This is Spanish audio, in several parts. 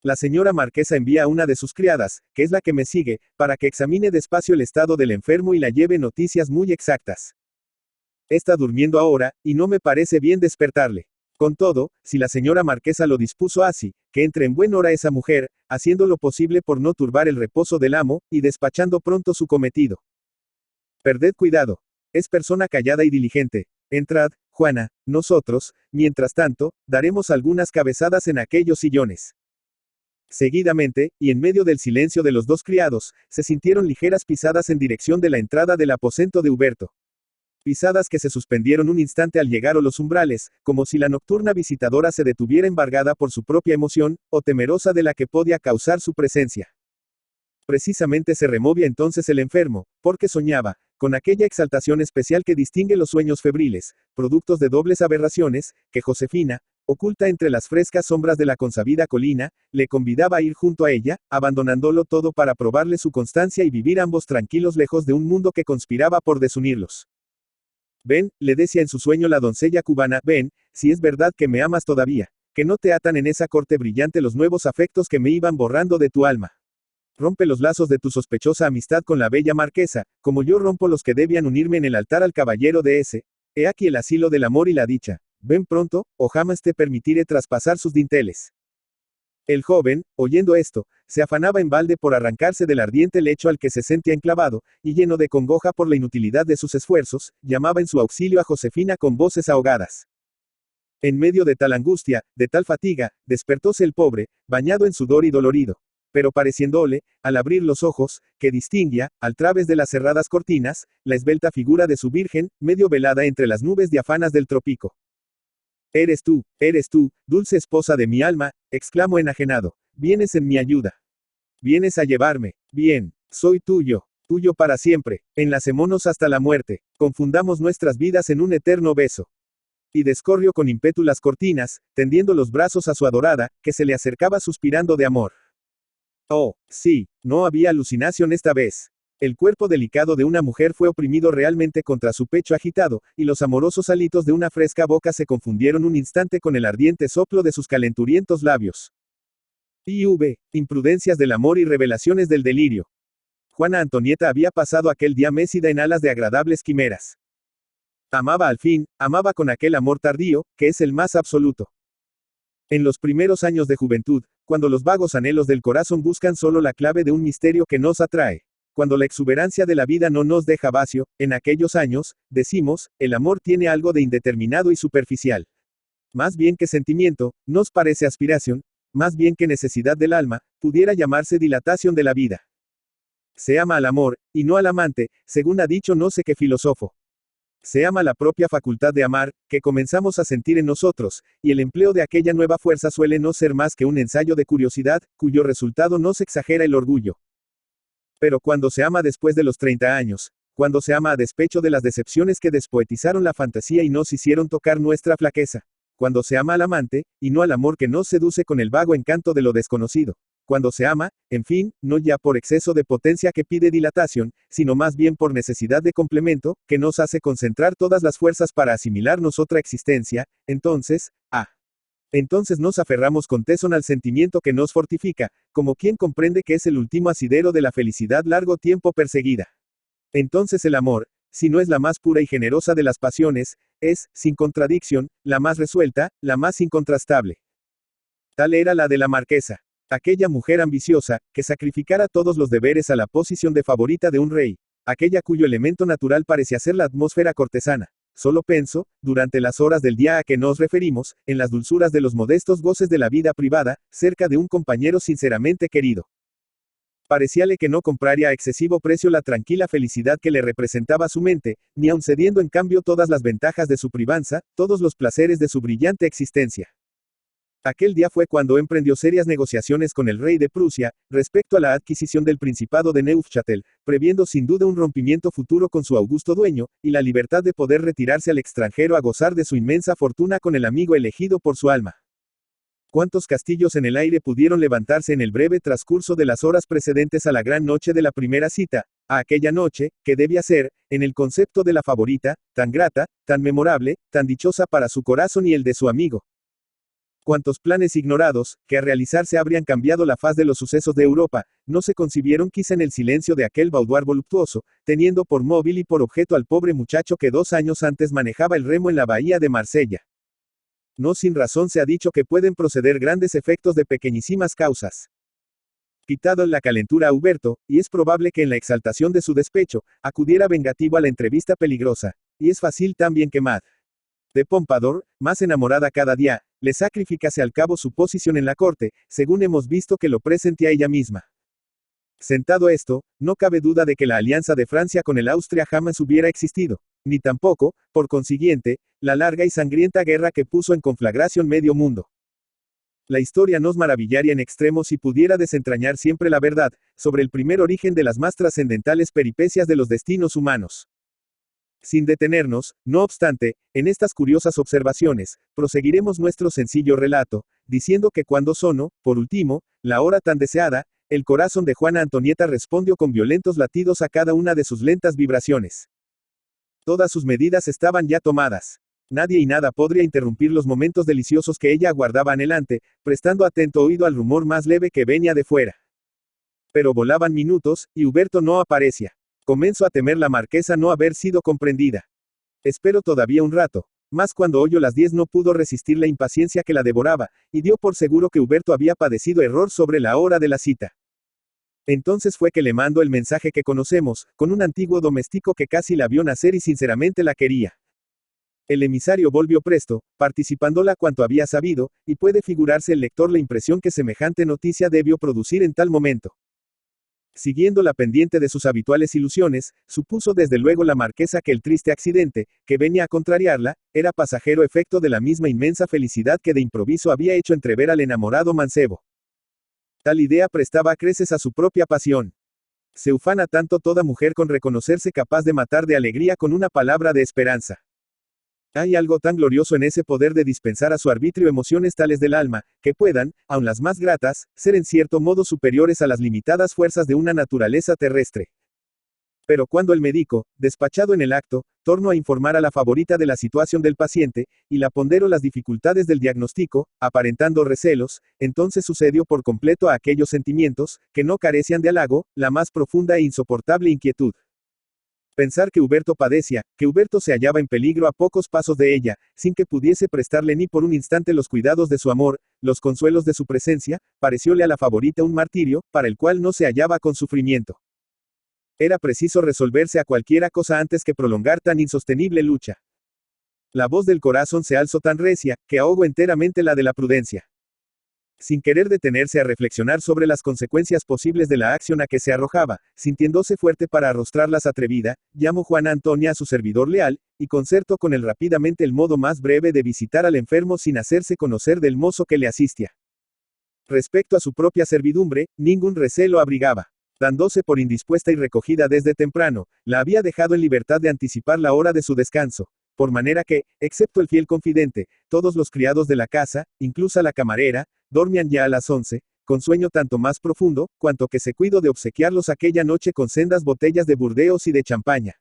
La señora marquesa envía a una de sus criadas, que es la que me sigue, para que examine despacio el estado del enfermo y la lleve noticias muy exactas. Está durmiendo ahora, y no me parece bien despertarle. Con todo, si la señora marquesa lo dispuso así, que entre en buen hora esa mujer, haciendo lo posible por no turbar el reposo del amo, y despachando pronto su cometido. Perded cuidado. Es persona callada y diligente. Entrad, Juana, nosotros, mientras tanto, daremos algunas cabezadas en aquellos sillones. Seguidamente, y en medio del silencio de los dos criados, se sintieron ligeras pisadas en dirección de la entrada del aposento de Huberto. Pisadas que se suspendieron un instante al llegar a los umbrales, como si la nocturna visitadora se detuviera embargada por su propia emoción, o temerosa de la que podía causar su presencia. Precisamente se removía entonces el enfermo, porque soñaba, con aquella exaltación especial que distingue los sueños febriles, productos de dobles aberraciones, que Josefina, oculta entre las frescas sombras de la consabida colina, le convidaba a ir junto a ella, abandonándolo todo para probarle su constancia y vivir ambos tranquilos lejos de un mundo que conspiraba por desunirlos. Ven, le decía en su sueño la doncella cubana, ven, si es verdad que me amas todavía, que no te atan en esa corte brillante los nuevos afectos que me iban borrando de tu alma. Rompe los lazos de tu sospechosa amistad con la bella marquesa, como yo rompo los que debían unirme en el altar al caballero de ese. He aquí el asilo del amor y la dicha. Ven pronto, o jamás te permitiré traspasar sus dinteles. El joven, oyendo esto, se afanaba en balde por arrancarse del ardiente lecho al que se sentía enclavado, y lleno de congoja por la inutilidad de sus esfuerzos, llamaba en su auxilio a Josefina con voces ahogadas. En medio de tal angustia, de tal fatiga, despertóse el pobre, bañado en sudor y dolorido. Pero pareciéndole, al abrir los ojos, que distinguía, al través de las cerradas cortinas, la esbelta figura de su Virgen, medio velada entre las nubes diafanas del trópico. Eres tú, dulce esposa de mi alma, exclamó enajenado. Vienes en mi ayuda. Vienes a llevarme. Bien, soy tuyo, tuyo para siempre. Enlacémonos hasta la muerte. Confundamos nuestras vidas en un eterno beso. Y descorrió con ímpetu las cortinas, tendiendo los brazos a su adorada, que se le acercaba suspirando de amor. Oh, sí, no había alucinación esta vez. El cuerpo delicado de una mujer fue oprimido realmente contra su pecho agitado, y los amorosos halitos de una fresca boca se confundieron un instante con el ardiente soplo de sus calenturientos labios. Imprudencias del amor y revelaciones del delirio. Juana Antonieta había pasado aquel día mécida en alas de agradables quimeras. Amaba al fin, amaba con aquel amor tardío, que es el más absoluto. En los primeros años de juventud, cuando los vagos anhelos del corazón buscan solo la clave de un misterio que nos atrae, cuando la exuberancia de la vida no nos deja vacío, en aquellos años, decimos, el amor tiene algo de indeterminado y superficial. Más bien que sentimiento, nos parece aspiración, más bien que necesidad del alma, pudiera llamarse dilatación de la vida. Se ama al amor, y no al amante, según ha dicho no sé qué filósofo. Se ama la propia facultad de amar, que comenzamos a sentir en nosotros, y el empleo de aquella nueva fuerza suele no ser más que un ensayo de curiosidad, cuyo resultado nos exagera el orgullo. Pero cuando se ama después de los 30 años, cuando se ama a despecho de las decepciones que despoetizaron la fantasía y nos hicieron tocar nuestra flaqueza, cuando se ama al amante, y no al amor que nos seduce con el vago encanto de lo desconocido, cuando se ama, en fin, no ya por exceso de potencia que pide dilatación, sino más bien por necesidad de complemento, que nos hace concentrar todas las fuerzas para asimilarnos otra existencia, entonces nos aferramos con tesón al sentimiento que nos fortifica, como quien comprende que es el último asidero de la felicidad largo tiempo perseguida. Entonces el amor, si no es la más pura y generosa de las pasiones, es, sin contradicción, la más resuelta, la más incontrastable. Tal era la de la marquesa. Aquella mujer ambiciosa, que sacrificara todos los deberes a la posición de favorita de un rey. Aquella cuyo elemento natural parecía ser la atmósfera cortesana. Solo pensó, durante las horas del día a que nos referimos, en las dulzuras de los modestos goces de la vida privada, cerca de un compañero sinceramente querido. Parecíale que no compraría a excesivo precio la tranquila felicidad que le representaba su mente, ni aun cediendo en cambio todas las ventajas de su privanza, todos los placeres de su brillante existencia. Aquel día fue cuando emprendió serias negociaciones con el rey de Prusia, respecto a la adquisición del Principado de Neufchâtel, previendo sin duda un rompimiento futuro con su augusto dueño, y la libertad de poder retirarse al extranjero a gozar de su inmensa fortuna con el amigo elegido por su alma. ¿Cuántos castillos en el aire pudieron levantarse en el breve transcurso de las horas precedentes a la gran noche de la primera cita, a aquella noche, que debía ser, en el concepto de la favorita, tan grata, tan memorable, tan dichosa para su corazón y el de su amigo? Cuantos planes ignorados, que a realizarse habrían cambiado la faz de los sucesos de Europa, no se concibieron quizá en el silencio de aquel boudoir voluptuoso, teniendo por móvil y por objeto al pobre muchacho que 2 años antes manejaba el remo en la bahía de Marsella. No sin razón se ha dicho que pueden proceder grandes efectos de pequeñísimas causas. Quitado en la calentura a Huberto, y es probable que en la exaltación de su despecho, acudiera vengativo a la entrevista peligrosa, y es fácil también que Mad de Pompadour, más enamorada cada día, le sacrificase al cabo su posición en la corte, según hemos visto que lo presentía ella misma. Sentado esto, no cabe duda de que la alianza de Francia con el Austria jamás hubiera existido, ni tampoco, por consiguiente, la larga y sangrienta guerra que puso en conflagración medio mundo. La historia nos maravillaría en extremo si pudiera desentrañar siempre la verdad, sobre el primer origen de las más trascendentales peripecias de los destinos humanos. Sin detenernos, no obstante, en estas curiosas observaciones, proseguiremos nuestro sencillo relato, diciendo que cuando sonó, por último, la hora tan deseada, el corazón de Juana Antonieta respondió con violentos latidos a cada una de sus lentas vibraciones. Todas sus medidas estaban ya tomadas. Nadie y nada podría interrumpir los momentos deliciosos que ella aguardaba anhelante, prestando atento oído al rumor más leve que venía de fuera. Pero volaban minutos, y Huberto no aparecía. Comenzó a temer la marquesa no haber sido comprendida. Espero todavía un rato. Mas cuando oyó las 10 no pudo resistir la impaciencia que la devoraba, y dio por seguro que Huberto había padecido error sobre la hora de la cita. Entonces fue que le mandó el mensaje que conocemos, con un antiguo doméstico que casi la vio nacer y sinceramente la quería. El emisario volvió presto, participándola cuanto había sabido, y puede figurarse el lector la impresión que semejante noticia debió producir en tal momento. Siguiendo la pendiente de sus habituales ilusiones, supuso desde luego la marquesa que el triste accidente, que venía a contrariarla, era pasajero efecto de la misma inmensa felicidad que de improviso había hecho entrever al enamorado mancebo. Tal idea prestaba creces a su propia pasión. Se ufana tanto toda mujer con reconocerse capaz de matar de alegría con una palabra de esperanza. Hay algo tan glorioso en ese poder de dispensar a su arbitrio emociones tales del alma, que puedan, aun las más gratas, ser en cierto modo superiores a las limitadas fuerzas de una naturaleza terrestre. Pero cuando el médico, despachado en el acto, tornó a informar a la favorita de la situación del paciente, y la ponderó las dificultades del diagnóstico, aparentando recelos, entonces sucedió por completo a aquellos sentimientos, que no carecían de halago, la más profunda e insoportable inquietud. Pensar que Huberto padecía, que Huberto se hallaba en peligro a pocos pasos de ella, sin que pudiese prestarle ni por un instante los cuidados de su amor, los consuelos de su presencia, parecióle a la favorita un martirio, para el cual no se hallaba con sufrimiento. Era preciso resolverse a cualquiera cosa antes que prolongar tan insostenible lucha. La voz del corazón se alzó tan recia, que ahogó enteramente la de la prudencia. Sin querer detenerse a reflexionar sobre las consecuencias posibles de la acción a que se arrojaba, sintiéndose fuerte para arrostrarlas atrevida, llamó Juana Antonia a su servidor leal, y concertó con él rápidamente el modo más breve de visitar al enfermo sin hacerse conocer del mozo que le asistía. Respecto a su propia servidumbre, ningún recelo abrigaba. Dándose por indispuesta y recogida desde temprano, la había dejado en libertad de anticipar la hora de su descanso. Por manera que, excepto el fiel confidente, todos los criados de la casa, inclusa la camarera, dormían ya a las 11, con sueño tanto más profundo, cuanto que se cuidó de obsequiarlos aquella noche con sendas botellas de Burdeos y de champaña.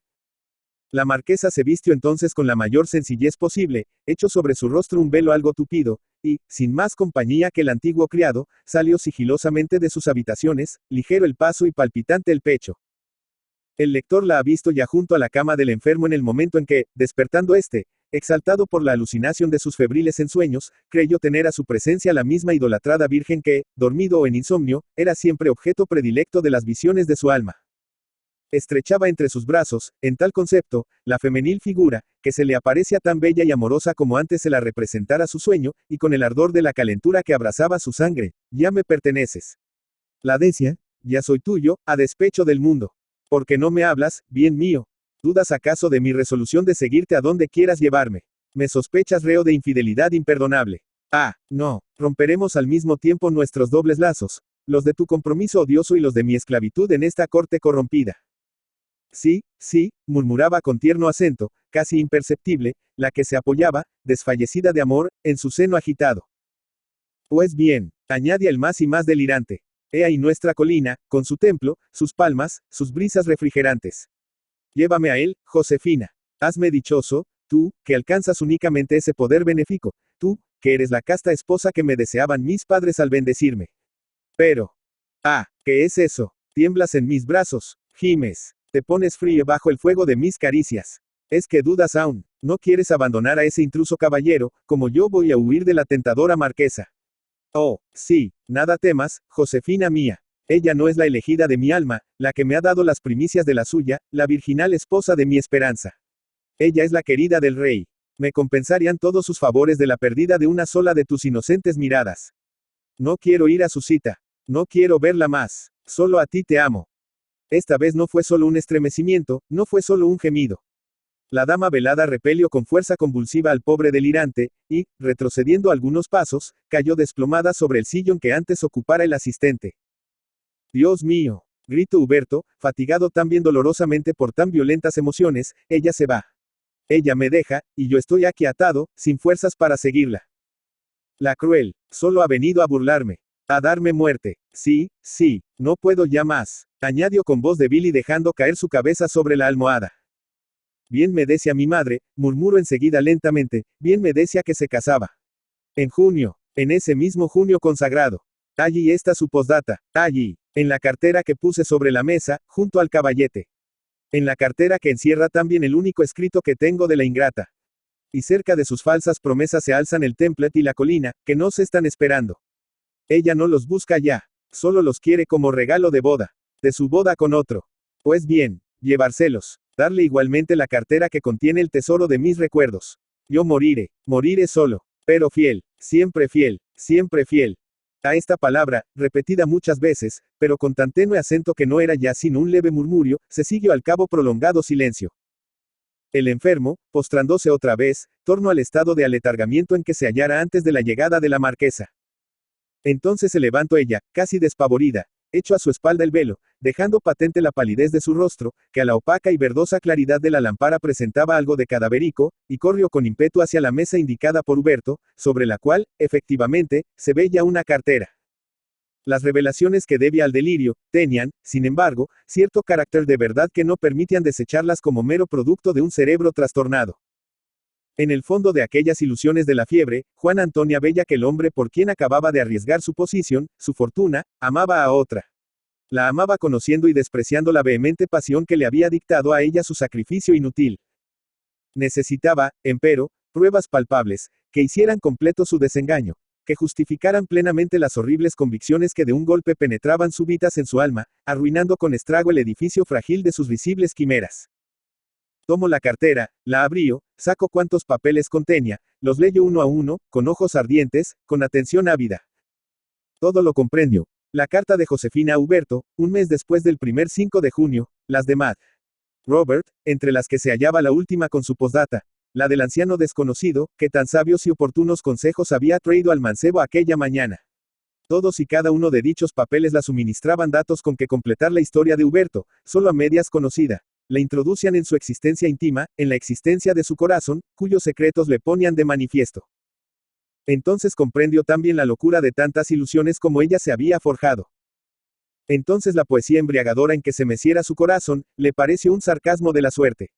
La marquesa se vistió entonces con la mayor sencillez posible, echó sobre su rostro un velo algo tupido, y, sin más compañía que el antiguo criado, salió sigilosamente de sus habitaciones, ligero el paso y palpitante el pecho. El lector la ha visto ya junto a la cama del enfermo en el momento en que, despertando éste, exaltado por la alucinación de sus febriles ensueños, creyó tener a su presencia la misma idolatrada virgen que, dormido o en insomnio, era siempre objeto predilecto de las visiones de su alma. Estrechaba entre sus brazos, en tal concepto, la femenil figura, que se le aparecía tan bella y amorosa como antes se la representara su sueño, y con el ardor de la calentura que abrasaba su sangre, ya me perteneces. La decía, ya soy tuyo, a despecho del mundo. Porque no me hablas, bien mío. ¿Dudas acaso de mi resolución de seguirte a donde quieras llevarme? Me sospechas reo de infidelidad imperdonable. Ah, no, romperemos al mismo tiempo nuestros dobles lazos, los de tu compromiso odioso y los de mi esclavitud en esta corte corrompida. Sí, sí, murmuraba con tierno acento, casi imperceptible, la que se apoyaba, desfallecida de amor, en su seno agitado. Pues bien, añadía el más y más delirante. He ahí nuestra colina, con su templo, sus palmas, sus brisas refrigerantes. Llévame a él, Josefina. Hazme dichoso, Tú, que alcanzas únicamente ese poder benéfico. Tú, que eres la casta esposa que me deseaban mis padres al bendecirme. Pero. Ah, ¿qué es eso? Tiemblas en mis brazos, gimes. Te pones frío bajo el fuego de mis caricias. Es que dudas aún. No quieres abandonar a ese intruso caballero, como yo voy a huir de la tentadora marquesa. Oh, sí, nada temas, Josefina mía. Ella no es la elegida de mi alma, la que me ha dado las primicias de la suya, la virginal esposa de mi esperanza. Ella es la querida del rey. Me compensarían todos sus favores de la pérdida de una sola de tus inocentes miradas. No quiero ir a su cita. No quiero verla más. Solo a ti te amo. Esta vez no fue solo un estremecimiento, no fue solo un gemido. La dama velada repelió con fuerza convulsiva al pobre delirante, y, retrocediendo algunos pasos, cayó desplomada sobre el sillón que antes ocupara el asistente. Dios mío, gritó Huberto, fatigado también dolorosamente por tan violentas emociones, ella se va. Ella me deja, y yo estoy aquí atado, sin fuerzas para seguirla. La cruel, solo ha venido a burlarme. A darme muerte. Sí, sí, no puedo ya más, añadió con voz débil y dejando caer su cabeza sobre la almohada. Bien me decía mi madre, murmuró enseguida lentamente, bien me decía que se casaba. En junio, en ese mismo junio consagrado. Allí está su postdata, allí, en la cartera que puse sobre la mesa, junto al caballete. En la cartera que encierra también el único escrito que tengo de la ingrata. Y cerca de sus falsas promesas se alzan el templet y la colina, que no se están esperando. Ella no los busca ya, solo los quiere como regalo de boda. De su boda con otro. Pues bien, llevárselos. Darle igualmente la cartera que contiene el tesoro de mis recuerdos. Yo moriré, moriré solo, pero fiel, siempre fiel, siempre fiel. A esta palabra, repetida muchas veces, pero con tan tenue acento que no era ya sino un leve murmurio, se siguió al cabo prolongado silencio. El enfermo, postrándose otra vez, tornó al estado de aletargamiento en que se hallara antes de la llegada de la marquesa. Entonces se levantó ella, casi despavorida, echó a su espalda el velo, dejando patente la palidez de su rostro, que a la opaca y verdosa claridad de la lámpara presentaba algo de cadavérico, y corrió con ímpetu hacia la mesa indicada por Huberto, sobre la cual, efectivamente, se veía una cartera. Las revelaciones que debía al delirio, tenían, sin embargo, cierto carácter de verdad que no permitían desecharlas como mero producto de un cerebro trastornado. En el fondo de aquellas ilusiones de la fiebre, Juana Antonia veía que el hombre por quien acababa de arriesgar su posición, su fortuna, amaba a otra. La amaba conociendo y despreciando la vehemente pasión que le había dictado a ella su sacrificio inútil. Necesitaba, empero, pruebas palpables, que hicieran completo su desengaño, que justificaran plenamente las horribles convicciones que de un golpe penetraban súbitas en su alma, arruinando con estrago el edificio frágil de sus visibles quimeras. Tomo la cartera, la abrió, saco cuantos papeles contenía, los leyo uno a uno, con ojos ardientes, con atención ávida. Todo lo comprendió. La carta de Josefina a Huberto, un mes después del primer 5 de junio, las de Mad. Robert, entre las que se hallaba la última con su postdata, la del anciano desconocido, que tan sabios y oportunos consejos había traído al mancebo aquella mañana. Todos y cada uno de dichos papeles la suministraban datos con que completar la historia de Huberto, solo a medias conocida. Le introducían en su existencia íntima, en la existencia de su corazón, cuyos secretos le ponían de manifiesto. Entonces comprendió también la locura de tantas ilusiones como ella se había forjado. Entonces la poesía embriagadora en que se meciera su corazón, le pareció un sarcasmo de la suerte.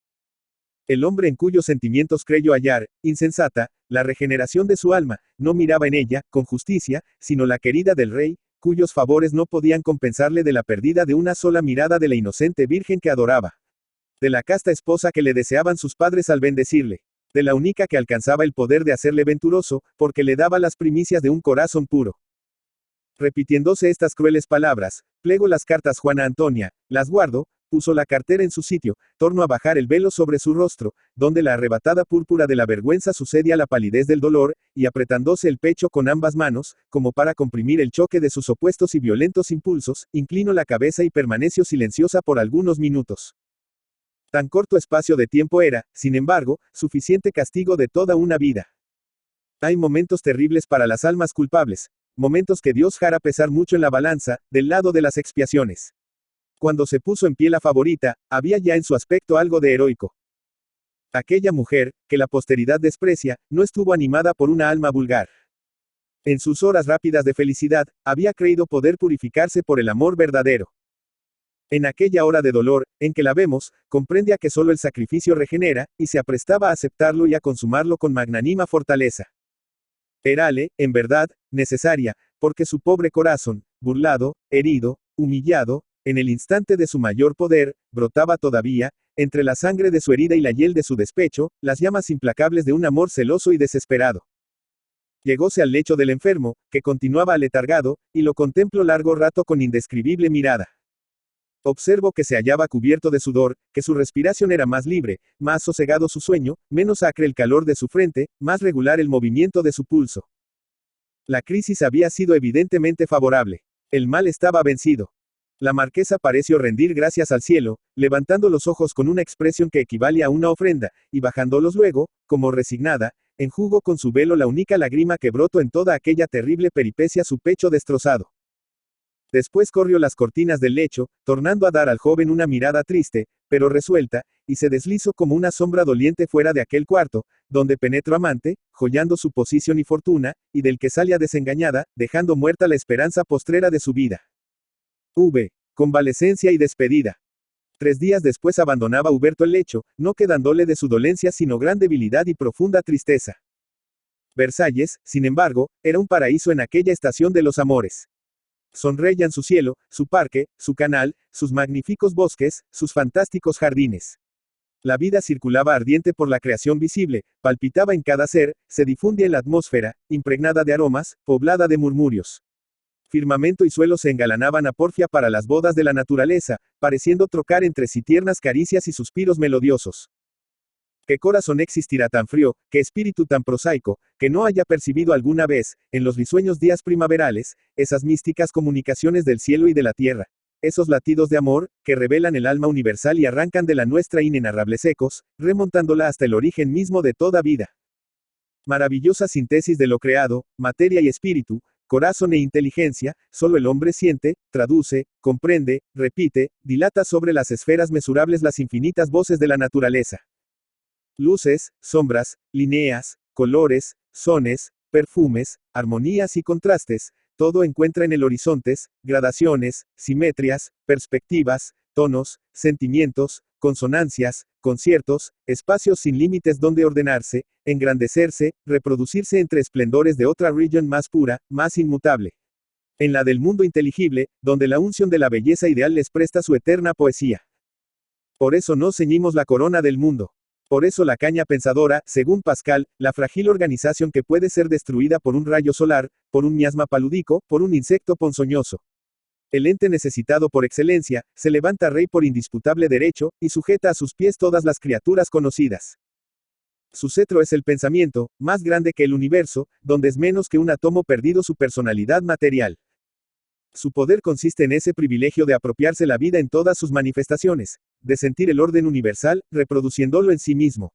El hombre en cuyos sentimientos creyó hallar, insensata, la regeneración de su alma, no miraba en ella, con justicia, sino la querida del rey, cuyos favores no podían compensarle de la pérdida de una sola mirada de la inocente virgen que adoraba. De la casta esposa que le deseaban sus padres al bendecirle. De la única que alcanzaba el poder de hacerle venturoso, porque le daba las primicias de un corazón puro. Repitiéndose estas crueles palabras, plego las cartas Juana Antonia, las guardo, puso la cartera en su sitio, tornó a bajar el velo sobre su rostro, donde la arrebatada púrpura de la vergüenza sucedía a la palidez del dolor, y apretándose el pecho con ambas manos, como para comprimir el choque de sus opuestos y violentos impulsos, inclinó la cabeza y permaneció silenciosa por algunos minutos. Tan corto espacio de tiempo era, sin embargo, suficiente castigo de toda una vida. Hay momentos terribles para las almas culpables, momentos que Dios hará pesar mucho en la balanza, del lado de las expiaciones. Cuando se puso en pie la favorita, había ya en su aspecto algo de heroico. Aquella mujer, que la posteridad desprecia, no estuvo animada por una alma vulgar. En sus horas rápidas de felicidad, había creído poder purificarse por el amor verdadero. En aquella hora de dolor, en que la vemos, comprendía que solo el sacrificio regenera, y se aprestaba a aceptarlo y a consumarlo con magnánima fortaleza. Érale, en verdad, necesaria, porque su pobre corazón, burlado, herido, humillado, en el instante de su mayor poder, brotaba todavía, entre la sangre de su herida y la hiel de su despecho, las llamas implacables de un amor celoso y desesperado. Llegóse al lecho del enfermo, que continuaba aletargado, y lo contemplo largo rato con indescribible mirada. Observo que se hallaba cubierto de sudor, que su respiración era más libre, más sosegado su sueño, menos acre el calor de su frente, más regular el movimiento de su pulso. La crisis había sido evidentemente favorable. El mal estaba vencido. La marquesa pareció rendir gracias al cielo, levantando los ojos con una expresión que equivale a una ofrenda, y bajándolos luego, como resignada, enjugó con su velo la única lágrima que brotó en toda aquella terrible peripecia su pecho destrozado. Después corrió las cortinas del lecho, tornando a dar al joven una mirada triste, pero resuelta, y se deslizó como una sombra doliente fuera de aquel cuarto, donde penetró amante, joyando su posición y fortuna, y del que salía desengañada, dejando muerta la esperanza postrera de su vida. Convalecencia y despedida. 3 días después abandonaba Huberto el lecho, no quedándole de su dolencia sino gran debilidad y profunda tristeza. Versalles, sin embargo, era un paraíso en aquella estación de los amores. Sonreían su cielo, su parque, su canal, sus magníficos bosques, sus fantásticos jardines. La vida circulaba ardiente por la creación visible, palpitaba en cada ser, se difundía en la atmósfera, impregnada de aromas, poblada de murmurios. Firmamento y suelo se engalanaban a porfia para las bodas de la naturaleza, pareciendo trocar entre sí tiernas caricias y suspiros melodiosos. ¿Qué corazón existirá tan frío, qué espíritu tan prosaico, que no haya percibido alguna vez, en los risueños días primaverales, esas místicas comunicaciones del cielo y de la tierra? Esos latidos de amor, que revelan el alma universal y arrancan de la nuestra inenarrables ecos, remontándola hasta el origen mismo de toda vida. Maravillosa síntesis de lo creado, materia y espíritu, corazón e inteligencia, solo el hombre siente, traduce, comprende, repite, dilata sobre las esferas mesurables las infinitas voces de la naturaleza. Luces, sombras, líneas, colores, sones, perfumes, armonías y contrastes, todo encuentra en el horizontes, gradaciones, simetrias, perspectivas, tonos, sentimientos, consonancias, conciertos, espacios sin límites donde ordenarse, engrandecerse, reproducirse entre esplendores de otra región más pura, más inmutable. En la del mundo inteligible, donde la unción de la belleza ideal les presta su eterna poesía. Por eso no ceñimos la corona del mundo. Por eso la caña pensadora, según Pascal, la frágil organización que puede ser destruida por un rayo solar, por un miasma palúdico, por un insecto ponzoñoso. El ente necesitado por excelencia, se levanta rey por indisputable derecho, y sujeta a sus pies todas las criaturas conocidas. Su cetro es el pensamiento, más grande que el universo, donde es menos que un átomo perdido su personalidad material. Su poder consiste en ese privilegio de apropiarse la vida en todas sus manifestaciones, de sentir el orden universal, reproduciéndolo en sí mismo.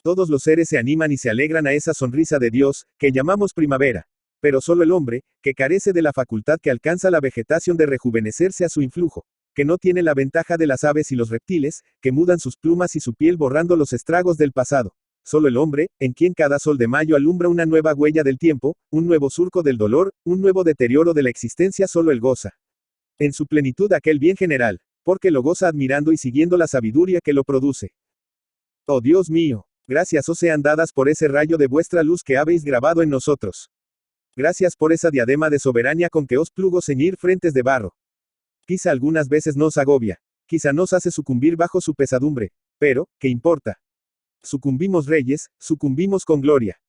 Todos los seres se animan y se alegran a esa sonrisa de Dios, que llamamos primavera. Pero solo el hombre, que carece de la facultad que alcanza la vegetación de rejuvenecerse a su influjo, que no tiene la ventaja de las aves y los reptiles, que mudan sus plumas y su piel borrando los estragos del pasado. Solo el hombre, en quien cada sol de mayo alumbra una nueva huella del tiempo, un nuevo surco del dolor, un nuevo deterioro de la existencia, solo él goza. En su plenitud aquel bien general, porque lo goza admirando y siguiendo la sabiduría que lo produce. Oh Dios mío, gracias os sean dadas por ese rayo de vuestra luz que habéis grabado en nosotros. Gracias por esa diadema de soberanía con que os plugo ceñir frentes de barro. Quizá algunas veces nos agobia, quizá nos hace sucumbir bajo su pesadumbre, pero, ¿qué importa? Sucumbimos reyes, sucumbimos con gloria.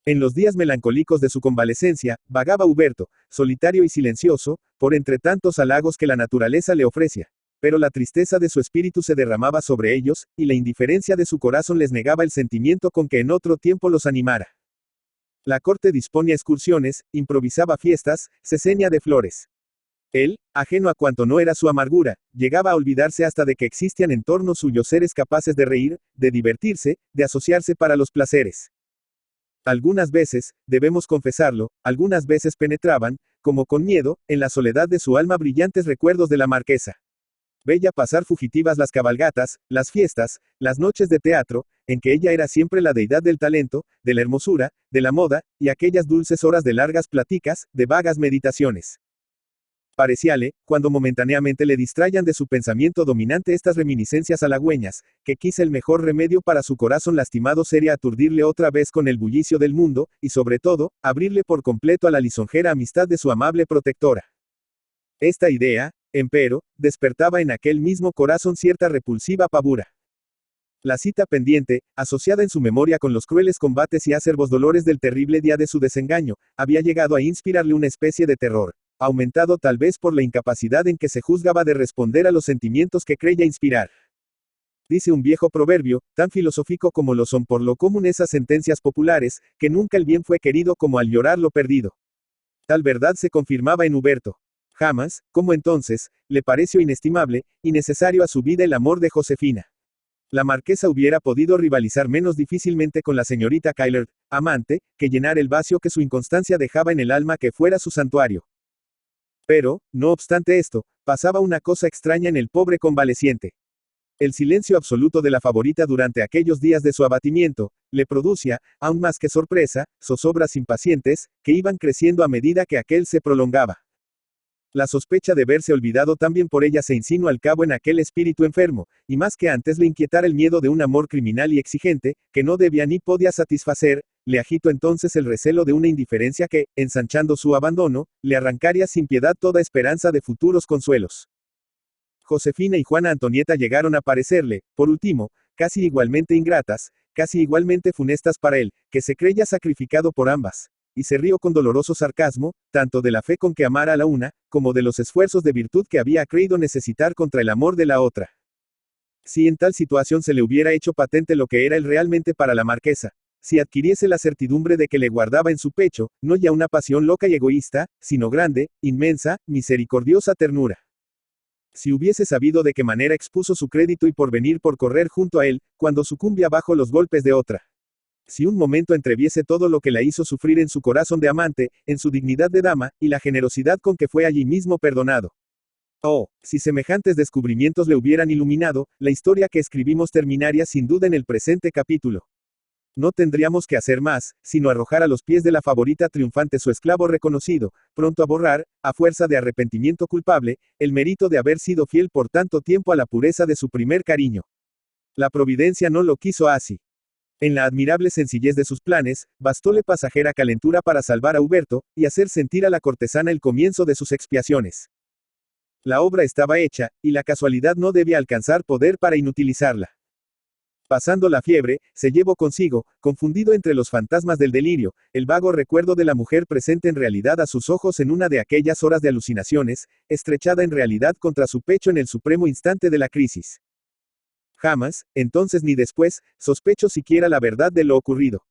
En los días melancólicos de su convalecencia, vagaba Huberto, solitario y silencioso, por entre tantos halagos que la naturaleza le ofrecía. Pero la tristeza de su espíritu se derramaba sobre ellos, y la indiferencia de su corazón les negaba el sentimiento con que en otro tiempo los animara. La corte disponía excursiones, improvisaba fiestas, se ceñía de flores. Él, ajeno a cuanto no era su amargura, llegaba a olvidarse hasta de que existían en torno suyos seres capaces de reír, de divertirse, de asociarse para los placeres. Algunas veces, debemos confesarlo, algunas veces penetraban, como con miedo, en la soledad de su alma brillantes recuerdos de la marquesa. Veía pasar fugitivas las cabalgatas, las fiestas, las noches de teatro, en que ella era siempre la deidad del talento, de la hermosura, de la moda, y aquellas dulces horas de largas pláticas, de vagas meditaciones. Parecíale, cuando momentáneamente le distraían de su pensamiento dominante estas reminiscencias halagüeñas, que quizá el mejor remedio para su corazón lastimado sería aturdirle otra vez con el bullicio del mundo, y sobre todo, abrirle por completo a la lisonjera amistad de su amable protectora. Esta idea, empero, despertaba en aquel mismo corazón cierta repulsiva pavura. La cita pendiente, asociada en su memoria con los crueles combates y acerbos dolores del terrible día de su desengaño, había llegado a inspirarle una especie de terror, aumentado tal vez por la incapacidad en que se juzgaba de responder a los sentimientos que creía inspirar. Dice un viejo proverbio, tan filosófico como lo son por lo común esas sentencias populares, que nunca el bien fue querido como al llorar lo perdido. Tal verdad se confirmaba en Huberto. Jamás, como entonces, le pareció inestimable, y necesario a su vida el amor de Josefina. La marquesa hubiera podido rivalizar menos difícilmente con la señorita Kyler, amante, que llenar el vacío que su inconstancia dejaba en el alma que fuera su santuario. Pero, no obstante esto, pasaba una cosa extraña en el pobre convaleciente. El silencio absoluto de la favorita durante aquellos días de su abatimiento, le producía, aún más que sorpresa, zozobras impacientes, que iban creciendo a medida que aquel se prolongaba. La sospecha de verse olvidado también por ella se insinuó al cabo en aquel espíritu enfermo, y más que antes le inquietara el miedo de un amor criminal y exigente, que no debía ni podía satisfacer, le agitó entonces el recelo de una indiferencia que, ensanchando su abandono, le arrancaría sin piedad toda esperanza de futuros consuelos. Josefina y Juana Antonieta llegaron a parecerle, por último, casi igualmente ingratas, casi igualmente funestas para él, que se creía sacrificado por ambas. Y se rió con doloroso sarcasmo, tanto de la fe con que amara a la una, como de los esfuerzos de virtud que había creído necesitar contra el amor de la otra. Si en tal situación se le hubiera hecho patente lo que era él realmente para la marquesa, si adquiriese la certidumbre de que le guardaba en su pecho, no ya una pasión loca y egoísta, sino grande, inmensa, misericordiosa ternura. Si hubiese sabido de qué manera expuso su crédito y porvenir por correr junto a él, cuando sucumbía bajo los golpes de otra. Si un momento entreviese todo lo que la hizo sufrir en su corazón de amante, en su dignidad de dama, y la generosidad con que fue allí mismo perdonado. Oh, si semejantes descubrimientos le hubieran iluminado, la historia que escribimos terminaría sin duda en el presente capítulo. No tendríamos que hacer más, sino arrojar a los pies de la favorita triunfante su esclavo reconocido, pronto a borrar, a fuerza de arrepentimiento culpable, el mérito de haber sido fiel por tanto tiempo a la pureza de su primer cariño. La providencia no lo quiso así. En la admirable sencillez de sus planes, bastóle pasajera calentura para salvar a Huberto, y hacer sentir a la cortesana el comienzo de sus expiaciones. La obra estaba hecha, y la casualidad no debía alcanzar poder para inutilizarla. Pasando la fiebre, se llevó consigo, confundido entre los fantasmas del delirio, el vago recuerdo de la mujer presente en realidad a sus ojos en una de aquellas horas de alucinaciones, estrechada en realidad contra su pecho en el supremo instante de la crisis. Jamás, entonces ni después, sospechó siquiera la verdad de lo ocurrido.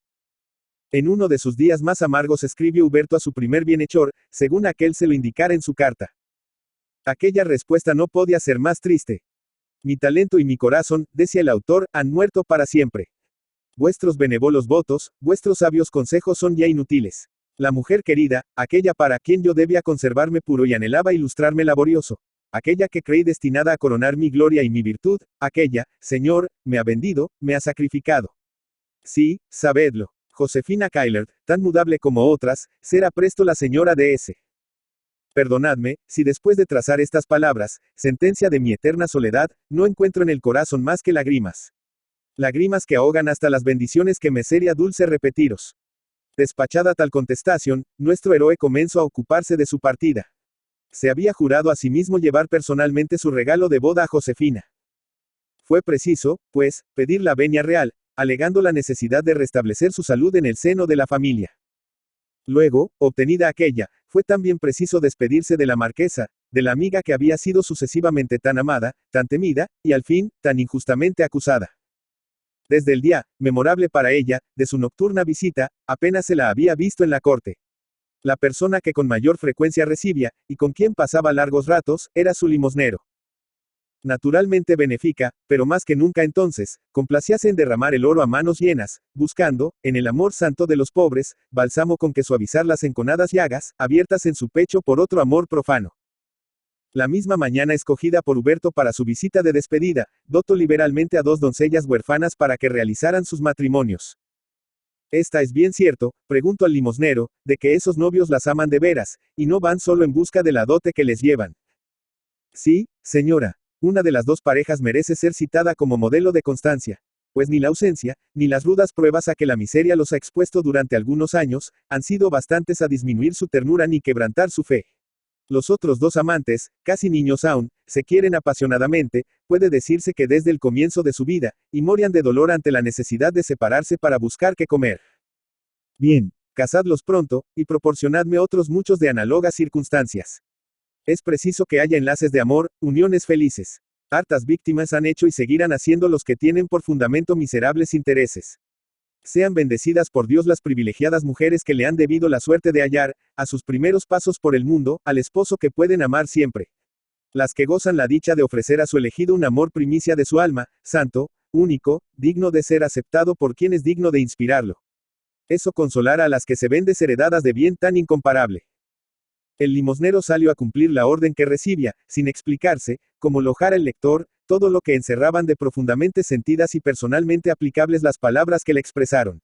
En uno de sus días más amargos escribió Huberto a su primer bienhechor, según aquel se lo indicara en su carta. Aquella respuesta no podía ser más triste. Mi talento y mi corazón, decía el autor, han muerto para siempre. Vuestros benévolos votos, vuestros sabios consejos son ya inútiles. La mujer querida, aquella para quien yo debía conservarme puro y anhelaba ilustrarme laborioso. Aquella que creí destinada a coronar mi gloria y mi virtud, aquella, Señor, me ha vendido, me ha sacrificado. Sí, sabedlo. Josefina Kyler, tan mudable como otras, será presto la señora de S. Perdonadme, si después de trazar estas palabras, sentencia de mi eterna soledad, no encuentro en el corazón más que lágrimas. Lágrimas que ahogan hasta las bendiciones que me sería dulce repetiros. Despachada tal contestación, nuestro héroe comenzó a ocuparse de su partida. Se había jurado a sí mismo llevar personalmente su regalo de boda a Josefina. Fue preciso, pues, pedir la venia real, alegando la necesidad de restablecer su salud en el seno de la familia. Luego, obtenida aquella, fue también preciso despedirse de la marquesa, de la amiga que había sido sucesivamente tan amada, tan temida, y al fin, tan injustamente acusada. Desde el día, memorable para ella, de su nocturna visita, apenas se la había visto en la corte. La persona que con mayor frecuencia recibía, y con quien pasaba largos ratos, era su limosnero. Naturalmente benéfica, pero más que nunca entonces, complacíase en derramar el oro a manos llenas, buscando, en el amor santo de los pobres, bálsamo con que suavizar las enconadas llagas, abiertas en su pecho por otro amor profano. La misma mañana escogida por Huberto para su visita de despedida, dotó liberalmente a 2 doncellas huérfanas para que realizaran sus matrimonios. Esta es bien cierto, pregunto al limosnero, de que esos novios las aman de veras, y no van solo en busca de la dote que les llevan. Sí, señora. Una de las dos parejas merece ser citada como modelo de constancia. Pues ni la ausencia, ni las rudas pruebas a que la miseria los ha expuesto durante algunos años, han sido bastantes a disminuir su ternura ni quebrantar su fe. Los otros dos amantes, casi niños aún, se quieren apasionadamente, puede decirse que desde el comienzo de su vida, y morían de dolor ante la necesidad de separarse para buscar qué comer. Bien, casadlos pronto, y proporcionadme otros muchos de análogas circunstancias. Es preciso que haya enlaces de amor, uniones felices. Hartas víctimas han hecho y seguirán haciendo los que tienen por fundamento miserables intereses. Sean bendecidas por Dios las privilegiadas mujeres que le han debido la suerte de hallar, a sus primeros pasos por el mundo, al esposo que pueden amar siempre. Las que gozan la dicha de ofrecer a su elegido un amor primicia de su alma, santo, único, digno de ser aceptado por quien es digno de inspirarlo. Eso consolará a las que se ven desheredadas de bien tan incomparable. El limosnero salió a cumplir la orden que recibía, sin explicarse, como lo ojara el lector, todo lo que encerraban de profundamente sentidas y personalmente aplicables las palabras que le expresaron.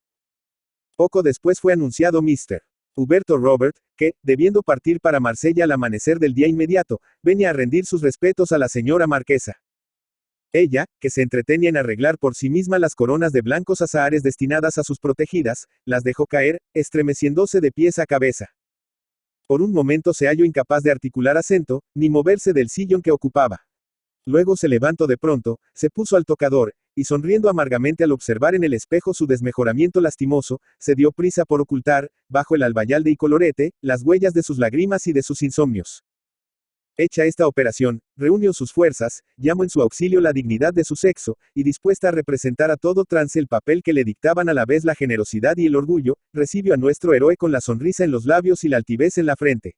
Poco después fue anunciado Mr. Huberto Robert, que, debiendo partir para Marsella al amanecer del día inmediato, venía a rendir sus respetos a la señora marquesa. Ella, que se entretenía en arreglar por sí misma las coronas de blancos azahares destinadas a sus protegidas, las dejó caer, estremeciéndose de pies a cabeza. Por un momento se halló incapaz de articular acento, ni moverse del sillón que ocupaba. Luego se levantó de pronto, se puso al tocador, y sonriendo amargamente al observar en el espejo su desmejoramiento lastimoso, se dio prisa por ocultar, bajo el albayalde y colorete, las huellas de sus lágrimas y de sus insomnios. Hecha esta operación, reunió sus fuerzas, llamó en su auxilio la dignidad de su sexo, y dispuesta a representar a todo trance el papel que le dictaban a la vez la generosidad y el orgullo, recibió a nuestro héroe con la sonrisa en los labios y la altivez en la frente.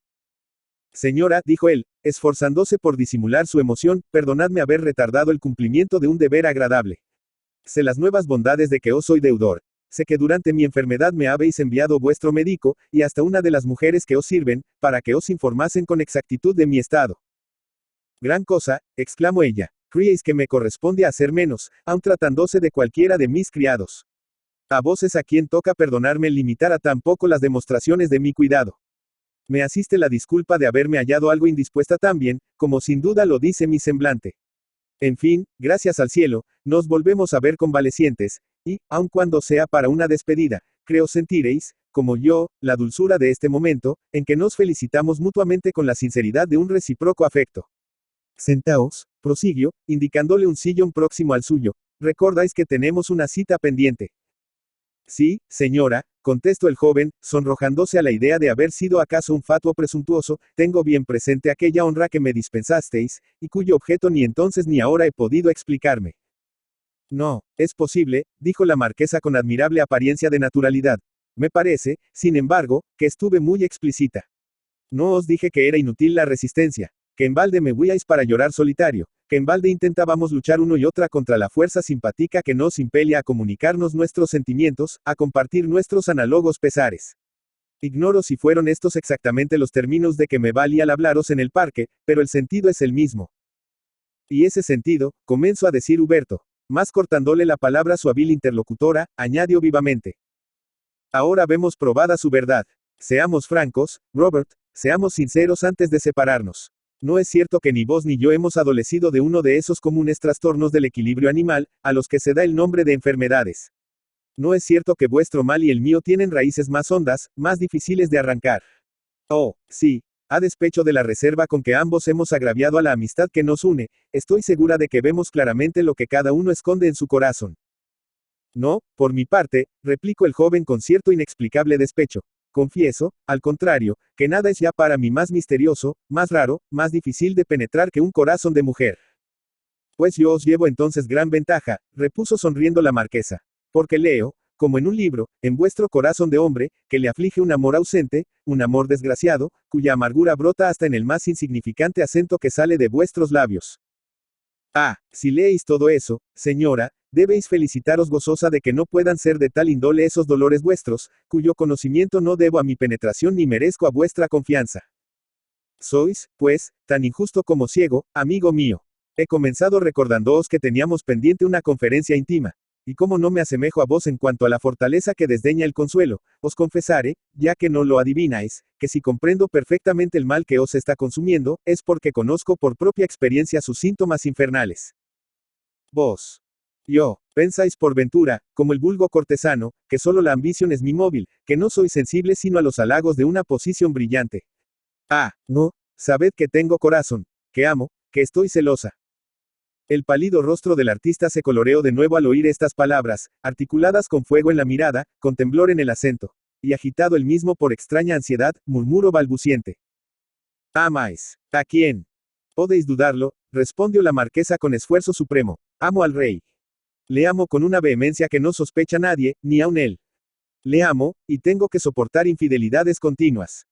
Señora, dijo él, esforzándose por disimular su emoción, perdonadme haber retardado el cumplimiento de un deber agradable. Sé las nuevas bondades de que os soy deudor. Sé que durante mi enfermedad me habéis enviado vuestro médico, y hasta una de las mujeres que os sirven, para que os informasen con exactitud de mi estado. Gran cosa, exclamó ella. Creéis que me corresponde hacer menos, aun tratándose de cualquiera de mis criados. A vos es a quien toca perdonarme el limitar a tan poco las demostraciones de mi cuidado. Me asiste la disculpa de haberme hallado algo indispuesta también, como sin duda lo dice mi semblante. En fin, gracias al cielo, nos volvemos a ver convalecientes, y, aun cuando sea para una despedida, creo sentiréis, como yo, la dulzura de este momento, en que nos felicitamos mutuamente con la sinceridad de un recíproco afecto. Sentaos, prosiguió, indicándole un sillón próximo al suyo. Recordáis que tenemos una cita pendiente. Sí, señora, contestó el joven, sonrojándose a la idea de haber sido acaso un fatuo presuntuoso, tengo bien presente aquella honra que me dispensasteis, y cuyo objeto ni entonces ni ahora he podido explicarme. No, es posible, dijo la marquesa con admirable apariencia de naturalidad. Me parece, sin embargo, que estuve muy explícita. No os dije que era inútil la resistencia, que en balde me huíais para llorar solitario, que en balde intentábamos luchar uno y otra contra la fuerza simpática que nos impele a comunicarnos nuestros sentimientos, a compartir nuestros análogos pesares. Ignoro si fueron estos exactamente los términos de que me valí al hablaros en el parque, pero el sentido es el mismo. Y ese sentido, comenzó a decir Huberto, más cortándole la palabra a su hábil interlocutora, añadió vivamente. Ahora vemos probada su verdad. Seamos francos, Robert, seamos sinceros antes de separarnos. No es cierto que ni vos ni yo hemos adolecido de uno de esos comunes trastornos del equilibrio animal, a los que se da el nombre de enfermedades. No es cierto que vuestro mal y el mío tienen raíces más hondas, más difíciles de arrancar. Oh, sí, a despecho de la reserva con que ambos hemos agraviado a la amistad que nos une, estoy segura de que vemos claramente lo que cada uno esconde en su corazón. No, por mi parte, replicó el joven con cierto inexplicable despecho. Confieso, al contrario, que nada es ya para mí más misterioso, más raro, más difícil de penetrar que un corazón de mujer. Pues yo os llevo entonces gran ventaja, repuso sonriendo la marquesa. Porque leo, como en un libro, en vuestro corazón de hombre, que le aflige un amor ausente, un amor desgraciado, cuya amargura brota hasta en el más insignificante acento que sale de vuestros labios. Ah, si leéis todo eso, señora, debéis felicitaros gozosa de que no puedan ser de tal índole esos dolores vuestros, cuyo conocimiento no debo a mi penetración ni merezco a vuestra confianza. Sois, pues, tan injusto como ciego, amigo mío. He comenzado recordándoos que teníamos pendiente una conferencia íntima. Y como no me asemejo a vos en cuanto a la fortaleza que desdeña el consuelo, os confesaré, ya que no lo adivináis, que si comprendo perfectamente el mal que os está consumiendo, es porque conozco por propia experiencia sus síntomas infernales. Vos. Yo, pensáis por ventura, como el vulgo cortesano, que solo la ambición es mi móvil, que no soy sensible sino a los halagos de una posición brillante. Ah, no, sabed que tengo corazón, que amo, que estoy celosa. El pálido rostro del artista se coloreó de nuevo al oír estas palabras, articuladas con fuego en la mirada, con temblor en el acento, y agitado el mismo por extraña ansiedad, murmuró balbuciente. ¿Amáis? ¿A quién? Podéis dudarlo, respondió la marquesa con esfuerzo supremo. Amo al rey. Le amo con una vehemencia que no sospecha nadie, ni aun él. Le amo, y tengo que soportar infidelidades continuas.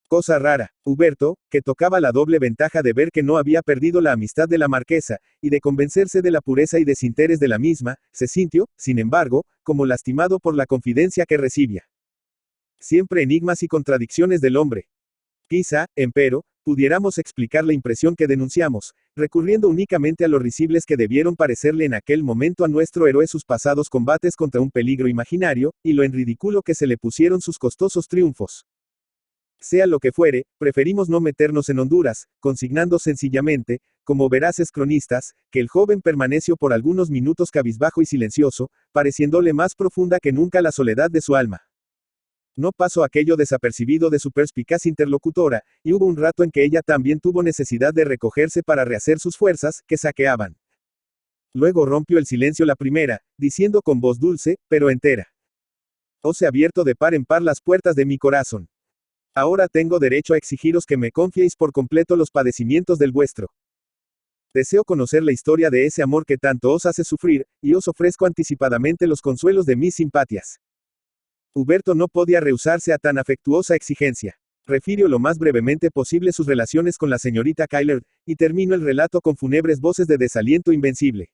Cosa rara, Huberto, que tocaba la doble ventaja de ver que no había perdido la amistad de la marquesa, y de convencerse de la pureza y desinterés de la misma, se sintió, sin embargo, como lastimado por la confidencia que recibía. Siempre enigmas y contradicciones del hombre. Quizá, empero, pudiéramos explicar la impresión que denunciamos, recurriendo únicamente a lo risibles que debieron parecerle en aquel momento a nuestro héroe sus pasados combates contra un peligro imaginario, y lo en ridículo que se le pusieron sus costosos triunfos. Sea lo que fuere, preferimos no meternos en honduras, consignando sencillamente, como veraces cronistas, que el joven permaneció por algunos minutos cabizbajo y silencioso, pareciéndole más profunda que nunca la soledad de su alma. No pasó aquello desapercibido de su perspicaz interlocutora, y hubo un rato en que ella también tuvo necesidad de recogerse para rehacer sus fuerzas, que saqueaban. Luego rompió el silencio la primera, diciendo con voz dulce, pero entera. Os he abierto de par en par las puertas de mi corazón. Ahora tengo derecho a exigiros que me confiéis por completo los padecimientos del vuestro. Deseo conocer la historia de ese amor que tanto os hace sufrir, y os ofrezco anticipadamente los consuelos de mis simpatias. Huberto no podía rehusarse a tan afectuosa exigencia. Refirió lo más brevemente posible sus relaciones con la señorita Kyler, y terminó el relato con fúnebres voces de desaliento invencible.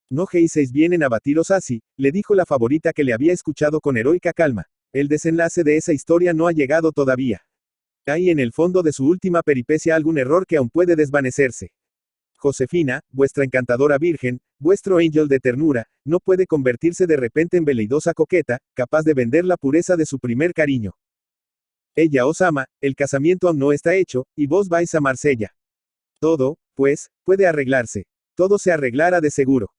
No hicieseis bien en abatiros así, le dijo la favorita que le había escuchado con heroica calma. El desenlace de esa historia no ha llegado todavía. Hay en el fondo de su última peripecia algún error que aún puede desvanecerse. Josefina, vuestra encantadora virgen, vuestro ángel de ternura, no puede convertirse de repente en veleidosa coqueta, capaz de vender la pureza de su primer cariño. Ella os ama, el casamiento aún no está hecho, y vos vais a Marsella. Todo, pues, puede arreglarse. Todo se arreglará de seguro.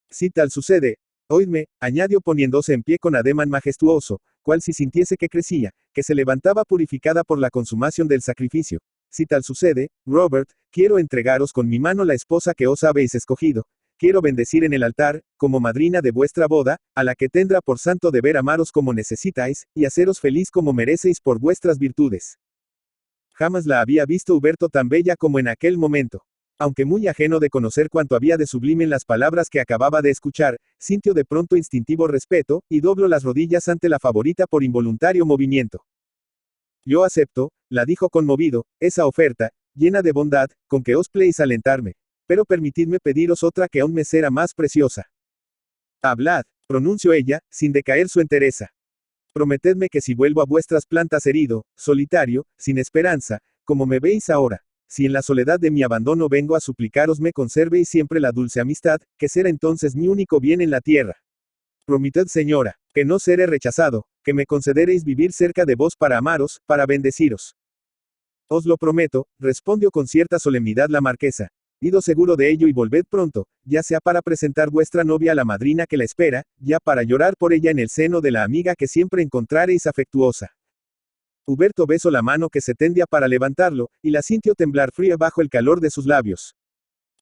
Si tal sucede, oídme, añadió poniéndose en pie con ademán majestuoso, cual si sintiese que crecía, que se levantaba purificada por la consumación del sacrificio. Si tal sucede, Robert, quiero entregaros con mi mano la esposa que os habéis escogido. Quiero bendecir en el altar, como madrina de vuestra boda, a la que tendrá por santo deber amaros como necesitáis, y haceros feliz como merecéis por vuestras virtudes. Jamás la había visto Huberto tan bella como en aquel momento. Aunque muy ajeno de conocer cuánto había de sublime en las palabras que acababa de escuchar, sintió de pronto instintivo respeto, y dobló las rodillas ante la favorita por involuntario movimiento. Yo acepto, la dijo conmovido, esa oferta, llena de bondad, con que os pléis alentarme. Pero permitidme pediros otra que aún me será más preciosa. Hablad, pronunció ella, sin decaer su entereza. Prometedme que si vuelvo a vuestras plantas herido, solitario, sin esperanza, como me veis ahora, si en la soledad de mi abandono vengo a suplicaros me conservéis siempre la dulce amistad, que será entonces mi único bien en la tierra. Prometed, señora, que no seré rechazado, que me concederéis vivir cerca de vos para amaros, para bendeciros. Os lo prometo, respondió con cierta solemnidad la marquesa. Ido seguro de ello y volved pronto, ya sea para presentar vuestra novia a la madrina que la espera, ya para llorar por ella en el seno de la amiga que siempre encontraréis afectuosa. Huberto besó la mano que se tendía para levantarlo, y la sintió temblar fría bajo el calor de sus labios.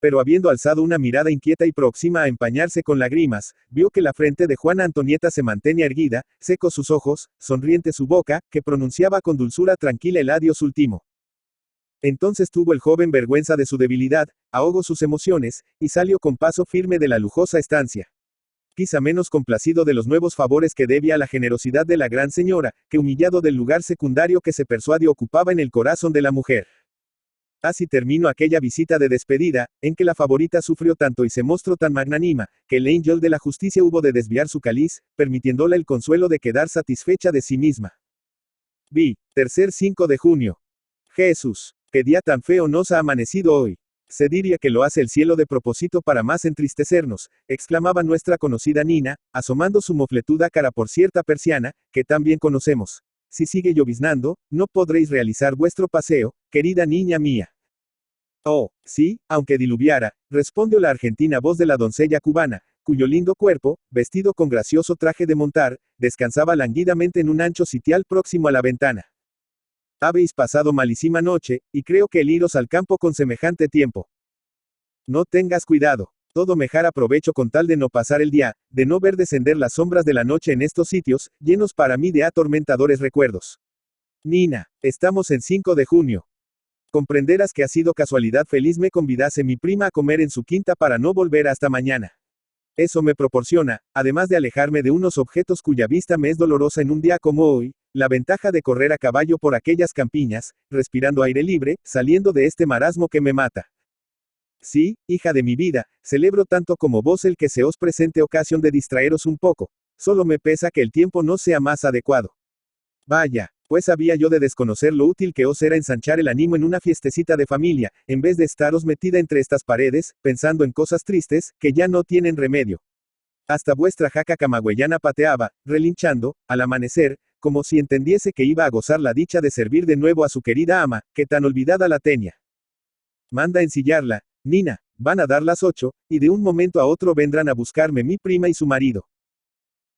Pero habiendo alzado una mirada inquieta y próxima a empañarse con lágrimas, vio que la frente de Juana Antonieta se mantenía erguida, secos sus ojos, sonriente su boca, que pronunciaba con dulzura tranquila el adiós último. Entonces tuvo el joven vergüenza de su debilidad, ahogó sus emociones, y salió con paso firme de la lujosa estancia. Quizá menos complacido de los nuevos favores que debía a la generosidad de la gran señora, que humillado del lugar secundario que se persuadió ocupaba en el corazón de la mujer. Así terminó aquella visita de despedida, en que la favorita sufrió tanto y se mostró tan magnánima, que el ángel de la justicia hubo de desviar su cáliz, permitiéndole el consuelo de quedar satisfecha de sí misma. Tercer 5 de junio. Jesús, qué día tan feo nos ha amanecido hoy. Se diría que lo hace el cielo de propósito para más entristecernos, exclamaba nuestra conocida Nina, asomando su mofletuda cara por cierta persiana, que tan bien conocemos. Si sigue lloviznando, no podréis realizar vuestro paseo, querida niña mía. Oh, sí, aunque diluviara, respondió la argentina voz de la doncella cubana, cuyo lindo cuerpo, vestido con gracioso traje de montar, descansaba languidamente en un ancho sitial próximo a la ventana. Habéis pasado malísima noche, y creo que el iros al campo con semejante tiempo. No tengas cuidado. Todo mejar aprovecho con tal de no pasar el día, de no ver descender las sombras de la noche en estos sitios, llenos para mí de atormentadores recuerdos. Nina, estamos en 5 de junio. Comprenderás que ha sido casualidad feliz me convidase mi prima a comer en su quinta para no volver hasta mañana. Eso me proporciona, además de alejarme de unos objetos cuya vista me es dolorosa en un día como hoy, la ventaja de correr a caballo por aquellas campiñas, respirando aire libre, saliendo de este marasmo que me mata. Sí, hija de mi vida, celebro tanto como vos el que se os presente ocasión de distraeros un poco. Solo me pesa que el tiempo no sea más adecuado. Vaya, pues había yo de desconocer lo útil que os era ensanchar el ánimo en una fiestecita de familia, en vez de estaros metida entre estas paredes, pensando en cosas tristes, que ya no tienen remedio. Hasta vuestra jaca camagüeyana pateaba, relinchando, al amanecer, como si entendiese que iba a gozar la dicha de servir de nuevo a su querida ama, que tan olvidada la tenía. Manda ensillarla, Nina, van a dar las 8, y de un momento a otro vendrán a buscarme mi prima y su marido.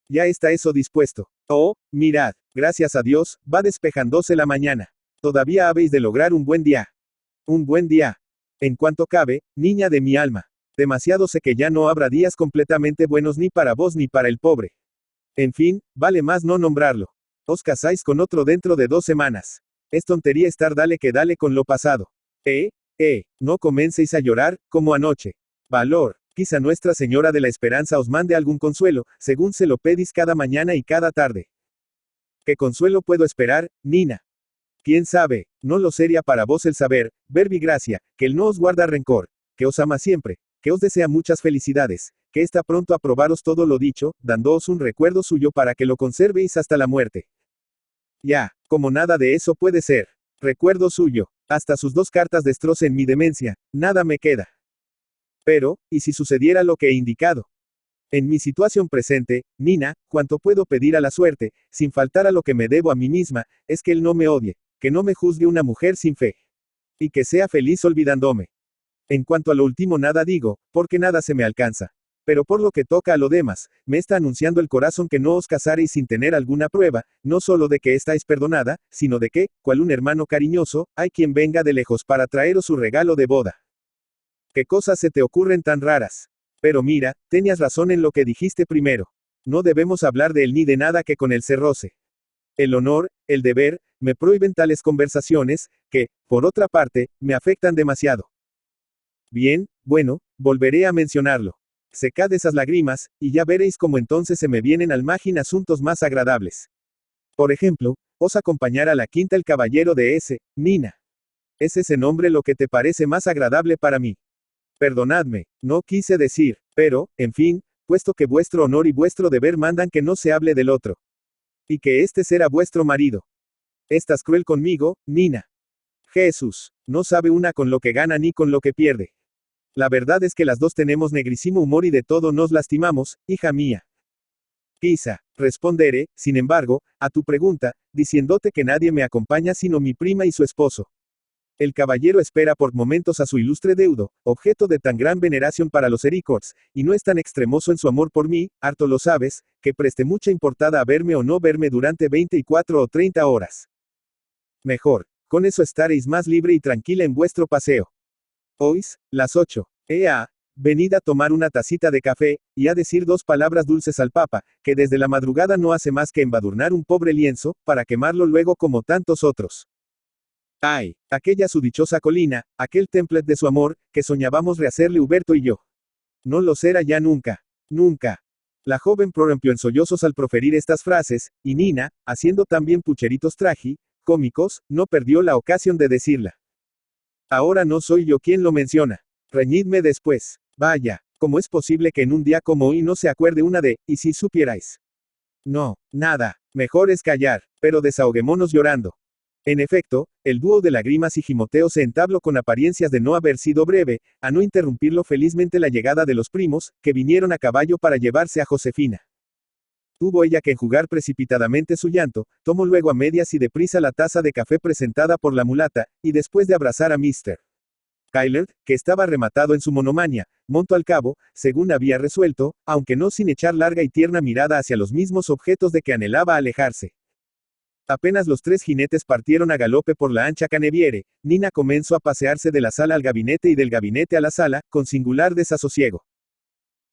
Ya está eso dispuesto. Oh, mirad, gracias a Dios, va despejándose la mañana. Todavía habéis de lograr un buen día. Un buen día. En cuanto cabe, niña de mi alma. Demasiado sé que ya no habrá días completamente buenos ni para vos ni para el pobre. En fin, vale más no nombrarlo. Os casáis con otro dentro de 2 semanas. Es tontería estar dale que dale con lo pasado. No comencéis a llorar, como anoche. Valor. Quizá Nuestra Señora de la Esperanza os mande algún consuelo, según se lo pedís cada mañana y cada tarde. ¿Qué consuelo puedo esperar, Nina? ¿Quién sabe? No lo sería para vos el saber, verbi gracia, que él no os guarda rencor, que os ama siempre, que os desea muchas felicidades, que está pronto a probaros todo lo dicho, dándoos un recuerdo suyo para que lo conservéis hasta la muerte. Ya, como nada de eso puede ser. Recuerdo suyo. Hasta sus 2 cartas destrocen mi demencia, nada me queda. Pero, ¿y si sucediera lo que he indicado? En mi situación presente, Nina, cuanto puedo pedir a la suerte, sin faltar a lo que me debo a mí misma, es que él no me odie, que no me juzgue una mujer sin fe. Y que sea feliz olvidándome. En cuanto a lo último nada digo, porque nada se me alcanza. Pero por lo que toca a lo demás, me está anunciando el corazón que no os casaréis sin tener alguna prueba, no solo de que estáis perdonada, sino de que, cual un hermano cariñoso, hay quien venga de lejos para traeros su regalo de boda. ¿Qué cosas se te ocurren tan raras? Pero mira, tenías razón en lo que dijiste primero. No debemos hablar de él ni de nada que con él se roce. El honor, el deber, me prohíben tales conversaciones, que, por otra parte, me afectan demasiado. Bien, bueno, volveré a mencionarlo. Secad esas lágrimas, y ya veréis cómo entonces se me vienen al margen asuntos más agradables. Por ejemplo, os acompañará a la quinta el caballero de Nina. ¿Es ese nombre lo que te parece más agradable para mí? Perdonadme, no quise decir, pero, en fin, puesto que vuestro honor y vuestro deber mandan que no se hable del otro. Y que este será vuestro marido. Estás cruel conmigo, Nina. Jesús, no sabe una con lo que gana ni con lo que pierde. La verdad es que las dos tenemos negrísimo humor y de todo nos lastimamos, hija mía. Quizá, responderé, sin embargo, a tu pregunta, diciéndote que nadie me acompaña sino mi prima y su esposo. El caballero espera por momentos a su ilustre deudo, objeto de tan gran veneración para los Ericourts, y no es tan extremoso en su amor por mí, harto lo sabes, que preste mucha importada a verme o no verme durante 24 o 30 horas. Mejor, con eso estaréis más libre y tranquila en vuestro paseo. ¿Oís? Las 8. Venid a tomar una tacita de café, y a decir 2 palabras dulces al Papa, que desde la madrugada no hace más que embadurnar un pobre lienzo, para quemarlo luego como tantos otros. Ay, aquella su dichosa colina, aquel templet de su amor, que soñábamos rehacerle Huberto y yo. No lo será ya nunca. Nunca. La joven prorrumpió en sollozos al proferir estas frases, y Nina, haciendo también pucheritos cómicos, no perdió la ocasión de decirla. Ahora no soy yo quien lo menciona. Reñidme después. Vaya, ¿cómo es posible que en un día como hoy no se acuerde una de, y si supierais? No, nada, mejor es callar, pero desahoguémonos llorando. En efecto, el dúo de Lagrimas y Gimoteo se entabló con apariencias de no haber sido breve, a no interrumpirlo felizmente la llegada de los primos, que vinieron a caballo para llevarse a Josefina. Tuvo ella que enjugar precipitadamente su llanto, tomó luego a medias y deprisa la taza de café presentada por la mulata, y después de abrazar a Mr. Kyler, que estaba rematado en su monomania, montó al cabo, según había resuelto, aunque no sin echar larga y tierna mirada hacia los mismos objetos de que anhelaba alejarse. Apenas los tres jinetes partieron a galope por la ancha caneviere, Nina comenzó a pasearse de la sala al gabinete y del gabinete a la sala, con singular desasosiego.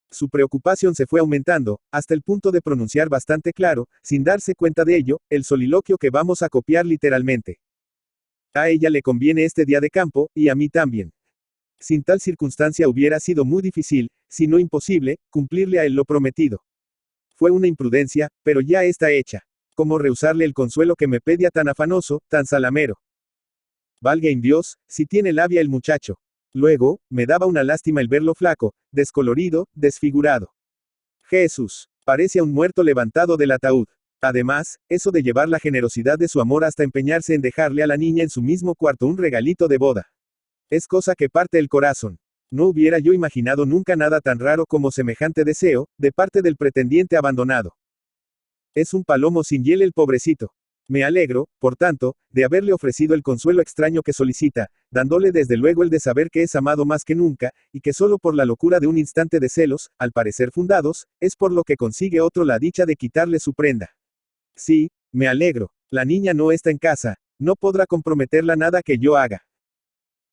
Su preocupación se fue aumentando, hasta el punto de pronunciar bastante claro, sin darse cuenta de ello, el soliloquio que vamos a copiar literalmente. A ella le conviene este día de campo, y a mí también. Sin tal circunstancia hubiera sido muy difícil, si no imposible, cumplirle a él lo prometido. Fue una imprudencia, pero ya está hecha. ¿Cómo rehusarle el consuelo que me pedía tan afanoso, tan salamero? Valga en Dios, si tiene labia el muchacho. Luego, me daba una lástima el verlo flaco, descolorido, desfigurado. Jesús, parece a un muerto levantado del ataúd. Además, eso de llevar la generosidad de su amor hasta empeñarse en dejarle a la niña en su mismo cuarto un regalito de boda. Es cosa que parte el corazón. No hubiera yo imaginado nunca nada tan raro como semejante deseo, de parte del pretendiente abandonado. Es un palomo sin hiel el pobrecito. Me alegro, por tanto, de haberle ofrecido el consuelo extraño que solicita, dándole desde luego el de saber que es amado más que nunca, y que solo por la locura de un instante de celos, al parecer fundados, es por lo que consigue otro la dicha de quitarle su prenda. Sí, me alegro. La niña no está en casa, no podrá comprometerla nada que yo haga.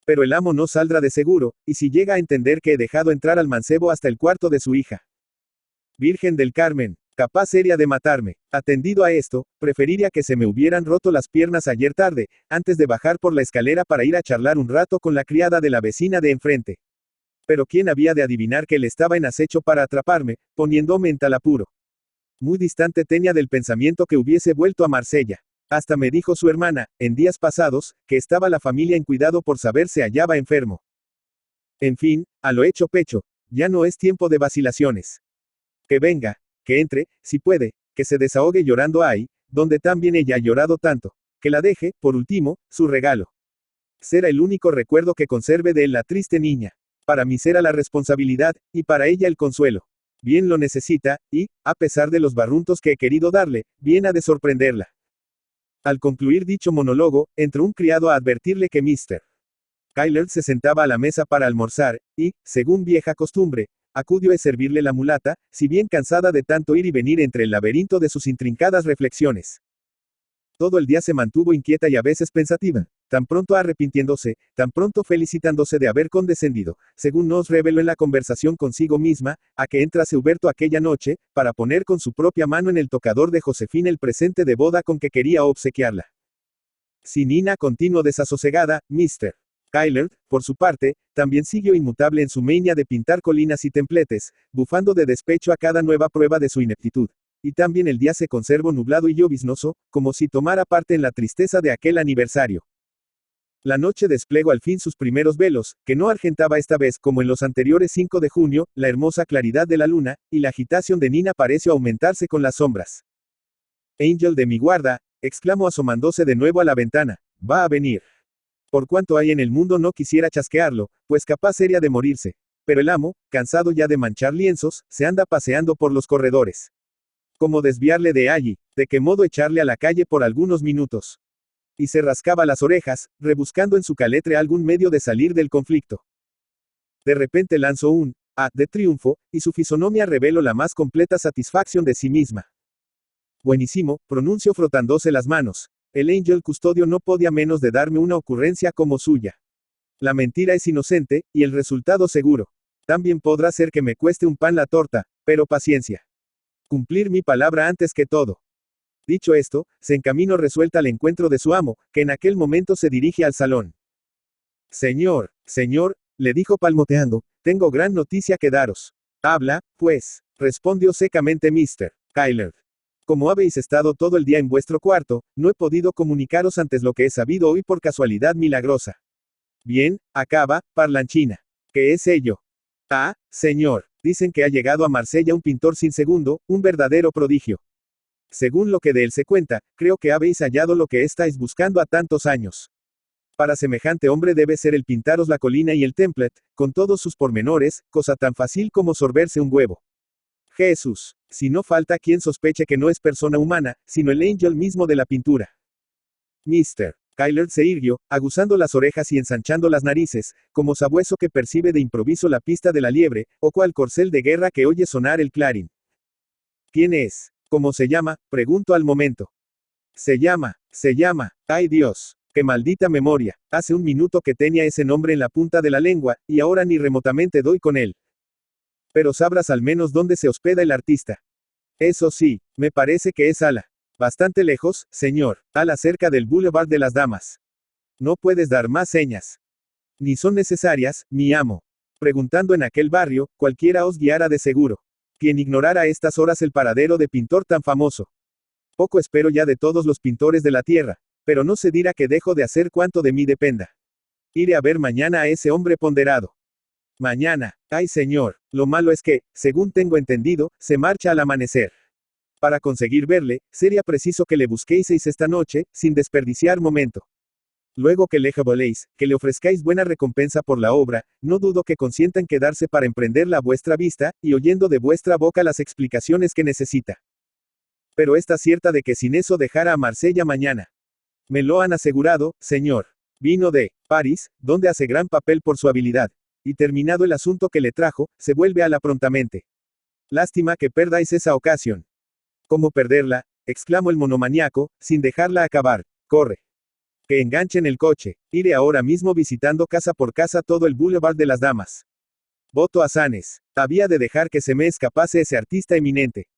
Pero el amo no saldrá de seguro, y si llega a entender que he dejado entrar al mancebo hasta el cuarto de su hija. Virgen del Carmen, capaz seria de matarme. Atendido a esto, preferiría que se me hubieran roto las piernas ayer tarde, antes de bajar por la escalera para ir a charlar un rato con la criada de la vecina de enfrente. Pero ¿quién había de adivinar que él estaba en acecho para atraparme, poniéndome en tal apuro? Muy distante tenía del pensamiento que hubiese vuelto a Marsella. Hasta me dijo su hermana, en días pasados, que estaba la familia en cuidado por saber se hallaba enfermo. En fin, a lo hecho pecho, ya no es tiempo de vacilaciones. Que venga, que entre, si puede, que se desahogue llorando ahí, donde también ella ha llorado tanto, que la deje, por último, su regalo. Será el único recuerdo que conserve de él la triste niña. Para mí será la responsabilidad, y para ella el consuelo. Bien lo necesita, y, a pesar de los barruntos que he querido darle, bien ha de sorprenderla. Al concluir dicho monólogo, entró un criado a advertirle que Mr. Kyler se sentaba a la mesa para almorzar, y, según vieja costumbre, acudió a servirle la mulata, si bien cansada de tanto ir y venir entre el laberinto de sus intrincadas reflexiones. Todo el día se mantuvo inquieta y a veces pensativa, tan pronto arrepintiéndose, tan pronto felicitándose de haber condescendido, según nos reveló en la conversación consigo misma, a que entrase Huberto aquella noche, para poner con su propia mano en el tocador de Josefina el presente de boda con que quería obsequiarla. Si Nina continuó desasosegada, Mr. Kyler, por su parte, también siguió inmutable en su mania de pintar colinas y templetes, bufando de despecho a cada nueva prueba de su ineptitud. Y también el día se conservó nublado y lloviznoso, como si tomara parte en la tristeza de aquel aniversario. La noche desplegó al fin sus primeros velos, que no argentaba esta vez como en los anteriores 5 de junio, la hermosa claridad de la luna, y la agitación de Nina pareció aumentarse con las sombras. Angel de mi guarda, exclamó asomándose de nuevo a la ventana, va a venir. Por cuanto hay en el mundo no quisiera chasquearlo, pues capaz sería de morirse. Pero el amo, cansado ya de manchar lienzos, se anda paseando por los corredores. ¿Cómo desviarle de allí? ¿De qué modo echarle a la calle por algunos minutos? Y se rascaba las orejas, rebuscando en su caletre algún medio de salir del conflicto. De repente lanzó un «ah» de triunfo, y su fisonomía reveló la más completa satisfacción de sí misma. Buenísimo, pronunció frotándose las manos. El Angel custodio no podía menos de darme una ocurrencia como suya. La mentira es inocente, y el resultado seguro. También podrá ser que me cueste un pan la torta, pero paciencia. Cumplir mi palabra antes que todo. Dicho esto, se encaminó resuelta al encuentro de su amo, que en aquel momento se dirige al salón. Señor, le dijo palmoteando, tengo gran noticia que daros. Habla, pues, respondió secamente Mr. Kyler. Como habéis estado todo el día en vuestro cuarto, no he podido comunicaros antes lo que he sabido hoy por casualidad milagrosa. Bien, acaba, parlanchina. ¿Qué es ello? Ah, señor, dicen que ha llegado a Marsella un pintor sin segundo, un verdadero prodigio. Según lo que de él se cuenta, creo que habéis hallado lo que estáis buscando a tantos años. Para semejante hombre debe ser el pintaros la colina y el template, con todos sus pormenores, cosa tan fácil como sorberse un huevo. Jesús, si no falta quien sospeche que no es persona humana, sino el Angel mismo de la pintura. Mr. Kyler se irguió, aguzando las orejas y ensanchando las narices, como sabueso que percibe de improviso la pista de la liebre, o cual corcel de guerra que oye sonar el clarín. ¿Quién es? ¿Cómo se llama? Pregunto al momento. Se llama, ay Dios. ¡Qué maldita memoria! Hace un minuto que tenía ese nombre en la punta de la lengua, y ahora ni remotamente doy con él. Pero sabrás al menos dónde se hospeda el artista. Eso sí, me parece que es Ala. Bastante lejos, señor, Ala cerca del Boulevard de las Damas. No puedes dar más señas. Ni son necesarias, mi amo. Preguntando en aquel barrio, cualquiera os guiara de seguro. Quien ignorara a estas horas el paradero de pintor tan famoso. Poco espero ya de todos los pintores de la tierra. Pero no se dirá que dejo de hacer cuanto de mí dependa. Iré a ver mañana a ese hombre ponderado. Mañana, ay señor, lo malo es que, según tengo entendido, se marcha al amanecer. Para conseguir verle, sería preciso que le busquéis esta noche, sin desperdiciar momento. Luego que le jaboléis, que le ofrezcáis buena recompensa por la obra, no dudo que consienta en quedarse para emprenderla a vuestra vista, y oyendo de vuestra boca las explicaciones que necesita. Pero está cierta de que sin eso dejara a Marsella mañana. Me lo han asegurado, señor. Vino de París, donde hace gran papel por su habilidad. Y terminado el asunto que le trajo, se vuelve a la prontamente. Lástima que perdáis esa ocasión. ¿Cómo perderla? Exclamó el monomaniaco, sin dejarla acabar. Corre. Que enganchen el coche. Iré ahora mismo visitando casa por casa todo el Boulevard de las Damas. Voto a Sanes. Había de dejar que se me escapase ese artista eminente.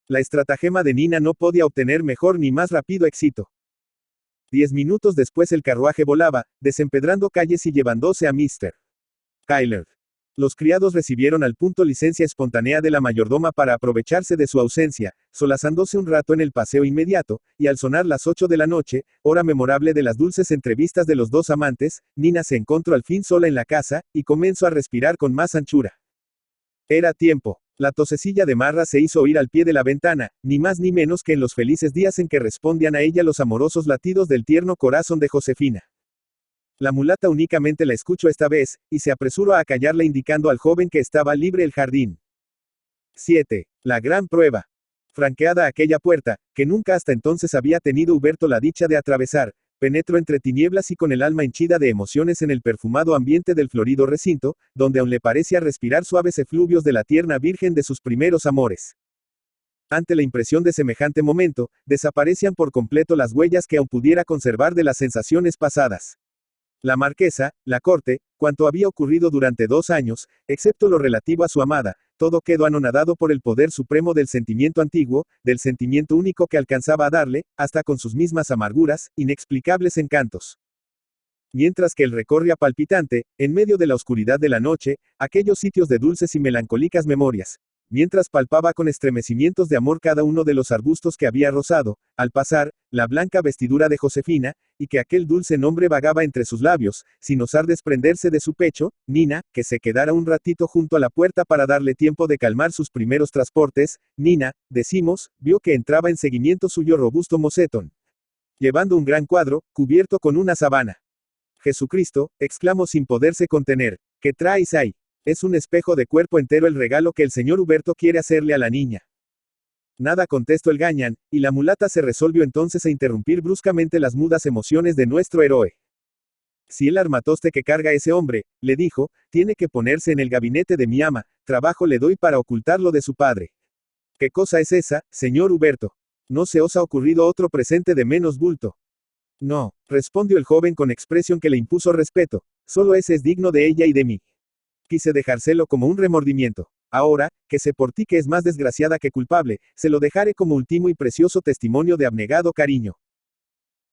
La estratagema de Nina no podía obtener mejor ni más rápido éxito. 10 minutos después el carruaje volaba, desempedrando calles y llevándose a Mr. Kyler. Los criados recibieron al punto licencia espontánea de la mayordoma para aprovecharse de su ausencia, solazándose un rato en el paseo inmediato, y al sonar las 8 de la noche, hora memorable de las dulces entrevistas de los dos amantes, Nina se encontró al fin sola en la casa, y comenzó a respirar con más anchura. Era tiempo. La tosecilla de Marra se hizo oír al pie de la ventana, ni más ni menos que en los felices días en que respondían a ella los amorosos latidos del tierno corazón de Josefina. La mulata únicamente la escuchó esta vez, y se apresuró a acallarla indicando al joven que estaba libre el jardín. 7. La gran prueba. Franqueada aquella puerta, que nunca hasta entonces había tenido Huberto la dicha de atravesar, penetró entre tinieblas y con el alma henchida de emociones en el perfumado ambiente del florido recinto, donde aún le parecía respirar suaves efluvios de la tierna virgen de sus primeros amores. Ante la impresión de semejante momento, desaparecían por completo las huellas que aún pudiera conservar de las sensaciones pasadas. La marquesa, la corte, cuanto había ocurrido durante 2 años, excepto lo relativo a su amada, todo quedó anonadado por el poder supremo del sentimiento antiguo, del sentimiento único que alcanzaba a darle, hasta con sus mismas amarguras, inexplicables encantos. Mientras que él recorría palpitante, en medio de la oscuridad de la noche, aquellos sitios de dulces y melancólicas memorias. Mientras palpaba con estremecimientos de amor cada uno de los arbustos que había rozado, al pasar, la blanca vestidura de Josefina, y que aquel dulce nombre vagaba entre sus labios, sin osar desprenderse de su pecho, Nina, que se quedara un ratito junto a la puerta para darle tiempo de calmar sus primeros transportes, Nina, decimos, vio que entraba en seguimiento suyo robusto mocetón, llevando un gran cuadro, cubierto con una sábana. Jesucristo, exclamó sin poderse contener, ¿qué traes ahí? Es un espejo de cuerpo entero el regalo que el señor Huberto quiere hacerle a la niña. Nada, contestó el gañán, y la mulata se resolvió entonces a interrumpir bruscamente las mudas emociones de nuestro héroe. Si el armatoste que carga ese hombre, le dijo, tiene que ponerse en el gabinete de mi ama, trabajo le doy para ocultarlo de su padre. ¿Qué cosa es esa, señor Huberto? ¿No se os ha ocurrido otro presente de menos bulto? No, respondió el joven con expresión que le impuso respeto, solo ese es digno de ella y de mí. Quise dejárselo como un remordimiento. Ahora, que sé por ti que es más desgraciada que culpable, se lo dejaré como último y precioso testimonio de abnegado cariño.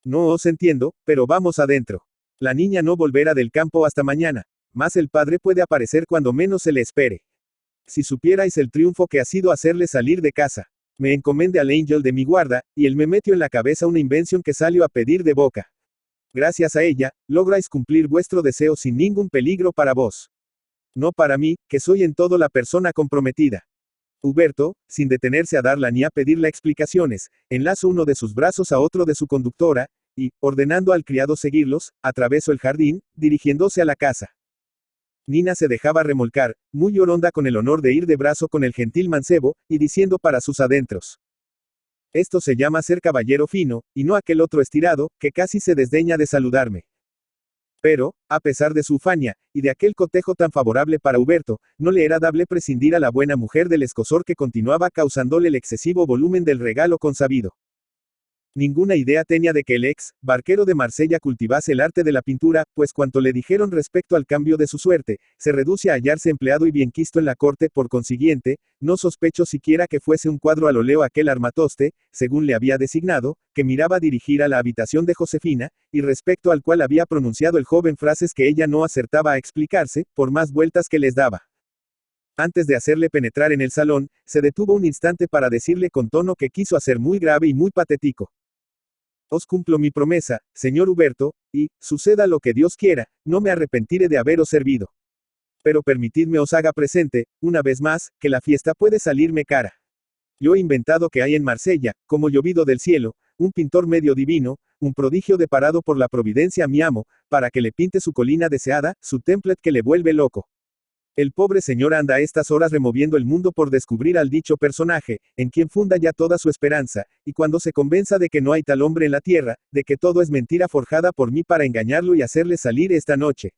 No os entiendo, pero vamos adentro. La niña no volverá del campo hasta mañana, mas el padre puede aparecer cuando menos se le espere. Si supierais el triunfo que ha sido hacerle salir de casa. Me encomendé al ángel de mi guarda, y él me metió en la cabeza una invención que salió a pedir de boca. Gracias a ella, lográis cumplir vuestro deseo sin ningún peligro para vos. No para mí, que soy en todo la persona comprometida. Huberto, sin detenerse a darla ni a pedirle explicaciones, enlazó uno de sus brazos a otro de su conductora, y, ordenando al criado seguirlos, atravesó el jardín, dirigiéndose a la casa. Nina se dejaba remolcar, muy oronda con el honor de ir de brazo con el gentil mancebo, y diciendo para sus adentros: esto se llama ser caballero fino, y no aquel otro estirado, que casi se desdeña de saludarme. Pero, a pesar de su ufanía, y de aquel cotejo tan favorable para Huberto, no le era dable prescindir a la buena mujer del escozor que continuaba causándole el excesivo volumen del regalo consabido. Ninguna idea tenía de que el ex barquero de Marsella cultivase el arte de la pintura, pues cuanto le dijeron respecto al cambio de su suerte, se reduce a hallarse empleado y bienquisto en la corte, por consiguiente, no sospecho siquiera que fuese un cuadro al óleo aquel armatoste, según le había designado, que miraba dirigir a la habitación de Josefina, y respecto al cual había pronunciado el joven frases que ella no acertaba a explicarse, por más vueltas que les daba. Antes de hacerle penetrar en el salón, se detuvo un instante para decirle con tono que quiso hacer muy grave y muy patético: os cumplo mi promesa, señor Huberto, y, suceda lo que Dios quiera, no me arrepentiré de haberos servido. Pero permitidme os haga presente, una vez más, que la fiesta puede salirme cara. Yo he inventado que hay en Marsella, como llovido del cielo, un pintor medio divino, un prodigio deparado por la providencia a mi amo, para que le pinte su colina deseada, su templet que le vuelve loco. El pobre señor anda a estas horas removiendo el mundo por descubrir al dicho personaje, en quien funda ya toda su esperanza, y cuando se convenza de que no hay tal hombre en la tierra, de que todo es mentira forjada por mí para engañarlo y hacerle salir esta noche.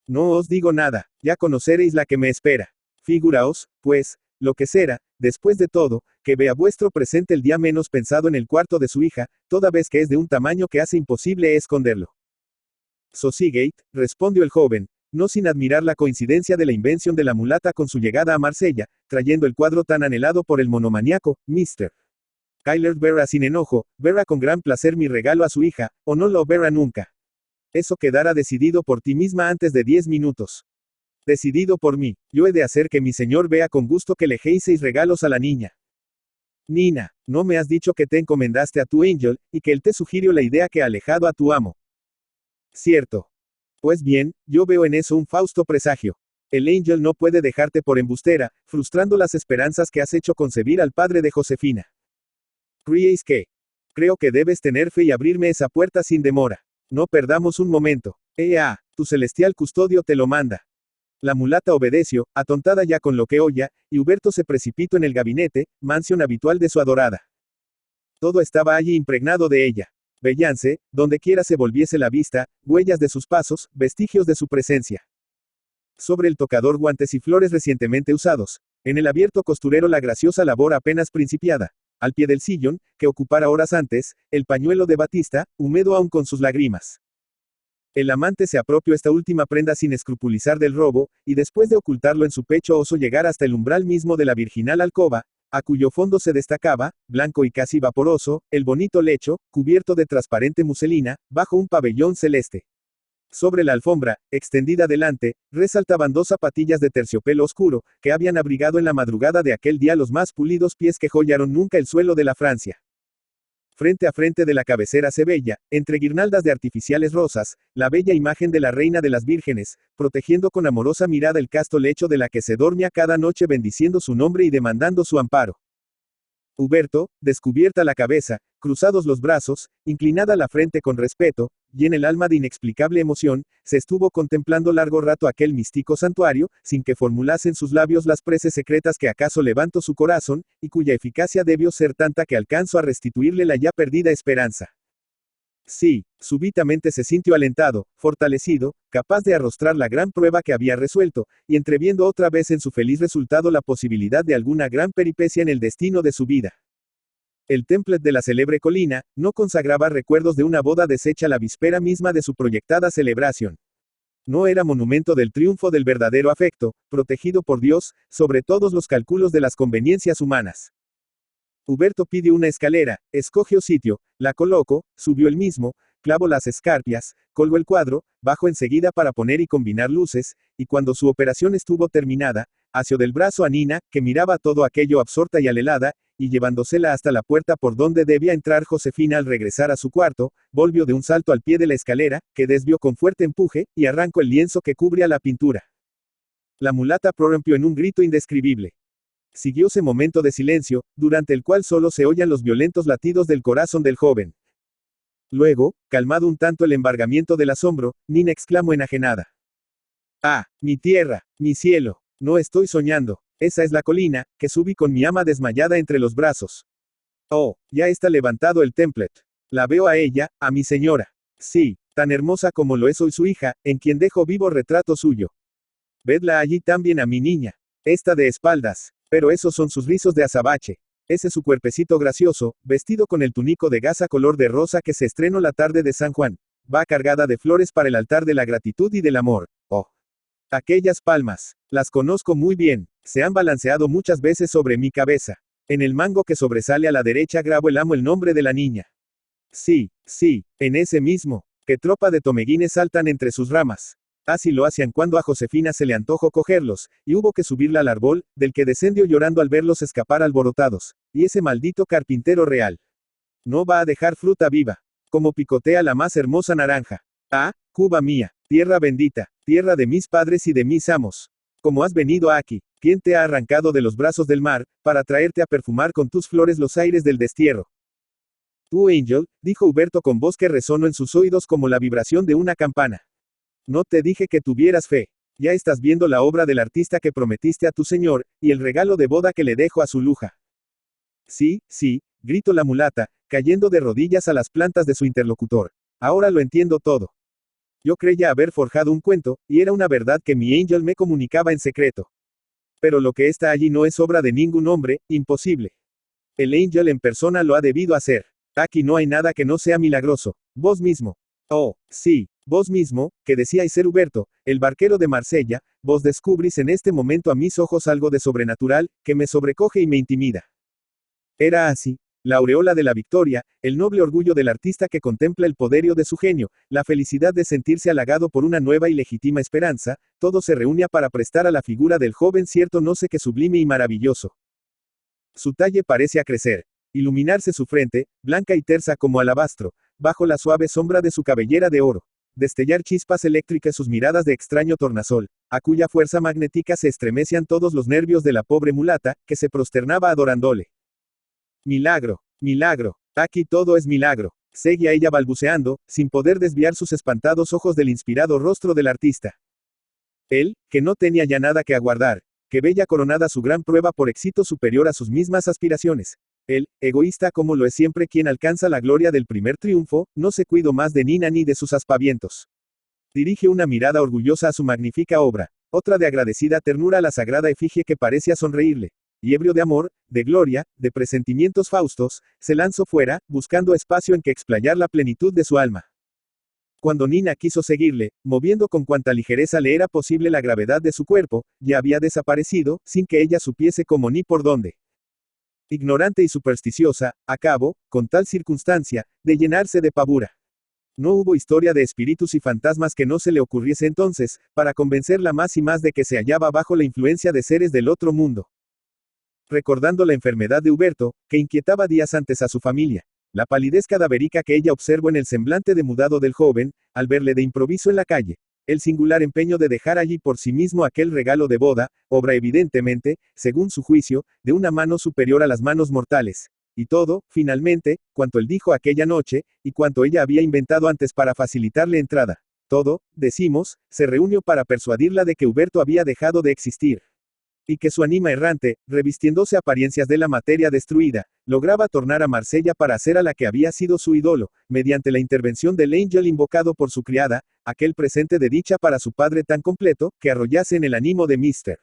No os digo nada, ya conoceréis la que me espera. Figuraos, pues, lo que será, después de todo, que vea vuestro presente el día menos pensado en el cuarto de su hija, toda vez que es de un tamaño que hace imposible esconderlo. Sosíguete, respondió el joven, no sin admirar la coincidencia de la invención de la mulata con su llegada a Marsella, trayendo el cuadro tan anhelado por el monomaniaco, Mr. Kyler verá sin enojo, verá con gran placer mi regalo a su hija, o no lo verá nunca. Eso quedará decidido por ti misma antes de 10 minutos. Decidido por mí, yo he de hacer que mi señor vea con gusto que le dejéis regalos a la niña. Nina, ¿no me has dicho que te encomendaste a tu Angel, y que él te sugirió la idea que ha alejado a tu amo? Cierto. Pues bien, yo veo en eso un fausto presagio. El Angel no puede dejarte por embustera, frustrando las esperanzas que has hecho concebir al padre de Josefina. ¿Creéis que? Creo que debes tener fe y abrirme esa puerta sin demora. No perdamos un momento. Tu celestial custodio te lo manda. La mulata obedeció, atontada ya con lo que oía, y Huberto se precipitó en el gabinete, mansión habitual de su adorada. Todo estaba allí impregnado de ella. Veíanse, donde quiera se volviese la vista, huellas de sus pasos, vestigios de su presencia. Sobre el tocador guantes y flores recientemente usados. En el abierto costurero la graciosa labor apenas principiada. Al pie del sillón, que ocupara horas antes, el pañuelo de batista, húmedo aún con sus lágrimas. El amante se apropió esta última prenda sin escrupulizar del robo, y después de ocultarlo en su pecho osó llegar hasta el umbral mismo de la virginal alcoba, a cuyo fondo se destacaba, blanco y casi vaporoso, el bonito lecho, cubierto de transparente muselina, bajo un pabellón celeste. Sobre la alfombra, extendida delante, resaltaban 2 zapatillas de terciopelo oscuro, que habían abrigado en la madrugada de aquel día los más pulidos pies que jollaron nunca el suelo de la Francia. Frente a frente de la cabecera se veía, entre guirnaldas de artificiales rosas, la bella imagen de la Reina de las Vírgenes, protegiendo con amorosa mirada el casto lecho de la que se dormía cada noche bendiciendo su nombre y demandando su amparo. Huberto, descubierta la cabeza, cruzados los brazos, inclinada la frente con respeto, y en el alma de inexplicable emoción, se estuvo contemplando largo rato aquel místico santuario, sin que formulasen sus labios las preces secretas que acaso levantó su corazón, y cuya eficacia debió ser tanta que alcanzó a restituirle la ya perdida esperanza. Sí, súbitamente se sintió alentado, fortalecido, capaz de arrostrar la gran prueba que había resuelto, y entreviendo otra vez en su feliz resultado la posibilidad de alguna gran peripecia en el destino de su vida. El templet de la célebre colina, no consagraba recuerdos de una boda deshecha la víspera misma de su proyectada celebración. No era monumento del triunfo del verdadero afecto, protegido por Dios, sobre todos los cálculos de las conveniencias humanas. Huberto pidió una escalera, escogió sitio, la colocó, subió él mismo, clavó las escarpias, colgó el cuadro, bajó enseguida para poner y combinar luces, y cuando su operación estuvo terminada, asió del brazo a Nina, que miraba todo aquello absorta y alelada, y llevándosela hasta la puerta por donde debía entrar Josefina al regresar a su cuarto, volvió de un salto al pie de la escalera, que desvió con fuerte empuje, y arrancó el lienzo que cubría la pintura. La mulata prorrumpió en un grito indescribible. Siguióse momento de silencio, durante el cual solo se oían los violentos latidos del corazón del joven. Luego, calmado un tanto el embargamiento del asombro, Nina exclamó enajenada. Ah, mi tierra, mi cielo, no estoy soñando. Esa es la colina, que subí con mi ama desmayada entre los brazos. Oh, ya está levantado el templet. La veo a ella, a mi señora. Sí, tan hermosa como lo es hoy su hija, en quien dejo vivo retrato suyo. Vedla allí también a mi niña. Esta de espaldas. Pero esos son sus rizos de azabache. Ese su cuerpecito gracioso, vestido con el tunico de gasa color de rosa que se estrenó la tarde de San Juan. Va cargada de flores para el altar de la gratitud y del amor. Oh. Aquellas palmas. Las conozco muy bien. Se han balanceado muchas veces sobre mi cabeza. En el mango que sobresale a la derecha grabo el amo el nombre de la niña. Sí, sí, en ese mismo. Que tropa de tomeguines saltan entre sus ramas. Así lo hacían cuando a Josefina se le antojó cogerlos, y hubo que subirla al árbol, del que descendió llorando al verlos escapar alborotados. Y ese maldito carpintero real. No va a dejar fruta viva. Como picotea la más hermosa naranja. Ah, Cuba mía, tierra bendita, tierra de mis padres y de mis amos. Como has venido aquí, ¿quién te ha arrancado de los brazos del mar, para traerte a perfumar con tus flores los aires del destierro? Tú, Angel, dijo Huberto con voz que resonó en sus oídos como la vibración de una campana. No te dije que tuvieras fe. Ya estás viendo la obra del artista que prometiste a tu señor, y el regalo de boda que le dejo a su luja. Sí, sí, gritó la mulata, cayendo de rodillas a las plantas de su interlocutor. Ahora lo entiendo todo. Yo creía haber forjado un cuento, y era una verdad que mi Angel me comunicaba en secreto. Pero lo que está allí no es obra de ningún hombre, imposible. El Angel en persona lo ha debido hacer. Aquí no hay nada que no sea milagroso. Vos mismo. Oh, sí, vos mismo, que decíais ser Huberto, el barquero de Marsella, vos descubrís en este momento a mis ojos algo de sobrenatural, que me sobrecoge y me intimida. Era así. La aureola de la victoria, el noble orgullo del artista que contempla el poderío de su genio, la felicidad de sentirse halagado por una nueva y legítima esperanza, todo se reunía para prestar a la figura del joven cierto no sé qué sublime y maravilloso. Su talle parece acrecer, iluminarse su frente, blanca y tersa como alabastro, bajo la suave sombra de su cabellera de oro. Destellar chispas eléctricas sus miradas de extraño tornasol, a cuya fuerza magnética se estremecían todos los nervios de la pobre mulata, que se prosternaba adorándole. Milagro, milagro, aquí todo es milagro, seguía ella balbuceando, sin poder desviar sus espantados ojos del inspirado rostro del artista. Él, que no tenía ya nada que aguardar, que veía coronada su gran prueba por éxito superior a sus mismas aspiraciones. Él, egoísta como lo es siempre quien alcanza la gloria del primer triunfo, no se cuidó más de Nina ni de sus aspavientos. Dirige una mirada orgullosa a su magnífica obra, otra de agradecida ternura a la sagrada efigie que parecía sonreírle. Y ebrio de amor, de gloria, de presentimientos faustos, se lanzó fuera, buscando espacio en que explayar la plenitud de su alma. Cuando Nina quiso seguirle, moviendo con cuanta ligereza le era posible la gravedad de su cuerpo, ya había desaparecido, sin que ella supiese cómo ni por dónde. Ignorante y supersticiosa, acabó, con tal circunstancia, de llenarse de pavura. No hubo historia de espíritus y fantasmas que no se le ocurriese entonces, para convencerla más y más de que se hallaba bajo la influencia de seres del otro mundo. Recordando la enfermedad de Huberto, que inquietaba días antes a su familia, la palidez cadavérica que ella observó en el semblante demudado del joven, al verle de improviso en la calle, el singular empeño de dejar allí por sí mismo aquel regalo de boda, obra evidentemente, según su juicio, de una mano superior a las manos mortales, y todo, finalmente, cuanto él dijo aquella noche, y cuanto ella había inventado antes para facilitarle entrada, todo, decimos, se reunió para persuadirla de que Huberto había dejado de existir. Y que su ánima errante, revistiéndose apariencias de la materia destruida, lograba tornar a Marsella para hacer a la que había sido su ídolo, mediante la intervención del Angel invocado por su criada, aquel presente de dicha para su padre tan completo, que arrollase en el ánimo de Mr.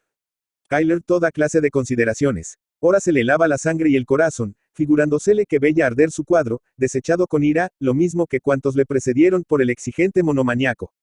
Kyler toda clase de consideraciones. Ora se le helaba la sangre y el corazón, figurándosele que veía arder su cuadro, desechado con ira, lo mismo que cuantos le precedieron por el exigente monomaniaco.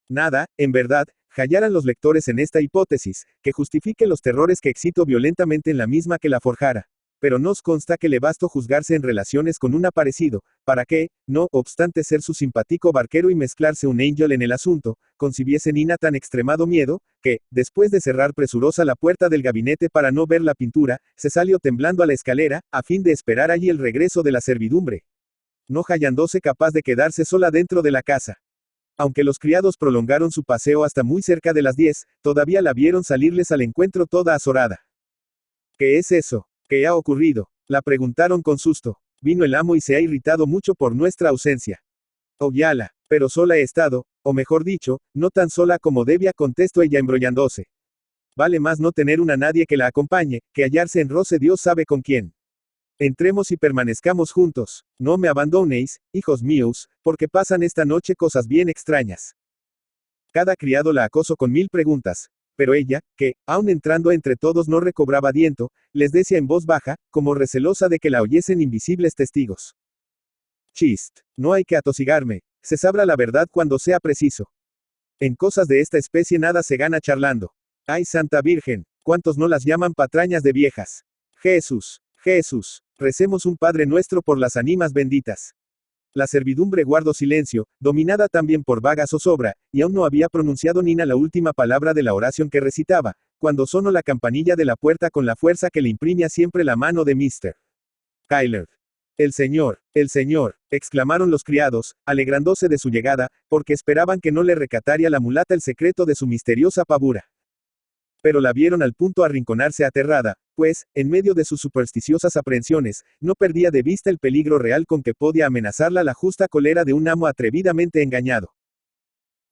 Nada, en verdad, hallaran los lectores en esta hipótesis, que justifique los terrores que excitó violentamente en la misma que la forjara. Pero nos consta que le bastó juzgarse en relaciones con un aparecido, para que, no obstante ser su simpático barquero y mezclarse un Angel en el asunto, concibiese Nina tan extremado miedo, que, después de cerrar presurosa la puerta del gabinete para no ver la pintura, se salió temblando a la escalera, a fin de esperar allí el regreso de la servidumbre. No hallándose capaz de quedarse sola dentro de la casa. Aunque los criados prolongaron su paseo hasta muy cerca de las 10, todavía la vieron salirles al encuentro toda azorada. ¿Qué es eso? ¿Qué ha ocurrido? La preguntaron con susto. Vino el amo y se ha irritado mucho por nuestra ausencia. Oh Yala, pero sola he estado, o mejor dicho, no tan sola como debía, contestó ella embrollándose. Vale más no tener una nadie que la acompañe, que hallarse en roce Dios sabe con quién. Entremos y permanezcamos juntos. No me abandonéis, hijos míos, porque pasan esta noche cosas bien extrañas. Cada criado la acosó con 1000 preguntas, pero ella, que, aun entrando entre todos no recobraba aliento, les decía en voz baja, como recelosa de que la oyesen invisibles testigos. Chist, no hay que atosigarme, se sabrá la verdad cuando sea preciso. En cosas de esta especie nada se gana charlando. ¡Ay, Santa Virgen! ¿Cuántos no las llaman patrañas de viejas? Jesús, Jesús, recemos un Padre Nuestro por las ánimas benditas. La servidumbre guardó silencio, dominada también por vaga zozobra, y aún no había pronunciado Nina la última palabra de la oración que recitaba, cuando sonó la campanilla de la puerta con la fuerza que le imprimía siempre la mano de Mr. Kyler. El Señor, exclamaron los criados, alegrándose de su llegada, porque esperaban que no le recataría la mulata el secreto de su misteriosa pavura. Pero la vieron al punto arrinconarse aterrada, pues, en medio de sus supersticiosas aprehensiones, no perdía de vista el peligro real con que podía amenazarla la justa cólera de un amo atrevidamente engañado.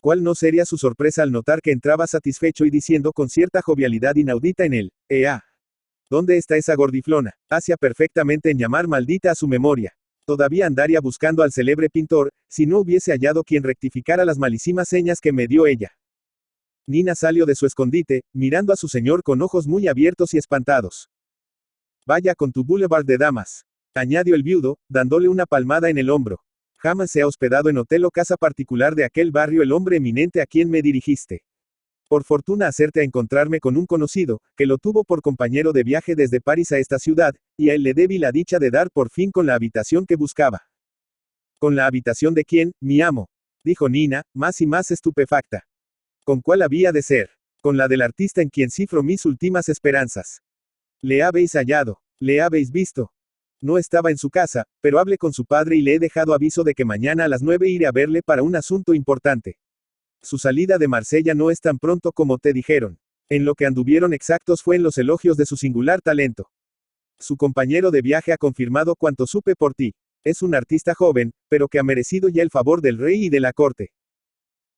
¿Cuál no sería su sorpresa al notar que entraba satisfecho y diciendo con cierta jovialidad inaudita en él, ¡Ea! ¿Dónde está esa gordiflona? Hacía perfectamente en llamar maldita a su memoria. Todavía andaría buscando al célebre pintor, si no hubiese hallado quien rectificara las malísimas señas que me dio ella. Nina salió de su escondite, mirando a su señor con ojos muy abiertos y espantados. Vaya con tu boulevard de damas, añadió el viudo, dándole una palmada en el hombro. Jamás se ha hospedado en hotel o casa particular de aquel barrio el hombre eminente a quien me dirigiste. Por fortuna hacerte a encontrarme con un conocido, que lo tuvo por compañero de viaje desde París a esta ciudad, y a él le debí la dicha de dar por fin con la habitación que buscaba. ¿Con la habitación de quién, mi amo? Dijo Nina, más y más estupefacta. ¿Con cuál había de ser? Con la del artista en quien cifro mis últimas esperanzas. ¿Le habéis hallado? ¿Le habéis visto? No estaba en su casa, pero hablé con su padre y le he dejado aviso de que mañana a las 9 iré a verle para un asunto importante. Su salida de Marsella no es tan pronto como te dijeron. En lo que anduvieron exactos fue en los elogios de su singular talento. Su compañero de viaje ha confirmado cuanto supe por ti. Es un artista joven, pero que ha merecido ya el favor del rey y de la corte.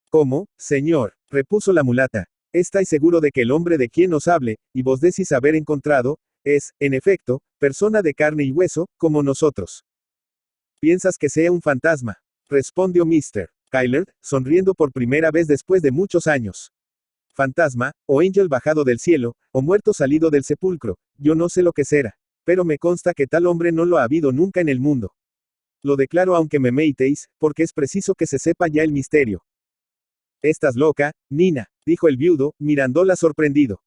¿Cómo, señor? Repuso la mulata. ¿Estáis seguro de que el hombre de quien os hable, y vos decís haber encontrado, es, en efecto, persona de carne y hueso, como nosotros? ¿Piensas que sea un fantasma? Respondió Mr. Kyler, sonriendo por primera vez después de muchos años. Fantasma, o ángel bajado del cielo, o muerto salido del sepulcro, yo no sé lo que será. Pero me consta que tal hombre no lo ha habido nunca en el mundo. Lo declaro aunque me meitéis, porque es preciso que se sepa ya el misterio. Estás loca, Nina, dijo el viudo, mirándola sorprendido.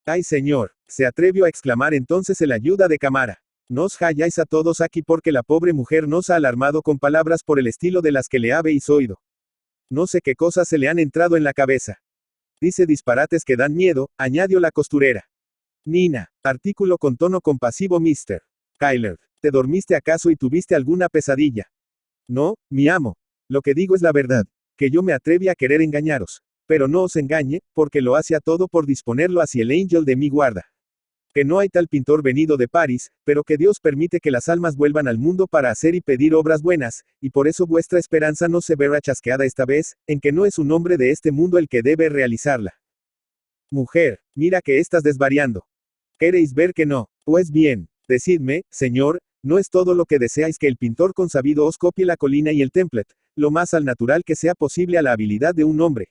Ay señor, se atrevió a exclamar entonces el ayuda de cámara. No os halláis a todos aquí porque la pobre mujer nos ha alarmado con palabras por el estilo de las que le habéis oído. No sé qué cosas se le han entrado en la cabeza. Dice disparates que dan miedo, añadió la costurera. Nina, artículo con tono compasivo Mr. Kyler, ¿te dormiste acaso y tuviste alguna pesadilla? No, mi amo. Lo que digo es la verdad. Que yo me atreví a querer engañaros. Pero no os engañe, porque lo hacía todo por disponerlo hacia el ángel de mi guarda. Que no hay tal pintor venido de París, pero que Dios permite que las almas vuelvan al mundo para hacer y pedir obras buenas, y por eso vuestra esperanza no se verá chasqueada esta vez, en que no es un hombre de este mundo el que debe realizarla. Mujer, mira que estás desvariando. ¿Queréis ver que no? Pues bien, decidme, señor, no es todo lo que deseáis que el pintor consabido os copie la colina y el templet, lo más al natural que sea posible a la habilidad de un hombre.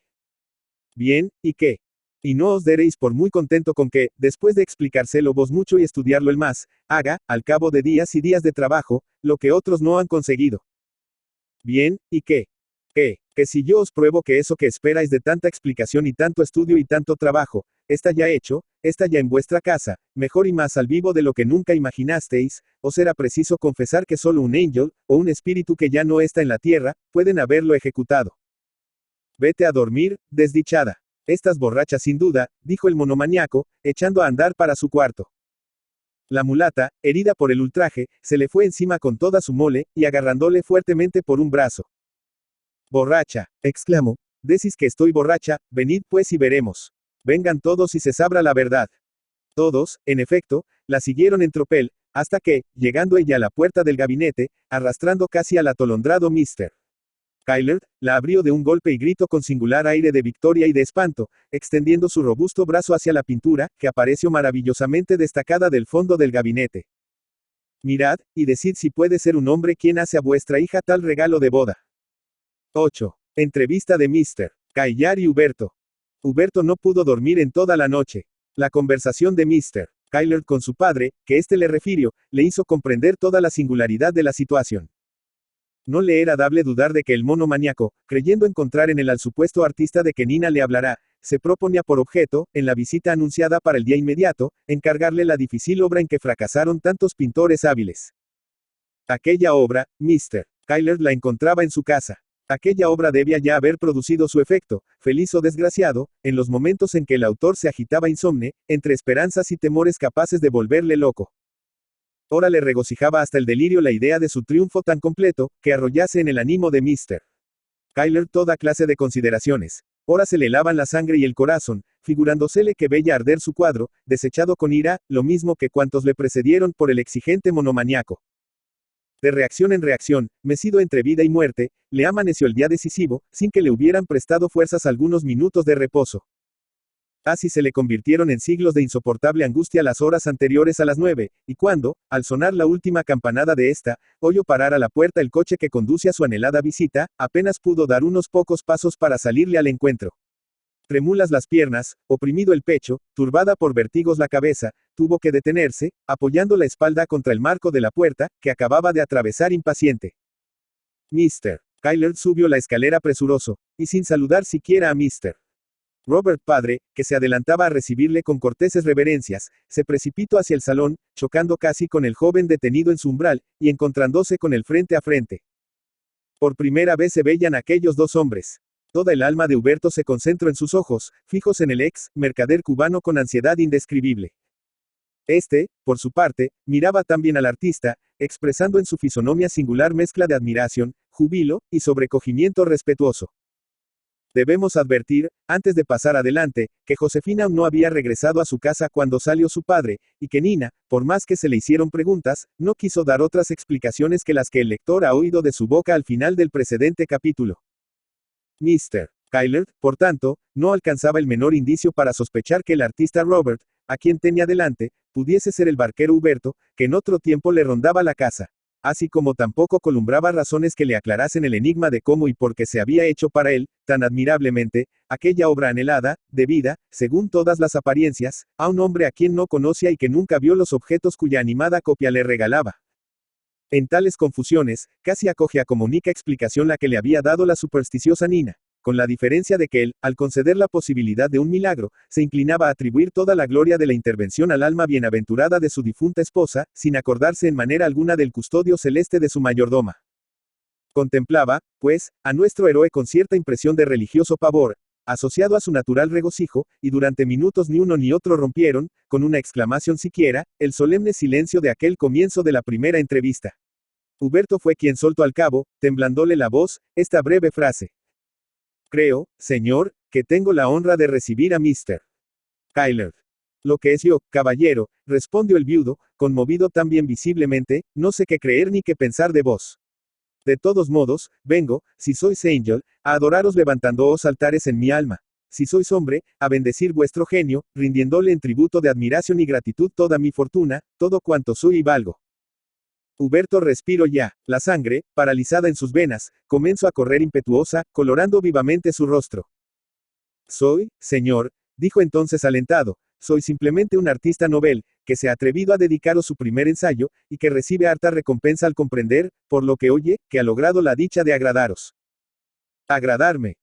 Bien, ¿y qué? Y no os daréis por muy contento con que, después de explicárselo vos mucho y estudiarlo el más, haga, al cabo de días y días de trabajo, lo que otros no han conseguido. Bien, ¿y qué? Que si yo os pruebo que eso que esperáis de tanta explicación y tanto estudio y tanto trabajo, está ya hecho, está ya en vuestra casa, mejor y más al vivo de lo que nunca imaginasteis, os será preciso confesar que solo un ángel, o un espíritu que ya no está en la tierra, pueden haberlo ejecutado. Vete a dormir, desdichada. Estás borracha sin duda, dijo el monomaniaco, echando a andar para su cuarto. La mulata, herida por el ultraje, se le fue encima con toda su mole, y agarrándole fuertemente por un brazo. Borracha, exclamó. Decís que estoy borracha, venid pues y veremos. Vengan todos y se sabrá la verdad. Todos, en efecto, la siguieron en tropel, hasta que, llegando ella a la puerta del gabinete, arrastrando casi al atolondrado Mr. Kyler, la abrió de un golpe y gritó con singular aire de victoria y de espanto, extendiendo su robusto brazo hacia la pintura, que apareció maravillosamente destacada del fondo del gabinete. Mirad, y decid si puede ser un hombre quien hace a vuestra hija tal regalo de boda. 8. Entrevista de Mr. Kyler y Huberto. Huberto no pudo dormir en toda la noche. La conversación de Mr. Kyler con su padre, que éste le refirió, le hizo comprender toda la singularidad de la situación. No le era dable dudar de que el mono maníaco, creyendo encontrar en él al supuesto artista de que Nina le hablará, se proponía por objeto, en la visita anunciada para el día inmediato, encargarle la difícil obra en que fracasaron tantos pintores hábiles. Aquella obra, Mr. Kyler la encontraba en su casa. Aquella obra debía ya haber producido su efecto, feliz o desgraciado, en los momentos en que el autor se agitaba insomne, entre esperanzas y temores capaces de volverle loco. Ahora le regocijaba hasta el delirio la idea de su triunfo tan completo, que arrollase en el ánimo de Mr. Kyler toda clase de consideraciones. Ahora se le helaban la sangre y el corazón, figurándosele que veía arder su cuadro, desechado con ira, lo mismo que cuantos le precedieron por el exigente monomaniaco. De reacción en reacción, mecido entre vida y muerte, le amaneció el día decisivo, sin que le hubieran prestado fuerzas algunos minutos de reposo. Así se le convirtieron en siglos de insoportable angustia las horas anteriores a las 9, y cuando, al sonar la última campanada de esta, oyó parar a la puerta el coche que conduce a su anhelada visita, apenas pudo dar unos pocos pasos para salirle al encuentro. Tremulas las piernas, oprimido el pecho, turbada por vértigos la cabeza, tuvo que detenerse, apoyando la espalda contra el marco de la puerta, que acababa de atravesar impaciente. Mr. Kyler subió la escalera presuroso, y sin saludar siquiera a Mr. Robert padre, que se adelantaba a recibirle con corteses reverencias, se precipitó hacia el salón, chocando casi con el joven detenido en su umbral, y encontrándose con él frente a frente. Por primera vez se veían aquellos dos hombres. Toda el alma de Huberto se concentró en sus ojos, fijos en el ex mercader cubano con ansiedad indescribible. Este, por su parte, miraba también al artista, expresando en su fisonomía singular mezcla de admiración, júbilo, y sobrecogimiento respetuoso. Debemos advertir, antes de pasar adelante, que Josefina aún no había regresado a su casa cuando salió su padre, y que Nina, por más que se le hicieron preguntas, no quiso dar otras explicaciones que las que el lector ha oído de su boca al final del precedente capítulo. Mr. Kyler, por tanto, no alcanzaba el menor indicio para sospechar que el artista Robert, a quien tenía delante, pudiese ser el barquero Huberto, que en otro tiempo le rondaba la casa. Así como tampoco columbraba razones que le aclarasen el enigma de cómo y por qué se había hecho para él, tan admirablemente, aquella obra anhelada, debida, según todas las apariencias, a un hombre a quien no conocía y que nunca vio los objetos cuya animada copia le regalaba. En tales confusiones, casi acoge a como única explicación la que le había dado la supersticiosa Nina, con la diferencia de que él, al conceder la posibilidad de un milagro, se inclinaba a atribuir toda la gloria de la intervención al alma bienaventurada de su difunta esposa, sin acordarse en manera alguna del custodio celeste de su mayordoma. Contemplaba, pues, a nuestro héroe con cierta impresión de religioso pavor, asociado a su natural regocijo, y durante minutos ni uno ni otro rompieron, con una exclamación siquiera, el solemne silencio de aquel comienzo de la primera entrevista. Huberto fue quien soltó al cabo, temblándole la voz, esta breve frase. Creo, señor, que tengo la honra de recibir a Mr. Kyler. Lo que es yo, caballero, respondió el viudo, conmovido también visiblemente, no sé qué creer ni qué pensar de vos. De todos modos, vengo, si sois ángel, a adoraros levantándoos altares en mi alma. Si sois hombre, a bendecir vuestro genio, rindiéndole en tributo de admiración y gratitud toda mi fortuna, todo cuanto soy y valgo. Huberto respiró ya, la sangre, paralizada en sus venas, comenzó a correr impetuosa, colorando vivamente su rostro. Soy, señor, dijo entonces alentado, soy simplemente un artista novel, que se ha atrevido a dedicaros su primer ensayo, y que recibe harta recompensa al comprender, por lo que oye, que ha logrado la dicha de agradaros. Agradarme,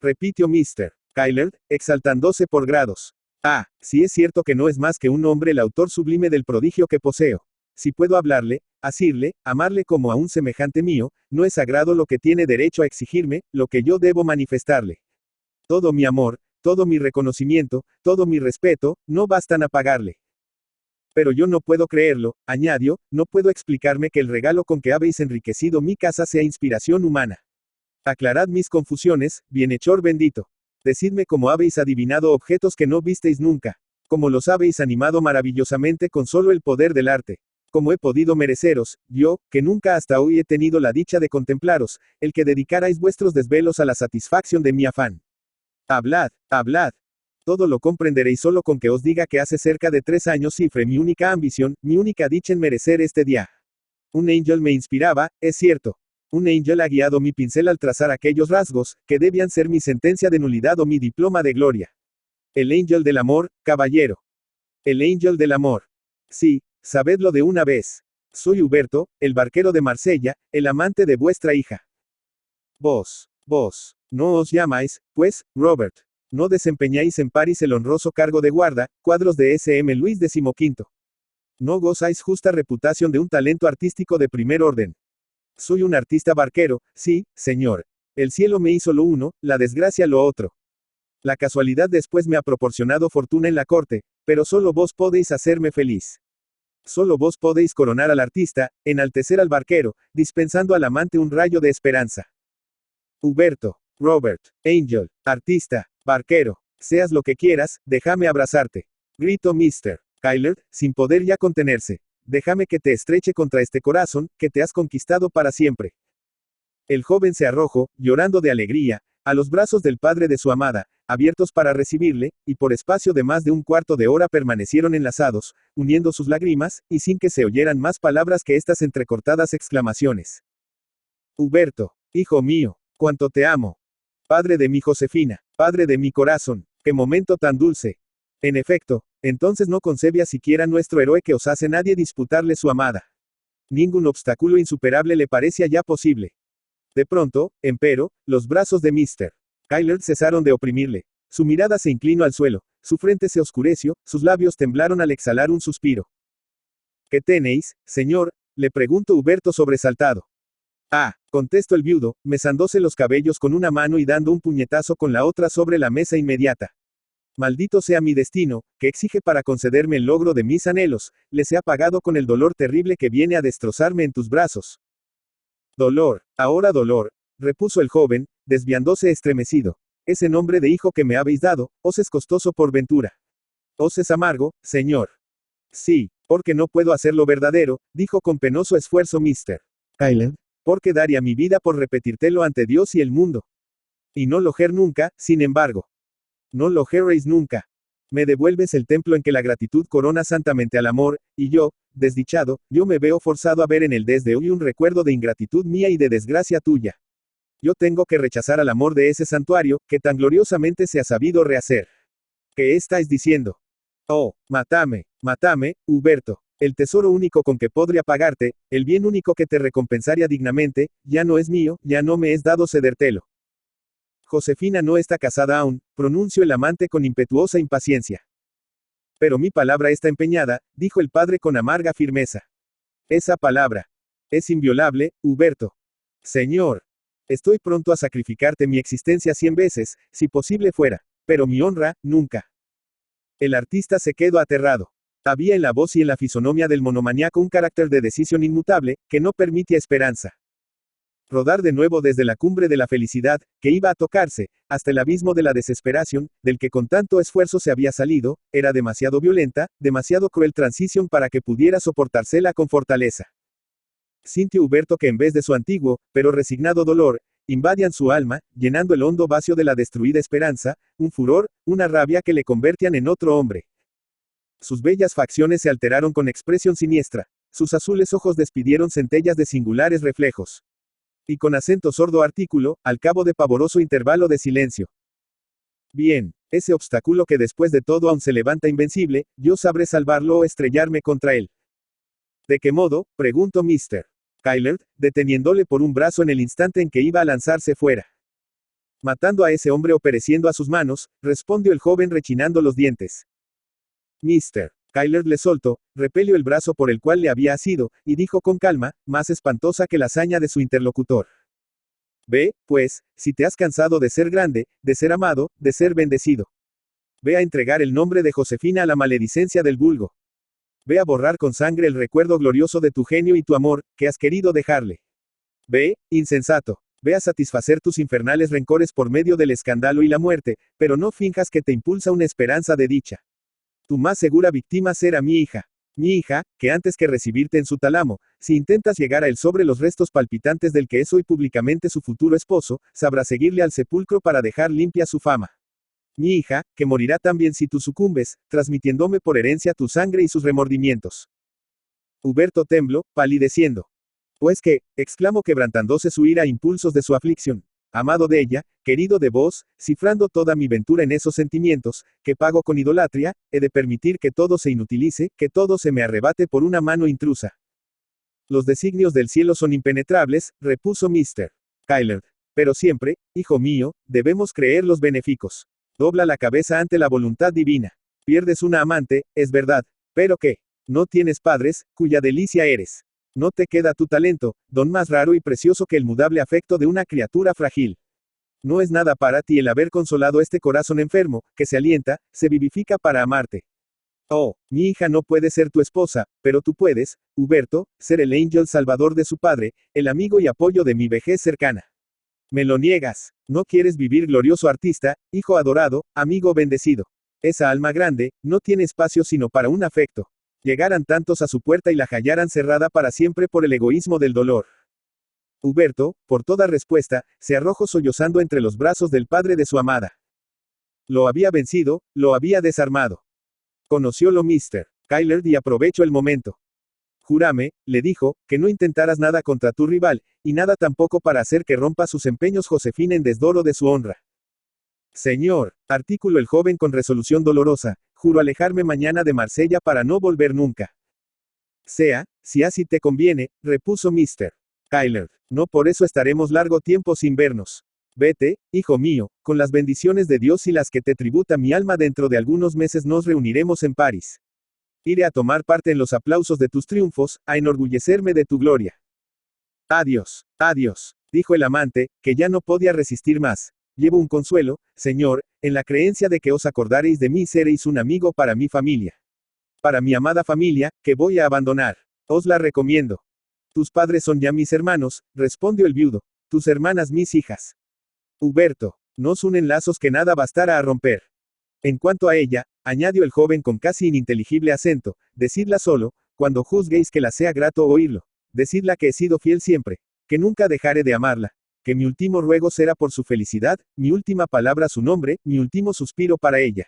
repitió Mr. Kyler, exaltándose por grados. Ah, si es cierto que no es más que un hombre el autor sublime del prodigio que poseo. Si puedo hablarle, asirle, amarle como a un semejante mío, no es sagrado lo que tiene derecho a exigirme, lo que yo debo manifestarle. Todo mi amor, todo mi reconocimiento, todo mi respeto, no bastan a pagarle. Pero yo no puedo creerlo, añadió, no puedo explicarme que el regalo con que habéis enriquecido mi casa sea inspiración humana. Aclarad mis confusiones, bienhechor bendito. Decidme cómo habéis adivinado objetos que no visteis nunca. como los habéis animado maravillosamente con solo el poder del arte. Como he podido mereceros, yo, que nunca hasta hoy he tenido la dicha de contemplaros, el que dedicarais vuestros desvelos a la satisfacción de mi afán. Hablad, hablad. Todo lo comprenderéis solo con que os diga que hace cerca de 3 años cifré mi única ambición, mi única dicha en merecer este día. Un ángel me inspiraba, es cierto. Un ángel ha guiado mi pincel al trazar aquellos rasgos, que debían ser mi sentencia de nulidad o mi diploma de gloria. El ángel del amor, caballero. El ángel del amor. Sí, sabedlo de una vez. Soy Huberto, el barquero de Marsella, el amante de vuestra hija. Vos, no os llamáis, pues, Robert. No desempeñáis en París el honroso cargo de guarda, cuadros de S.M. Luis XV. No gozáis justa reputación de un talento artístico de primer orden. Soy un artista barquero, sí, señor. El cielo me hizo lo uno, la desgracia lo otro. La casualidad después me ha proporcionado fortuna en la corte, pero solo vos podéis hacerme feliz. Solo vos podéis coronar al artista, enaltecer al barquero, dispensando al amante un rayo de esperanza. Huberto, Robert, Angel, artista, barquero, seas lo que quieras, déjame abrazarte. Grito Mr. Kyler, sin poder ya contenerse. Déjame que te estreche contra este corazón, que te has conquistado para siempre. El joven se arrojó, llorando de alegría, a los brazos del padre de su amada, abiertos para recibirle, y por espacio de más de un cuarto de hora permanecieron enlazados, uniendo sus lágrimas, y sin que se oyeran más palabras que estas entrecortadas exclamaciones. Huberto, hijo mío, cuánto te amo. Padre de mi Josefina, padre de mi corazón, qué momento tan dulce. En efecto, entonces no concebía siquiera nuestro héroe que osase nadie disputarle su amada. Ningún obstáculo insuperable le parecía ya posible. De pronto, empero, los brazos de Mr. Kyler cesaron de oprimirle. Su mirada se inclinó al suelo, su frente se oscureció, sus labios temblaron al exhalar un suspiro. ¿Qué tenéis, señor?, le preguntó Huberto sobresaltado. Ah, contestó el viudo, mesándose los cabellos con una mano y dando un puñetazo con la otra sobre la mesa inmediata. Maldito sea mi destino, que exige para concederme el logro de mis anhelos, les he pagado con el dolor terrible que viene a destrozarme en tus brazos. Dolor, ahora dolor, repuso el joven, desviándose estremecido. Ese nombre de hijo que me habéis dado, os es costoso por ventura. Os es amargo, señor. Sí, porque no puedo hacerlo verdadero, dijo con penoso esfuerzo Mr. Kyler. Porque daría mi vida por repetírtelo ante Dios y el mundo. Y no lo ger nunca, sin embargo. No lo geréis nunca. Me devuelves el templo en que la gratitud corona santamente al amor, y yo, desdichado, yo me veo forzado a ver en él desde hoy un recuerdo de ingratitud mía y de desgracia tuya. Yo tengo que rechazar al amor de ese santuario, que tan gloriosamente se ha sabido rehacer. ¿Qué estáis diciendo? Oh, mátame, Huberto. El tesoro único con que podría pagarte, el bien único que te recompensaría dignamente, ya no es mío, ya no me es dado cedértelo. Josefina no está casada aún, pronunció el amante con impetuosa impaciencia. Pero mi palabra está empeñada, dijo el padre con amarga firmeza. Esa palabra es inviolable, Huberto. Señor, estoy pronto a sacrificarte mi existencia 100 veces, si posible fuera, pero mi honra, nunca. El artista se quedó aterrado. Había en la voz y en la fisonomía del monomaniaco un carácter de decisión inmutable, que no permitía esperanza. Rodar de nuevo desde la cumbre de la felicidad, que iba a tocarse, hasta el abismo de la desesperación, del que con tanto esfuerzo se había salido, era demasiado violenta, demasiado cruel transición para que pudiera soportársela con fortaleza. Sintió Huberto que en vez de su antiguo, pero resignado dolor, invadían su alma, llenando el hondo vacío de la destruida esperanza, un furor, una rabia que le convertían en otro hombre. Sus bellas facciones se alteraron con expresión siniestra, sus azules ojos despidieron centellas de singulares reflejos. Y con acento sordo artículo, al cabo de pavoroso intervalo de silencio. Bien, ese obstáculo que después de todo aún se levanta invencible, yo sabré salvarlo o estrellarme contra él. ¿De qué modo?, preguntó Mr. Kyler, deteniéndole por un brazo en el instante en que iba a lanzarse fuera. Matando a ese hombre o pereciendo a sus manos, respondió el joven rechinando los dientes. Mr. Kyler le soltó, repelió el brazo por el cual le había asido, y dijo con calma, más espantosa que la hazaña de su interlocutor. Ve, pues, si te has cansado de ser grande, de ser amado, de ser bendecido. Ve a entregar el nombre de Josefina a la maledicencia del vulgo. Ve a borrar con sangre el recuerdo glorioso de tu genio y tu amor, que has querido dejarle. Ve, insensato. Ve a satisfacer tus infernales rencores por medio del escándalo y la muerte, pero no finjas que te impulsa una esperanza de dicha. Tu más segura víctima será mi hija. Mi hija, que antes que recibirte en su tálamo, si intentas llegar a él sobre los restos palpitantes del que es hoy públicamente su futuro esposo, sabrá seguirle al sepulcro para dejar limpia su fama. Mi hija, que morirá también si tú sucumbes, transmitiéndome por herencia tu sangre y sus remordimientos. Huberto tembló, palideciendo. Pues que, exclamó quebrantándose su ira a impulsos de su aflicción. Amado de ella, querido de vos, cifrando toda mi ventura en esos sentimientos, que pago con idolatria, he de permitir que todo se inutilice, que todo se me arrebate por una mano intrusa. Los designios del cielo son impenetrables, repuso Mr. Kyler. Pero siempre, hijo mío, debemos creer los benéficos. Dobla la cabeza ante la voluntad divina. Pierdes una amante, es verdad, pero ¿qué? No tienes padres, cuya delicia eres. No te queda tu talento, don más raro y precioso que el mudable afecto de una criatura frágil. No es nada para ti el haber consolado este corazón enfermo, que se alienta, se vivifica para amarte. Oh, mi hija no puede ser tu esposa, pero tú puedes, Huberto, ser el ángel salvador de su padre, el amigo y apoyo de mi vejez cercana. Me lo niegas. No quieres vivir glorioso artista, hijo adorado, amigo bendecido. Esa alma grande, no tiene espacio sino para un afecto. Llegaran tantos a su puerta y la hallaran cerrada para siempre por el egoísmo del dolor. Huberto, por toda respuesta, se arrojó sollozando entre los brazos del padre de su amada. Lo había vencido, lo había desarmado. Conociólo Mr. Kyler y aprovechó el momento. Júrame, le dijo, que no intentarás nada contra tu rival, y nada tampoco para hacer que rompa sus empeños Josefina en desdoro de su honra. Señor, articuló el joven con resolución dolorosa, juro alejarme mañana de Marsella para no volver nunca. Sea, si así te conviene, repuso Mr. Kyler, no por eso estaremos largo tiempo sin vernos. Vete, hijo mío, con las bendiciones de Dios y las que te tributa mi alma dentro de algunos meses nos reuniremos en París. Iré a tomar parte en los aplausos de tus triunfos, a enorgullecerme de tu gloria. Adiós, adiós, dijo el amante, que ya no podía resistir más. Llevo un consuelo, Señor, en la creencia de que os acordaréis de mí y seréis un amigo para mi familia. Para mi amada familia, que voy a abandonar. Os la recomiendo. Tus padres son ya mis hermanos, respondió el viudo. Tus hermanas mis hijas. Huberto, nos unen lazos que nada bastará a romper. En cuanto a ella, añadió el joven con casi ininteligible acento, decidla solo, cuando juzguéis que la sea grato oírlo. Decidla que he sido fiel siempre, que nunca dejaré de amarla, que mi último ruego será por su felicidad, mi última palabra su nombre, mi último suspiro para ella.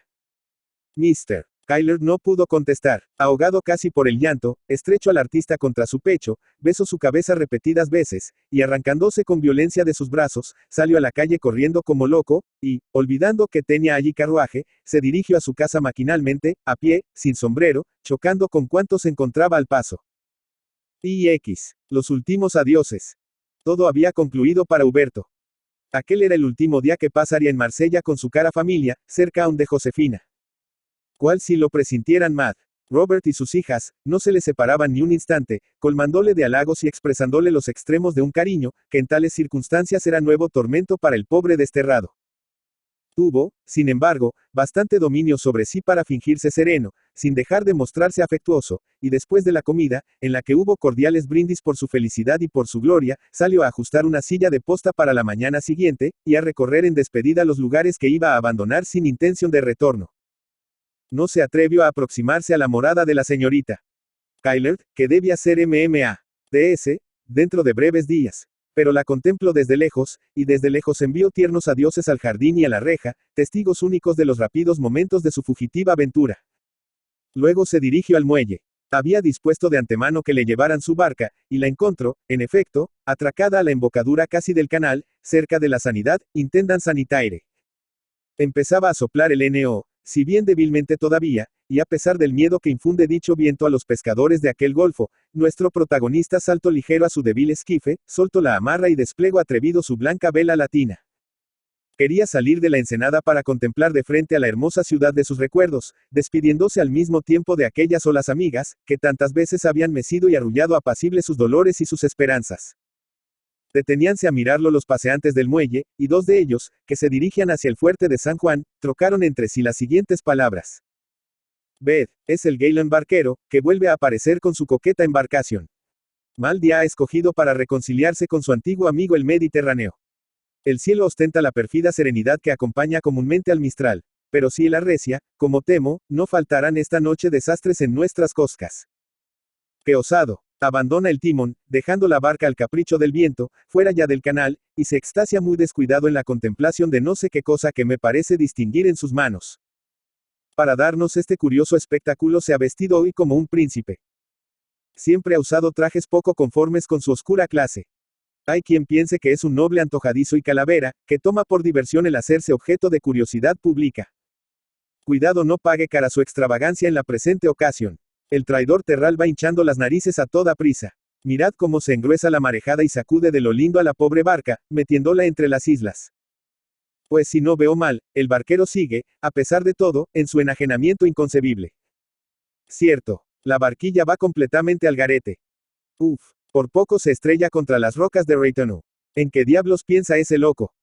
Mr. Kyler no pudo contestar, ahogado casi por el llanto, estrechó al artista contra su pecho, besó su cabeza repetidas veces, y arrancándose con violencia de sus brazos, salió a la calle corriendo como loco, y, olvidando que tenía allí carruaje, se dirigió a su casa maquinalmente, a pie, sin sombrero, chocando con cuantos encontraba al paso. Los últimos adioses. Todo había concluido para Huberto. Aquel era el último día que pasaría en Marsella con su cara familia, cerca aún de Josefina. Cual si lo presintieran Mad. Robert y sus hijas, no se le separaban ni un instante, colmándole de halagos y expresándole los extremos de un cariño, que en tales circunstancias era nuevo tormento para el pobre desterrado. Tuvo, sin embargo, bastante dominio sobre sí para fingirse sereno, sin dejar de mostrarse afectuoso, y después de la comida, en la que hubo cordiales brindis por su felicidad y por su gloria, salió a ajustar una silla de posta para la mañana siguiente, y a recorrer en despedida los lugares que iba a abandonar sin intención de retorno. No se atrevió a aproximarse a la morada de la señorita Kyler, que debía ser MMADS, dentro de breves días. Pero la contempló desde lejos, y desde lejos envió tiernos adioses al jardín y a la reja, testigos únicos de los rápidos momentos de su fugitiva aventura. Luego se dirigió al muelle. Había dispuesto de antemano que le llevaran su barca, y la encontró, en efecto, atracada a la embocadura casi del canal, cerca de la Sanidad, Intendant Sanitaire. Empezaba a soplar el N.O., si bien débilmente todavía, y a pesar del miedo que infunde dicho viento a los pescadores de aquel golfo, nuestro protagonista saltó ligero a su débil esquife, soltó la amarra y desplegó atrevido su blanca vela latina. Quería salir de la ensenada para contemplar de frente a la hermosa ciudad de sus recuerdos, despidiéndose al mismo tiempo de aquellas olas amigas, que tantas veces habían mecido y arrullado apacibles sus dolores y sus esperanzas. Deteníanse a mirarlo los paseantes del muelle, y dos de ellos, que se dirigían hacia el fuerte de San Juan, trocaron entre sí las siguientes palabras. Ved, es el Galen barquero, que vuelve a aparecer con su coqueta embarcación. Mal día ha escogido para reconciliarse con su antiguo amigo el Mediterráneo. El cielo ostenta la pérfida serenidad que acompaña comúnmente al Mistral. pero si él arrecia, como temo, no faltarán esta noche desastres en nuestras costas. ¡Qué osado! Abandona el timón, dejando la barca al capricho del viento, fuera ya del canal, y se extasia muy descuidado en la contemplación de no sé qué cosa que me parece distinguir en sus manos. Para darnos este curioso espectáculo se ha vestido hoy como un príncipe. Siempre ha usado trajes poco conformes con su oscura clase. Hay quien piense que es un noble antojadizo y calavera, que toma por diversión el hacerse objeto de curiosidad pública. Cuidado no pague cara su extravagancia en la presente ocasión. El traidor terral va hinchando las narices a toda prisa. Mirad cómo se engruesa la marejada y sacude de lo lindo a la pobre barca, metiéndola entre las islas. Pues si no veo mal, el barquero sigue, a pesar de todo, en su enajenamiento inconcebible. Cierto, la barquilla va completamente al garete. Uf, por poco se estrella contra las rocas de Reitano. ¿En qué diablos piensa ese loco?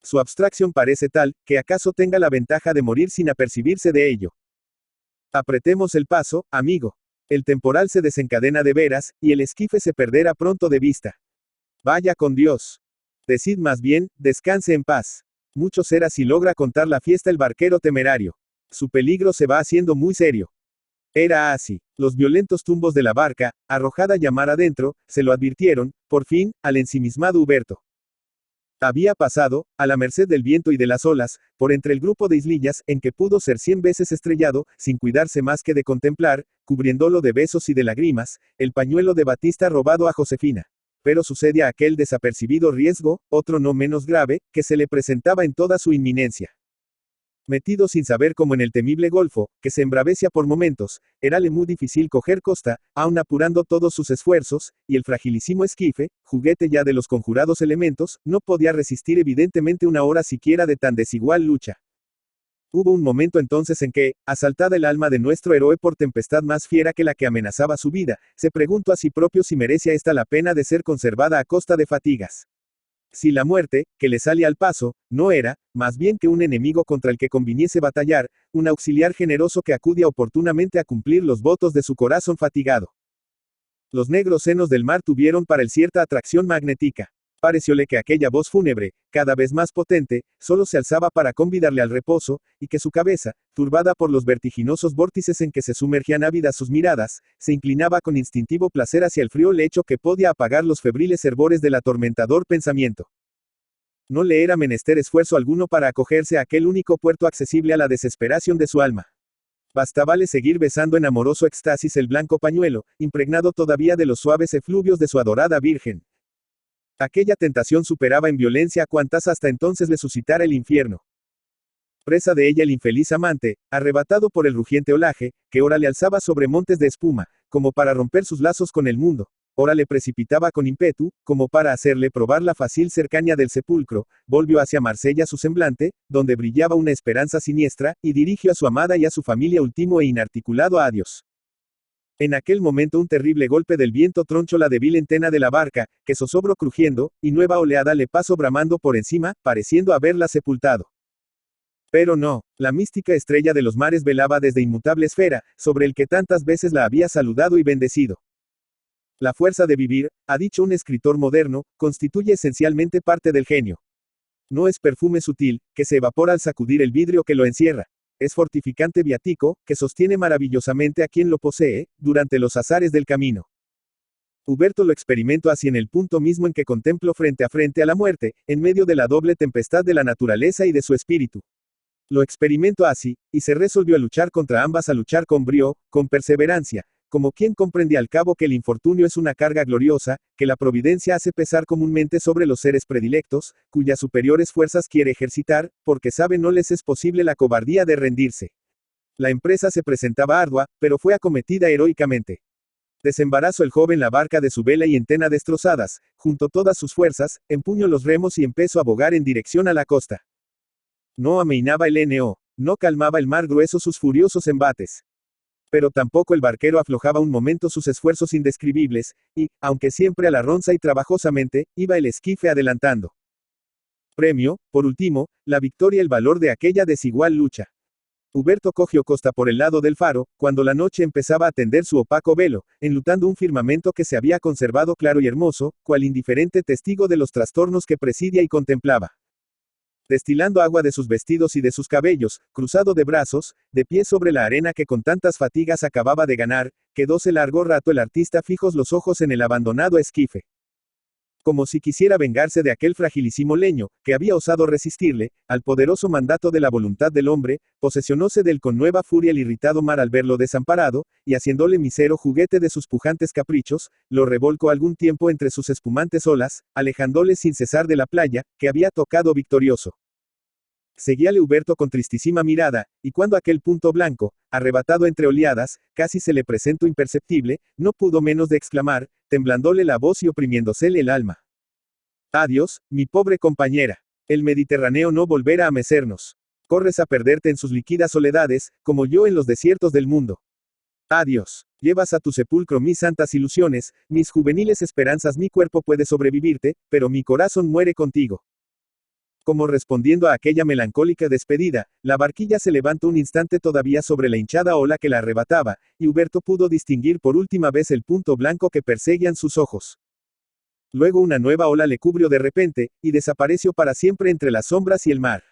Su abstracción parece tal, que acaso tenga la ventaja de morir sin apercibirse de ello. Apretemos el paso, amigo. El temporal se desencadena de veras, y el esquife se perderá pronto de vista. Vaya con Dios. Decid más bien, descanse en paz. Mucho será si logra contar la fiesta el barquero temerario. Su peligro se va haciendo muy serio. Era así. Los violentos tumbos de la barca, arrojada ya mar adentro, se lo advirtieron, por fin, al ensimismado Huberto. Había pasado, a la merced del viento y de las olas, por entre el grupo de islillas, en que pudo ser 100 veces estrellado, sin cuidarse más que de contemplar, cubriéndolo de besos y de lágrimas, el pañuelo de batista robado a Josefina. Pero sucedía aquel desapercibido riesgo, otro no menos grave, que se le presentaba en toda su inminencia. Metido sin saber como en el temible golfo, que se embravecia por momentos, érale muy difícil coger costa, aun apurando todos sus esfuerzos, y el fragilísimo esquife, juguete ya de los conjurados elementos, no podía resistir evidentemente una hora siquiera de tan desigual lucha. Hubo un momento entonces en que, asaltada el alma de nuestro héroe por tempestad más fiera que la que amenazaba su vida, se preguntó a sí propio si merecía esta la pena de ser conservada a costa de fatigas. Si la muerte, que le sale al paso, no era, más bien que un enemigo contra el que conviniese batallar, un auxiliar generoso que acudía oportunamente a cumplir los votos de su corazón fatigado. Los negros senos del mar tuvieron para él cierta atracción magnética. Parecióle que aquella voz fúnebre, cada vez más potente, solo se alzaba para convidarle al reposo, y que su cabeza, turbada por los vertiginosos vórtices en que se sumergían ávidas sus miradas, se inclinaba con instintivo placer hacia el frío lecho que podía apagar los febriles hervores del atormentador pensamiento. No le era menester esfuerzo alguno para acogerse a aquel único puerto accesible a la desesperación de su alma. Bastábale seguir besando en amoroso éxtasis el blanco pañuelo, impregnado todavía de los suaves efluvios de su adorada Virgen. Aquella tentación superaba en violencia a cuantas hasta entonces le suscitara el infierno. Presa de ella el infeliz amante, arrebatado por el rugiente olaje, que ora le alzaba sobre montes de espuma, como para romper sus lazos con el mundo, ora le precipitaba con ímpetu, como para hacerle probar la fácil cercanía del sepulcro, volvió hacia Marsella su semblante, donde brillaba una esperanza siniestra, y dirigió a su amada y a su familia último e inarticulado adiós. En aquel momento un terrible golpe del viento tronchó la débil entena de la barca, que zozobro crujiendo, y nueva oleada le pasó bramando por encima, pareciendo haberla sepultado. Pero no, la mística estrella de los mares velaba desde inmutable esfera, sobre el que tantas veces la había saludado y bendecido. La fuerza de vivir, ha dicho un escritor moderno, constituye esencialmente parte del genio. No es perfume sutil, que se evapora al sacudir el vidrio que lo encierra. Es fortificante viático, que sostiene maravillosamente a quien lo posee, durante los azares del camino. Huberto lo experimentó así en el punto mismo en que contempló frente a la muerte, en medio de la doble tempestad de la naturaleza y de su espíritu. Lo experimentó así, y se resolvió a luchar contra ambas, a luchar con brío, con perseverancia, como quien comprende al cabo que el infortunio es una carga gloriosa, que la providencia hace pesar comúnmente sobre los seres predilectos, cuyas superiores fuerzas quiere ejercitar, porque sabe no les es posible la cobardía de rendirse. La empresa se presentaba ardua, pero fue acometida heroicamente. Desembarazó el joven la barca de su vela y entena destrozadas, juntó todas sus fuerzas, empuñó los remos y empezó a bogar en dirección a la costa. No amainaba el N.O., no calmaba el mar grueso sus furiosos embates. Pero tampoco el barquero aflojaba un momento sus esfuerzos indescribibles, y, aunque siempre a la ronza y trabajosamente, iba el esquife adelantando. Premio, por último, la victoria y el valor de aquella desigual lucha. Huberto cogió costa por el lado del faro, cuando la noche empezaba a tender su opaco velo, enlutando un firmamento que se había conservado claro y hermoso, cual indiferente testigo de los trastornos que presidia y contemplaba. destilando agua de sus vestidos y de sus cabellos, cruzado de brazos, de pie sobre la arena que con tantas fatigas acababa de ganar, quedóse largo rato el artista fijos los ojos en el abandonado esquife. Como si quisiera vengarse de aquel fragilísimo leño, que había osado resistirle, al poderoso mandato de la voluntad del hombre, posesionóse de él con nueva furia el irritado mar al verlo desamparado, y haciéndole misero juguete de sus pujantes caprichos, lo revolcó algún tiempo entre sus espumantes olas, alejándole sin cesar de la playa, que había tocado victorioso. Seguíale Huberto con tristísima mirada, y cuando aquel punto blanco, arrebatado entre oleadas, casi se le presentó imperceptible, no pudo menos de exclamar, temblándole la voz y oprimiéndosele el alma. Adiós, mi pobre compañera. El Mediterráneo no volverá a mecernos. Corres a perderte en sus líquidas soledades, como yo en los desiertos del mundo. Adiós. Llevas a tu sepulcro mis santas ilusiones, mis juveniles esperanzas. Mi cuerpo puede sobrevivirte, pero mi corazón muere contigo. Como respondiendo a aquella melancólica despedida, la barquilla se levantó un instante todavía sobre la hinchada ola que la arrebataba, y Huberto pudo distinguir por última vez el punto blanco que perseguían sus ojos. Luego una nueva ola le cubrió de repente, y desapareció para siempre entre las sombras y el mar.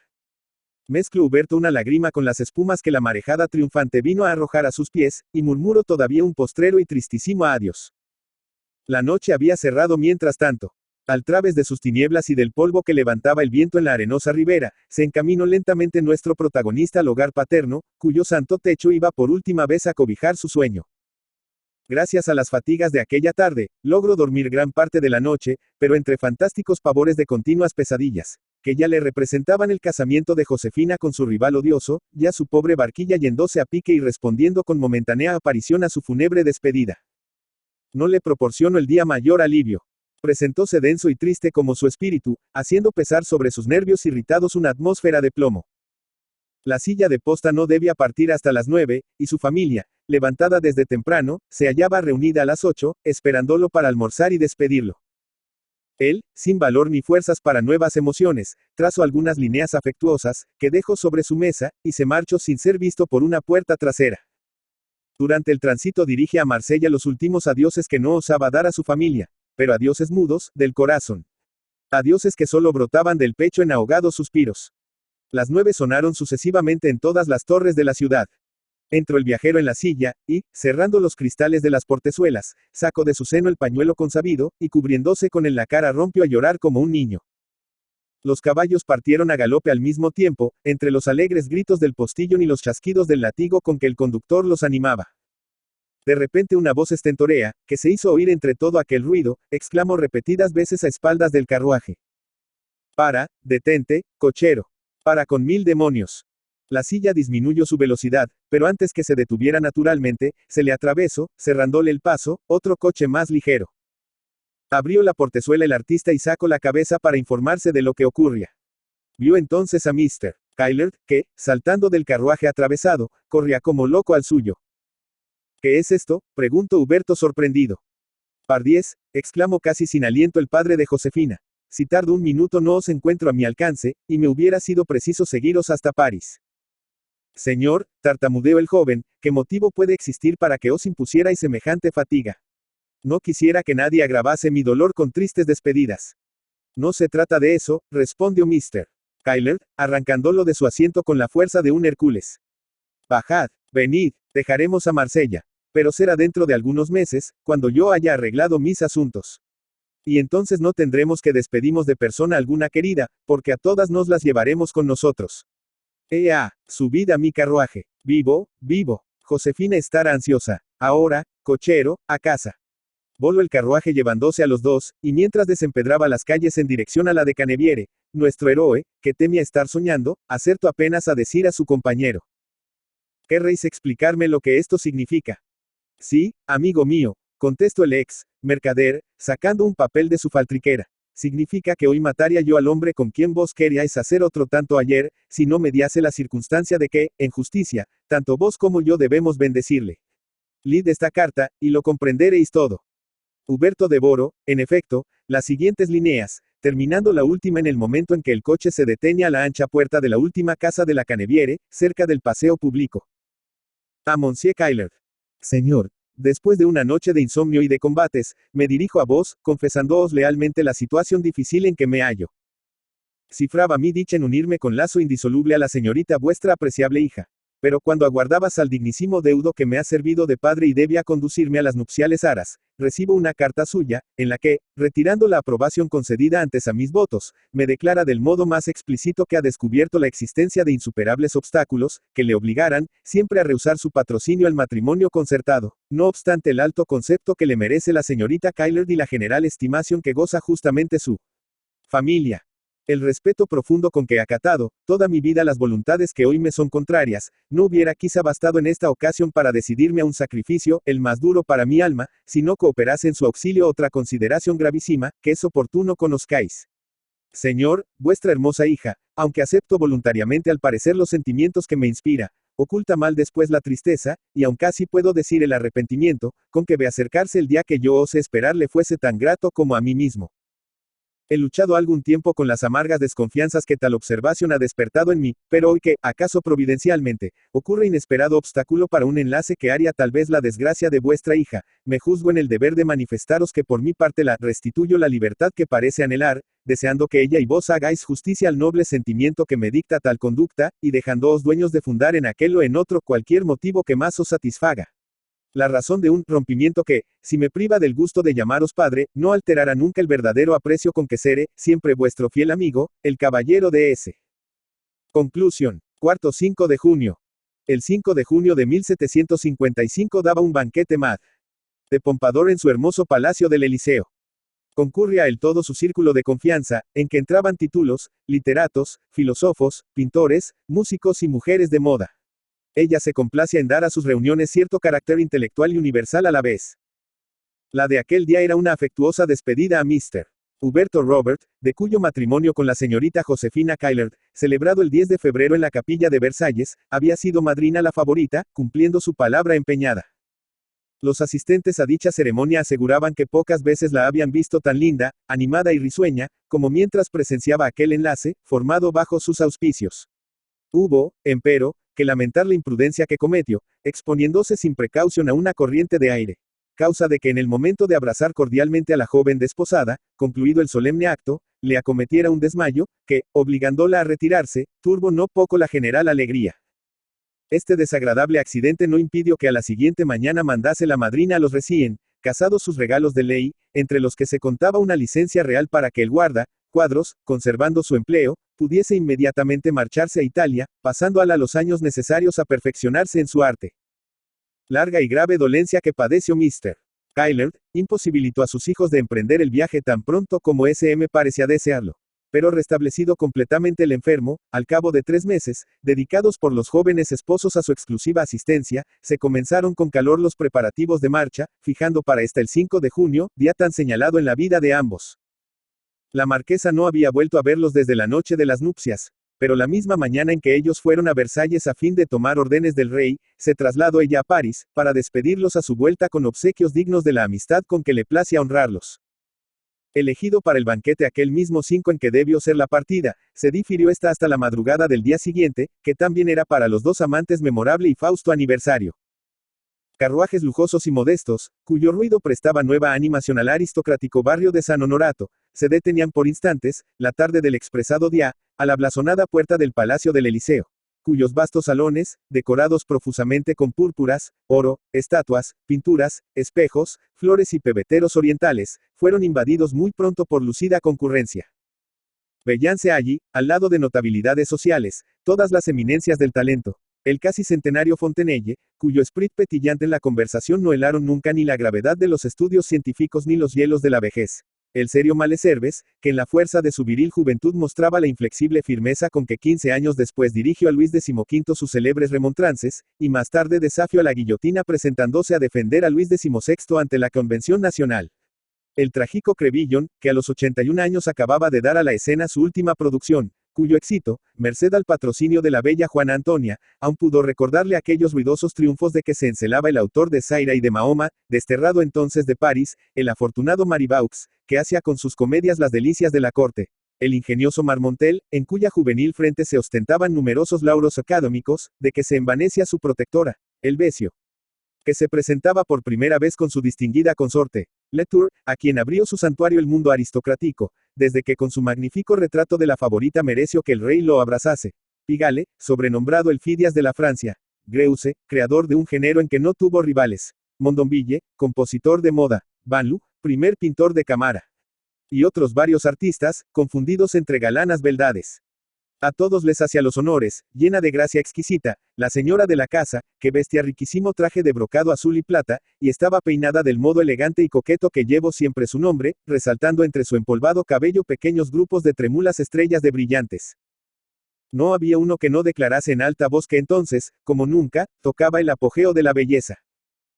Mezcló Huberto una lágrima con las espumas que la marejada triunfante vino a arrojar a sus pies, y murmuró todavía un postrero y tristísimo adiós. La noche había cerrado mientras tanto. Al través de sus tinieblas y del polvo que levantaba el viento en la arenosa ribera, se encaminó lentamente nuestro protagonista al hogar paterno, cuyo santo techo iba por última vez a cobijar su sueño. Gracias a las fatigas de aquella tarde, logró dormir gran parte de la noche, pero entre fantásticos pavores de continuas pesadillas, que ya le representaban el casamiento de Josefina con su rival odioso, ya su pobre barquilla yéndose a pique y respondiendo con momentánea aparición a su fúnebre despedida. No le proporcionó el día mayor alivio. Presentóse denso y triste como su espíritu, haciendo pesar sobre sus nervios irritados una atmósfera de plomo. La silla de posta no debía partir hasta las 9, y su familia, levantada desde temprano, se hallaba reunida a las 8, esperándolo para almorzar y despedirlo. Él, sin valor ni fuerzas para nuevas emociones, trazó algunas líneas afectuosas, que dejó sobre su mesa, y se marchó sin ser visto por una puerta trasera. Durante el tránsito dirige a Marsella los últimos adioses que no osaba dar a su familia, pero adioses mudos, del corazón. Adioses que solo brotaban del pecho en ahogados suspiros. Las 9 sonaron sucesivamente en todas las torres de la ciudad. Entró el viajero en la silla, y, cerrando los cristales de las portezuelas, sacó de su seno el pañuelo consabido, y cubriéndose con él la cara rompió a llorar como un niño. Los caballos partieron a galope al mismo tiempo, entre los alegres gritos del postillón y los chasquidos del látigo con que el conductor los animaba. De repente una voz estentórea, que se hizo oír entre todo aquel ruido, exclamó repetidas veces a espaldas del carruaje. Para, detente, cochero. Para con 1000 demonios. La silla disminuyó su velocidad, pero antes que se detuviera naturalmente, se le atravesó, cerrándole el paso, otro coche más ligero. Abrió la portezuela el artista y sacó la cabeza para informarse de lo que ocurría. Vio entonces a Mr. Kyler, que, saltando del carruaje atravesado, corría como loco al suyo. ¿Qué es esto?, preguntó Huberto sorprendido. Pardiez, exclamó casi sin aliento el padre de Josefina. Si tardo un minuto no os encuentro a mi alcance, y me hubiera sido preciso seguiros hasta París. Señor, tartamudeó el joven, ¿qué motivo puede existir para que os impusierais semejante fatiga? No quisiera que nadie agravase mi dolor con tristes despedidas. No se trata de eso, respondió Mr. Kyler, arrancándolo de su asiento con la fuerza de un Hércules. Bajad, venid, dejaremos a Marsella. Pero será dentro de algunos meses, cuando yo haya arreglado mis asuntos. Y entonces no tendremos que despedirnos de persona alguna querida, porque a todas nos las llevaremos con nosotros. Subid a mi carruaje. Vivo, vivo. Josefina estará ansiosa. Ahora, cochero, a casa. Voló el carruaje llevándose a los dos, y mientras desempedraba las calles en dirección a la de Caneviere, nuestro héroe, que temía estar soñando, acertó apenas a decir a su compañero. ¿Querréis explicarme lo que esto significa? Sí, amigo mío, contestó el ex mercader, sacando un papel de su faltriquera. Significa que hoy mataría yo al hombre con quien vos queríais hacer otro tanto ayer, si no mediase la circunstancia de que, en justicia, tanto vos como yo debemos bendecirle. Lid esta carta, y lo comprenderéis todo. Huberto devoró, en efecto, las siguientes líneas, terminando la última en el momento en que el coche se detenía a la ancha puerta de la última casa de la Caneviere, cerca del paseo público. A Monsieur Kyler. Señor, después de una noche de insomnio y de combates, me dirijo a vos, confesándoos lealmente la situación difícil en que me hallo. Cifraba mi dicha en unirme con lazo indisoluble a la señorita vuestra apreciable hija. Pero cuando aguardabas al dignísimo deudo que me ha servido de padre y debía conducirme a las nupciales aras, recibo una carta suya, en la que, retirando la aprobación concedida antes a mis votos, me declara del modo más explícito que ha descubierto la existencia de insuperables obstáculos, que le obligaran, siempre a rehusar su patrocinio al matrimonio concertado, no obstante el alto concepto que le merece la señorita Caillard y la general estimación que goza justamente su familia. El respeto profundo con que he acatado, toda mi vida las voluntades que hoy me son contrarias, no hubiera quizá bastado en esta ocasión para decidirme a un sacrificio, el más duro para mi alma, si no cooperase en su auxilio otra consideración gravísima, que es oportuno conozcáis. Señor, vuestra hermosa hija, aunque acepto voluntariamente al parecer los sentimientos que me inspira, oculta mal después la tristeza, y aun casi puedo decir el arrepentimiento, con que ve acercarse el día que yo ose esperar le fuese tan grato como a mí mismo. He luchado algún tiempo con las amargas desconfianzas que tal observación ha despertado en mí, pero hoy que, acaso providencialmente, ocurre inesperado obstáculo para un enlace que haría tal vez la desgracia de vuestra hija, me juzgo en el deber de manifestaros que por mi parte la restituyo la libertad que parece anhelar, deseando que ella y vos hagáis justicia al noble sentimiento que me dicta tal conducta, y dejándoos dueños de fundar en aquel o en otro cualquier motivo que más os satisfaga. La razón de un rompimiento que, si me priva del gusto de llamaros padre, no alterará nunca el verdadero aprecio con que seré, siempre vuestro fiel amigo, el caballero de S. Conclusión. Cuarto 5 de junio. El 5 de junio de 1755 daba un banquete Mad. de Pompadour en su hermoso palacio del Eliseo. Concurre a él todo su círculo de confianza, en que entraban títulos, literatos, filósofos, pintores, músicos y mujeres de moda. Ella se complace en dar a sus reuniones cierto carácter intelectual y universal a la vez. La de aquel día era una afectuosa despedida a Mr. Huberto Robert, de cuyo matrimonio con la señorita Josefina Caillard, celebrado el 10 de febrero en la capilla de Versalles, había sido madrina la favorita, cumpliendo su palabra empeñada. Los asistentes a dicha ceremonia aseguraban que pocas veces la habían visto tan linda, animada y risueña, como mientras presenciaba aquel enlace, formado bajo sus auspicios. Hubo, empero, que lamentar la imprudencia que cometió, exponiéndose sin precaución a una corriente de aire. Causa de que en el momento de abrazar cordialmente a la joven desposada, concluido el solemne acto, le acometiera un desmayo, que, obligándola a retirarse, turbó no poco la general alegría. Este desagradable accidente no impidió que a la siguiente mañana mandase la madrina a los recién casados sus regalos de ley, entre los que se contaba una licencia real para que el guarda, cuadros, conservando su empleo, pudiese inmediatamente marcharse a Italia, pasando a los años necesarios a perfeccionarse en su arte. Larga y grave dolencia que padeció Mr. Caillard, imposibilitó a sus hijos de emprender el viaje tan pronto como S.M. parecía desearlo. Pero restablecido completamente el enfermo, al cabo de 3 meses, dedicados por los jóvenes esposos a su exclusiva asistencia, se comenzaron con calor los preparativos de marcha, fijando para el 5 de junio, día tan señalado en la vida de ambos. La marquesa no había vuelto a verlos desde la noche de las nupcias, pero la misma mañana en que ellos fueron a Versalles a fin de tomar órdenes del rey, se trasladó ella a París, para despedirlos a su vuelta con obsequios dignos de la amistad con que le place honrarlos. Elegido para el banquete aquel mismo 5 en que debió ser la partida, se difirió esta hasta la madrugada del día siguiente, que también era para los dos amantes memorable y fausto aniversario. Carruajes lujosos y modestos, cuyo ruido prestaba nueva animación al aristocrático barrio de San Honorato, se detenían por instantes, la tarde del expresado día, a la blasonada puerta del Palacio del Eliseo, cuyos vastos salones, decorados profusamente con púrpuras, oro, estatuas, pinturas, espejos, flores y pebeteros orientales, fueron invadidos muy pronto por lucida concurrencia. Veíanse allí, al lado de notabilidades sociales, todas las eminencias del talento. El casi centenario Fontenelle, cuyo esprit petillante en la conversación no helaron nunca ni la gravedad de los estudios científicos ni los hielos de la vejez. El serio Malesherbes, que en la fuerza de su viril juventud mostraba la inflexible firmeza con que 15 años después dirigió a Luis XV sus célebres remontrances, y más tarde desafió a la guillotina presentándose a defender a Luis XVI ante la Convención Nacional. El trágico Crevillon, que a los 81 años acababa de dar a la escena su última producción, cuyo éxito, merced al patrocinio de la bella Juana Antonia, aún pudo recordarle aquellos ruidosos triunfos de que se encelaba el autor de Zaira y de Mahoma, desterrado entonces de París, el afortunado Marivaux, que hacía con sus comedias las delicias de la corte. El ingenioso Marmontel, en cuya juvenil frente se ostentaban numerosos lauros académicos, de que se envanecía su protectora, el Besio, que se presentaba por primera vez con su distinguida consorte. Latour, a quien abrió su santuario el mundo aristocrático, desde que con su magnífico retrato de la favorita mereció que el rey lo abrazase. Pigalle, sobrenombrado el Fidias de la Francia. Greuze, creador de un género en que no tuvo rivales. Mondonville, compositor de moda. Vanloo, primer pintor de cámara. Y otros varios artistas, confundidos entre galanas beldades. A todos les hacía los honores, llena de gracia exquisita, la señora de la casa, que vestía riquísimo traje de brocado azul y plata, y estaba peinada del modo elegante y coqueto que llevó siempre su nombre, resaltando entre su empolvado cabello pequeños grupos de trémulas estrellas de brillantes. No había uno que no declarase en alta voz que entonces, como nunca, tocaba el apogeo de la belleza.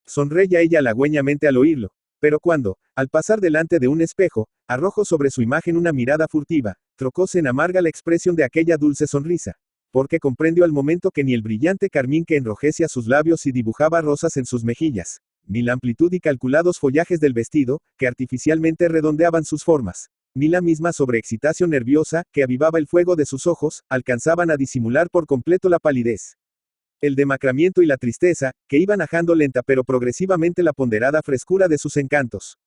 Sonreía ella halagüeñamente al oírlo. Pero cuando, al pasar delante de un espejo, arrojó sobre su imagen una mirada furtiva, trocóse en amarga la expresión de aquella dulce sonrisa. Porque comprendió al momento que ni el brillante carmín que enrojecía sus labios y dibujaba rosas en sus mejillas, ni la amplitud y calculados follajes del vestido, que artificialmente redondeaban sus formas, ni la misma sobreexcitación nerviosa, que avivaba el fuego de sus ojos, alcanzaban a disimular por completo la palidez, el demacramiento y la tristeza, que iban ajando lenta pero progresivamente la ponderada frescura de sus encantos.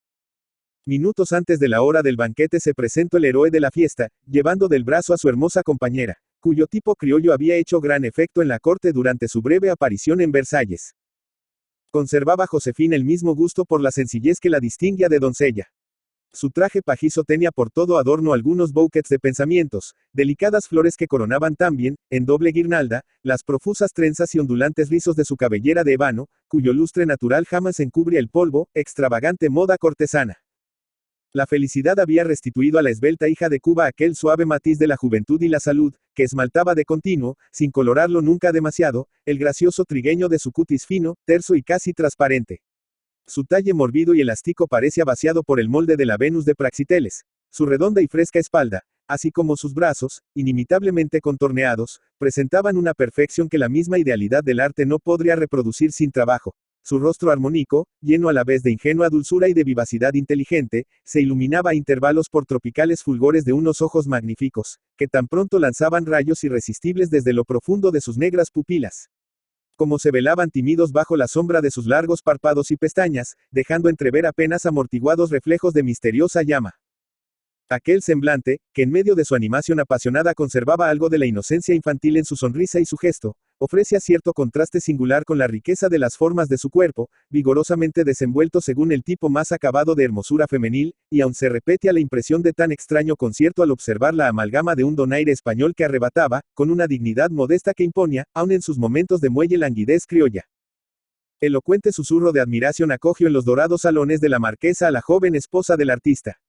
Minutos antes de la hora del banquete se presentó el héroe de la fiesta, llevando del brazo a su hermosa compañera, cuyo tipo criollo había hecho gran efecto en la corte durante su breve aparición en Versalles. Conservaba Josefina el mismo gusto por la sencillez que la distinguía de doncella. Su traje pajizo tenía por todo adorno algunos bouquets de pensamientos, delicadas flores que coronaban también, en doble guirnalda, las profusas trenzas y ondulantes rizos de su cabellera de ébano, cuyo lustre natural jamás encubría el polvo, extravagante moda cortesana. La felicidad había restituido a la esbelta hija de Cuba aquel suave matiz de la juventud y la salud, que esmaltaba de continuo, sin colorarlo nunca demasiado, el gracioso trigueño de su cutis fino, terso y casi transparente. Su talle morbido y elástico parecía vaciado por el molde de la Venus de Praxiteles. Su redonda y fresca espalda, así como sus brazos, inimitablemente contorneados, presentaban una perfección que la misma idealidad del arte no podría reproducir sin trabajo. Su rostro armónico, lleno a la vez de ingenua dulzura y de vivacidad inteligente, se iluminaba a intervalos por tropicales fulgores de unos ojos magníficos, que tan pronto lanzaban rayos irresistibles desde lo profundo de sus negras pupilas, como se velaban tímidos bajo la sombra de sus largos párpados y pestañas, dejando entrever apenas amortiguados reflejos de misteriosa llama. Aquel semblante, que en medio de su animación apasionada conservaba algo de la inocencia infantil en su sonrisa y su gesto, ofrecía cierto contraste singular con la riqueza de las formas de su cuerpo, vigorosamente desenvuelto según el tipo más acabado de hermosura femenil, y aun se repetía la impresión de tan extraño concierto al observar la amalgama de un donaire español que arrebataba, con una dignidad modesta que imponía, aun en sus momentos de muelle languidez criolla. Elocuente susurro de admiración acogió en los dorados salones de la marquesa a la joven esposa del artista.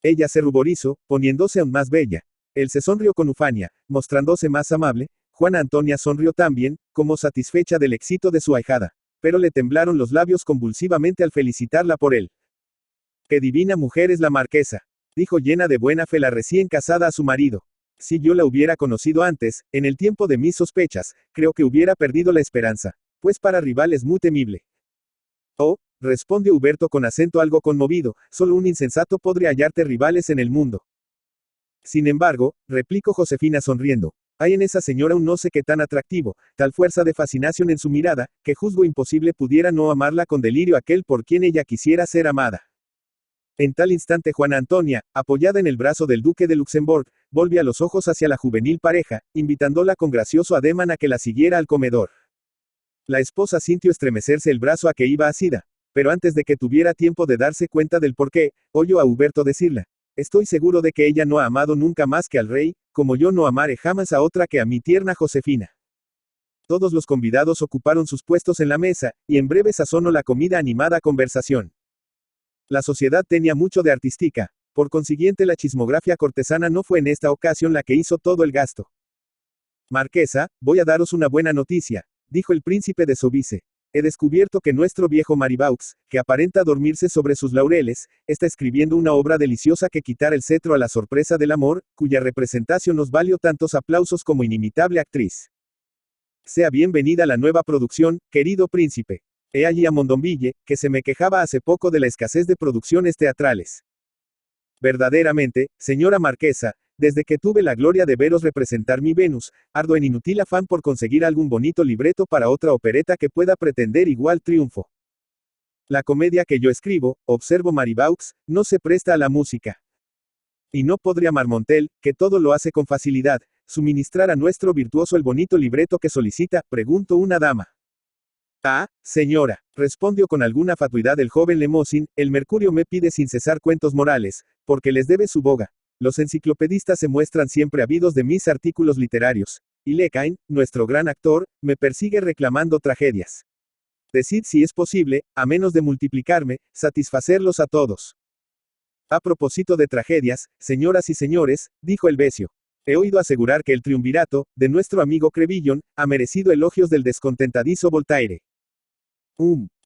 Ella se ruborizó, poniéndose aún más bella. Él se sonrió con ufanía, mostrándose más amable. Juana Antonia sonrió también, como satisfecha del éxito de su ahijada. Pero le temblaron los labios convulsivamente al felicitarla por él. ¡Qué divina mujer es la marquesa!, dijo llena de buena fe la recién casada a su marido. Si yo la hubiera conocido antes, en el tiempo de mis sospechas, creo que hubiera perdido la esperanza, pues para rival es muy temible. Oh, respondió Huberto con acento algo conmovido, solo un insensato podría hallarte rivales en el mundo. Sin embargo, replicó Josefina sonriendo, hay en esa señora un no sé qué tan atractivo, tal fuerza de fascinación en su mirada, que juzgo imposible pudiera no amarla con delirio aquel por quien ella quisiera ser amada. En tal instante Juana Antonia, apoyada en el brazo del duque de Luxemburg, volvía los ojos hacia la juvenil pareja, invitándola con gracioso ademán a que la siguiera al comedor. La esposa sintió estremecerse el brazo a que iba asida, pero antes de que tuviera tiempo de darse cuenta del porqué, oyó a Huberto decirla: estoy seguro de que ella no ha amado nunca más que al rey, como yo no amaré jamás a otra que a mi tierna Josefina. Todos los convidados ocuparon sus puestos en la mesa, y en breve sazonó la comida animada conversación. La sociedad tenía mucho de artística, por consiguiente la chismografía cortesana no fue en esta ocasión la que hizo todo el gasto. Marquesa, voy a daros una buena noticia, dijo el príncipe de Soubise. He descubierto que nuestro viejo Marivaux, que aparenta dormirse sobre sus laureles, está escribiendo una obra deliciosa que quitará el cetro a la sorpresa del amor, cuya representación nos valió tantos aplausos como inimitable actriz. Sea bienvenida la nueva producción, querido príncipe. He allí a Mondonville, que se me quejaba hace poco de la escasez de producciones teatrales. Verdaderamente, señora marquesa, desde que tuve la gloria de veros representar mi Venus, ardo en inútil afán por conseguir algún bonito libreto para otra opereta que pueda pretender igual triunfo. La comedia que yo escribo, observo Marivaux, no se presta a la música. Y no podría Marmontel, que todo lo hace con facilidad, suministrar a nuestro virtuoso el bonito libreto que solicita, preguntó una dama. Ah, señora, respondió con alguna fatuidad el joven Lemosín, el Mercurio me pide sin cesar cuentos morales, porque les debe su boga. Los enciclopedistas se muestran siempre ávidos de mis artículos literarios, y Lecain, nuestro gran actor, me persigue reclamando tragedias. Decid si es posible, a menos de multiplicarme, satisfacerlos a todos. A propósito de tragedias, señoras y señores, dijo el Becio. He oído asegurar que el triunvirato, de nuestro amigo Crevillon, ha merecido elogios del descontentadizo Voltaire.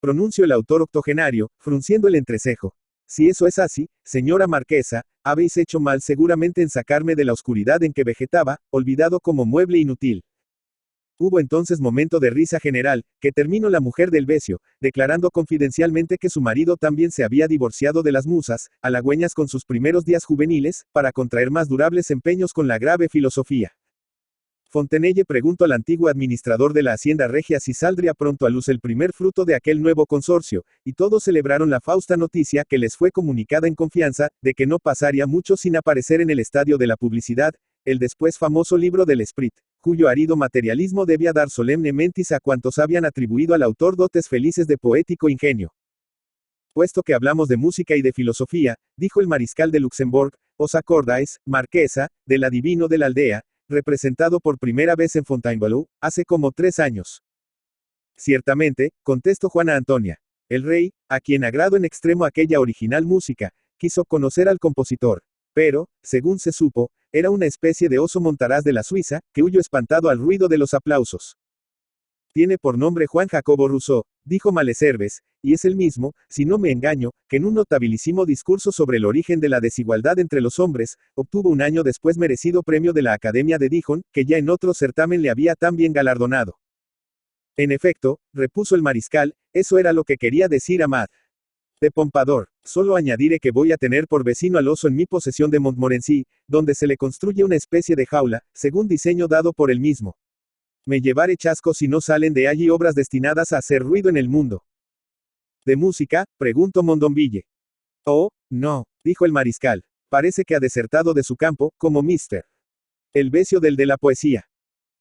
Pronunció el autor octogenario, frunciendo el entrecejo. Si eso es así, señora marquesa, habéis hecho mal seguramente en sacarme de la oscuridad en que vegetaba, olvidado como mueble inútil. Hubo entonces momento de risa general, que terminó la mujer del Becio, declarando confidencialmente que su marido también se había divorciado de las musas, halagüeñas con sus primeros días juveniles, para contraer más durables empeños con la grave filosofía. Fontenelle preguntó al antiguo administrador de la hacienda regia si saldría pronto a luz el primer fruto de aquel nuevo consorcio, y todos celebraron la fausta noticia que les fue comunicada en confianza, de que no pasaría mucho sin aparecer en el estadio de la publicidad, el después famoso libro del Esprit, cuyo árido materialismo debía dar solemne mentis a cuantos habían atribuido al autor dotes felices de poético ingenio. Puesto que hablamos de música y de filosofía, dijo el mariscal de Luxemburg, ¿os acordáis, marquesa, del adivino de la aldea, representado por primera vez en Fontainebleau, hace como 3 años? Ciertamente, contestó Juana Antonia. El rey, a quien agradó en extremo aquella original música, quiso conocer al compositor. Pero, según se supo, era una especie de oso montaraz de la Suiza, que huyó espantado al ruido de los aplausos. Tiene por nombre Juan Jacobo Rousseau, dijo Malesherbes, y es el mismo, si no me engaño, que en un notabilísimo discurso sobre el origen de la desigualdad entre los hombres, obtuvo un año después merecido premio de la Academia de Dijon, que ya en otro certamen le había tan bien galardonado. En efecto, repuso el mariscal, eso era lo que quería decir Amat de Pompadour. Solo añadiré que voy a tener por vecino al oso en mi posesión de Montmorency, donde se le construye una especie de jaula, según diseño dado por él mismo. Me llevaré chasco si no salen de allí obras destinadas a hacer ruido en el mundo. ¿De música? Preguntó Mondonville. Oh, no, dijo el mariscal. Parece que ha desertado de su campo, como Mr. El Becio del de la poesía.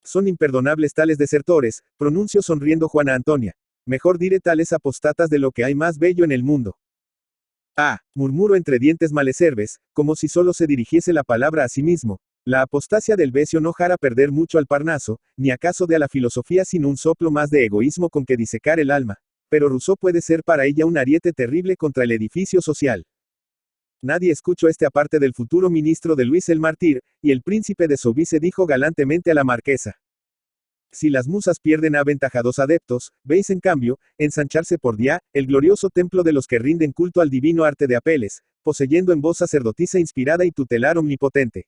Son imperdonables tales desertores, pronunció sonriendo Juana Antonia. Mejor diré tales apostatas de lo que hay más bello en el mundo. Ah, murmuró entre dientes Malesherbes, como si solo se dirigiese la palabra a sí mismo. La apostasia del Becio no hará perder mucho al Parnaso, ni acaso de a la filosofía sino un soplo más de egoísmo con que disecar el alma. Pero Rousseau puede ser para ella un ariete terrible contra el edificio social. Nadie escuchó este aparte del futuro ministro de Luis el Mártir, y el príncipe de Soubise dijo galantemente a la marquesa. Si las musas pierden aventajados adeptos, veis en cambio, ensancharse por día, el glorioso templo de los que rinden culto al divino arte de Apeles, poseyendo en voz sacerdotisa inspirada y tutelar omnipotente.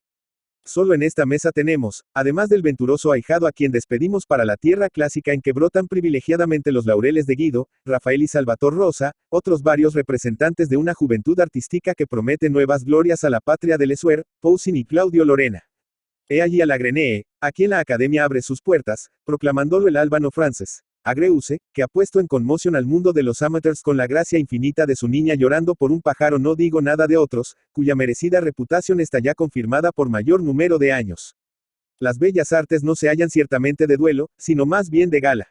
Solo en esta mesa tenemos, además del venturoso ahijado a quien despedimos para la tierra clásica en que brotan privilegiadamente los laureles de Guido, Rafael y Salvator Rosa, otros varios representantes de una juventud artística que promete nuevas glorias a la patria de Lesueur, Poussin y Claudio Lorena. He allí a la Grenée, a quien la Academia abre sus puertas, proclamándolo el Albano Frances. Agreuse, que ha puesto en conmoción al mundo de los amateurs con la gracia infinita de su niña llorando por un pájaro, no digo nada de otros, cuya merecida reputación está ya confirmada por mayor número de años. Las bellas artes no se hallan ciertamente de duelo, sino más bien de gala.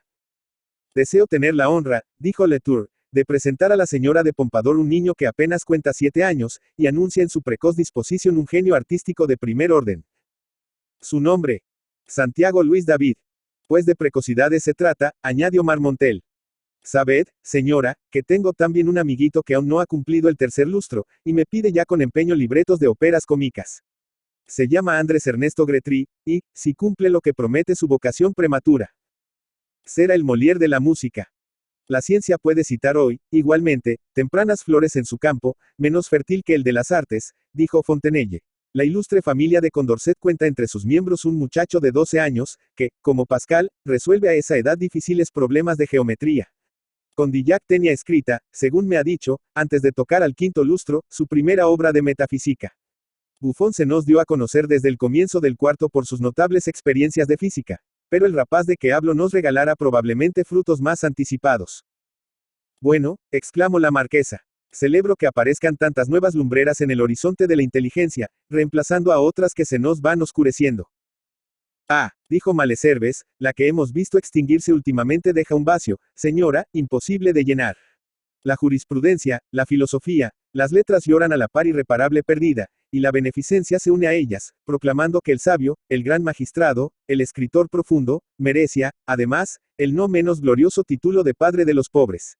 Deseo tener la honra, dijo Latour, de presentar a la señora de Pompadour un niño que apenas cuenta 7 años, y anuncia en su precoz disposición un genio artístico de primer orden. Su nombre. Santiago Luis David. Pues de precocidades se trata, añadió Marmontel. Sabed, señora, que tengo también un amiguito que aún no ha cumplido el 3er lustro, y me pide ya con empeño libretos de óperas cómicas. Se llama Andrés Ernesto Gretry, y, si cumple lo que promete su vocación prematura, será el Molière de la música. La ciencia puede citar hoy, igualmente, tempranas flores en su campo, menos fértil que el de las artes, dijo Fontenelle. La ilustre familia de Condorcet cuenta entre sus miembros un muchacho de 12 años, que, como Pascal, resuelve a esa edad difíciles problemas de geometría. Condillac tenía escrita, según me ha dicho, antes de tocar al 5º lustro, su primera obra de metafísica. Buffon se nos dio a conocer desde el comienzo del 4º por sus notables experiencias de física, pero el rapaz de que hablo nos regalará probablemente frutos más anticipados. Bueno, exclamó la marquesa. Celebro que aparezcan tantas nuevas lumbreras en el horizonte de la inteligencia, reemplazando a otras que se nos van oscureciendo. Ah, dijo Malesherbes, la que hemos visto extinguirse últimamente deja un vacío, señora, imposible de llenar. La jurisprudencia, la filosofía, las letras lloran a la par irreparable perdida, y la beneficencia se une a ellas, proclamando que el sabio, el gran magistrado, el escritor profundo, merecía, además, el no menos glorioso título de padre de los pobres.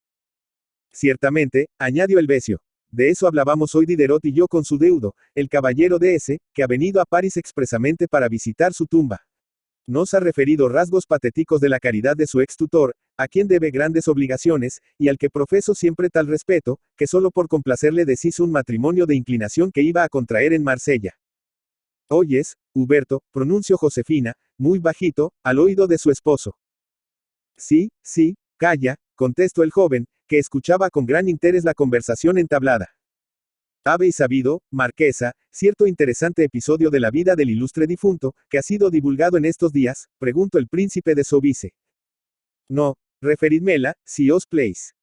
Ciertamente, añadió el Becio. De eso hablábamos hoy Diderot y yo con su deudo, el caballero de S, que ha venido a París expresamente para visitar su tumba. Nos ha referido rasgos patéticos de la caridad de su ex tutor, a quien debe grandes obligaciones, y al que profeso siempre tal respeto, que solo por complacerle deshizo un matrimonio de inclinación que iba a contraer en Marsella. Oyes, Huberto, pronunció Josefina, muy bajito, al oído de su esposo. Sí, sí, calla, contestó el joven, que escuchaba con gran interés la conversación entablada. ¿Habéis sabido, marquesa, cierto interesante episodio de la vida del ilustre difunto, que ha sido divulgado en estos días? Preguntó el príncipe de Soubise. No, referidmela, si os place.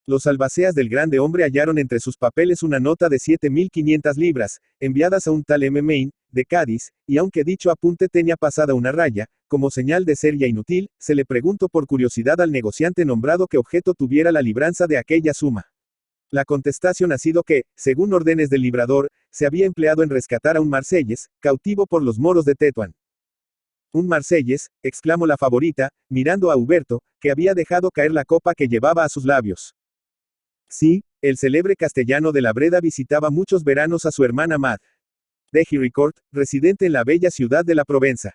Los albaceas del grande hombre hallaron entre sus papeles una nota de 7.500 libras, enviadas a un tal M. Main, de Cádiz, y aunque dicho apunte tenía pasada una raya, como señal de ser ya inútil, se le preguntó por curiosidad al negociante nombrado qué objeto tuviera la libranza de aquella suma. La contestación ha sido que, según órdenes del librador, se había empleado en rescatar a un marsellés, cautivo por los moros de Tetuán. Un marsellés, exclamó la favorita, mirando a Huberto, que había dejado caer la copa que llevaba a sus labios. Sí, el célebre castellano de la Breda visitaba muchos veranos a su hermana Mad. De Héricourt, residente en la bella ciudad de la Provenza.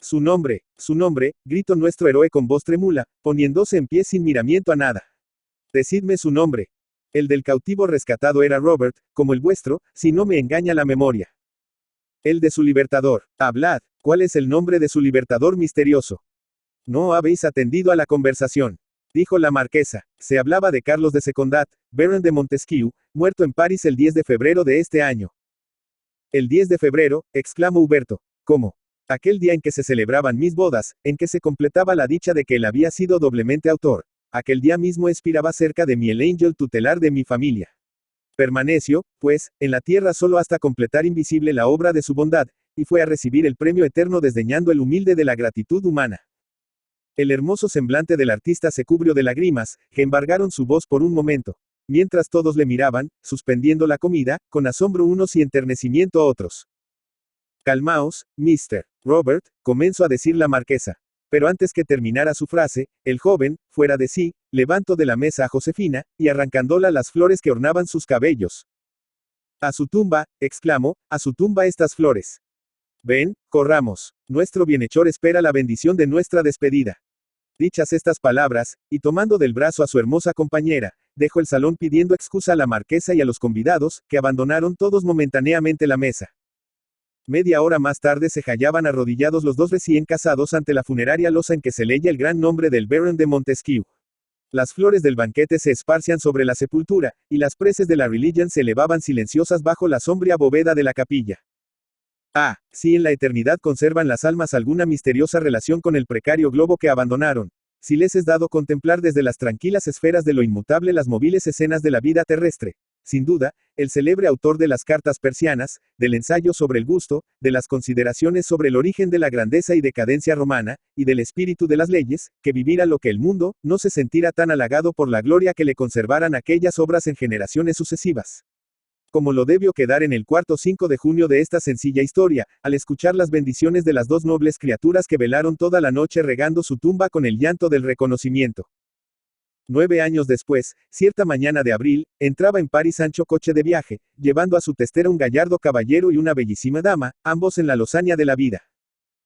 Su nombre, gritó nuestro héroe con voz tremula, poniéndose en pie sin miramiento a nada. Decidme su nombre. El del cautivo rescatado era Robert, como el vuestro, si no me engaña la memoria. El de su libertador. Hablad, ¿cuál es el nombre de su libertador misterioso? No habéis atendido a la conversación, dijo la marquesa. Se hablaba de Carlos de Secondat, Baron de Montesquieu, muerto en París el 10 de febrero de este año. El 10 de febrero, exclamó Huberto. ¿Cómo? Aquel día en que se celebraban mis bodas, en que se completaba la dicha de que él había sido doblemente autor. Aquel día mismo expiraba cerca de mí el ángel tutelar de mi familia. Permaneció, pues, en la tierra solo hasta completar invisible la obra de su bondad, y fue a recibir el premio eterno desdeñando el humilde de la gratitud humana. El hermoso semblante del artista se cubrió de lágrimas, que embargaron su voz por un momento. Mientras todos le miraban, suspendiendo la comida, con asombro unos y enternecimiento otros. Calmaos, Mr. Robert, comenzó a decir la marquesa. Pero antes que terminara su frase, el joven, fuera de sí, levantó de la mesa a Josefina, y arrancándola las flores que ornaban sus cabellos. A su tumba, exclamó, a su tumba estas flores. Ven, corramos. Nuestro bienhechor espera la bendición de nuestra despedida. Dichas estas palabras, y tomando del brazo a su hermosa compañera, dejó el salón pidiendo excusa a la marquesa y a los convidados, que abandonaron todos momentáneamente la mesa. Media hora más tarde se hallaban arrodillados los dos recién casados ante la funeraria losa en que se leía el gran nombre del Baron de Montesquieu. Las flores del banquete se esparcían sobre la sepultura, y las preces de la religión se elevaban silenciosas bajo la sombría bóveda de la capilla. Ah, si en la eternidad conservan las almas alguna misteriosa relación con el precario globo que abandonaron, si les es dado contemplar desde las tranquilas esferas de lo inmutable las móviles escenas de la vida terrestre. Sin duda, el célebre autor de las cartas persianas, del ensayo sobre el gusto, de las consideraciones sobre el origen de la grandeza y decadencia romana, y del espíritu de las leyes, que viviera lo que el mundo, no se sentirá tan halagado por la gloria que le conservaran aquellas obras en generaciones sucesivas. Como lo debió quedar en el cuarto 5 de junio de esta sencilla historia, al escuchar las bendiciones de las dos nobles criaturas que velaron toda la noche regando su tumba con el llanto del reconocimiento. 9 años después, cierta mañana de abril, entraba en París ancho coche de viaje, llevando a su testera un gallardo caballero y una bellísima dama, ambos en la lozanía de la vida.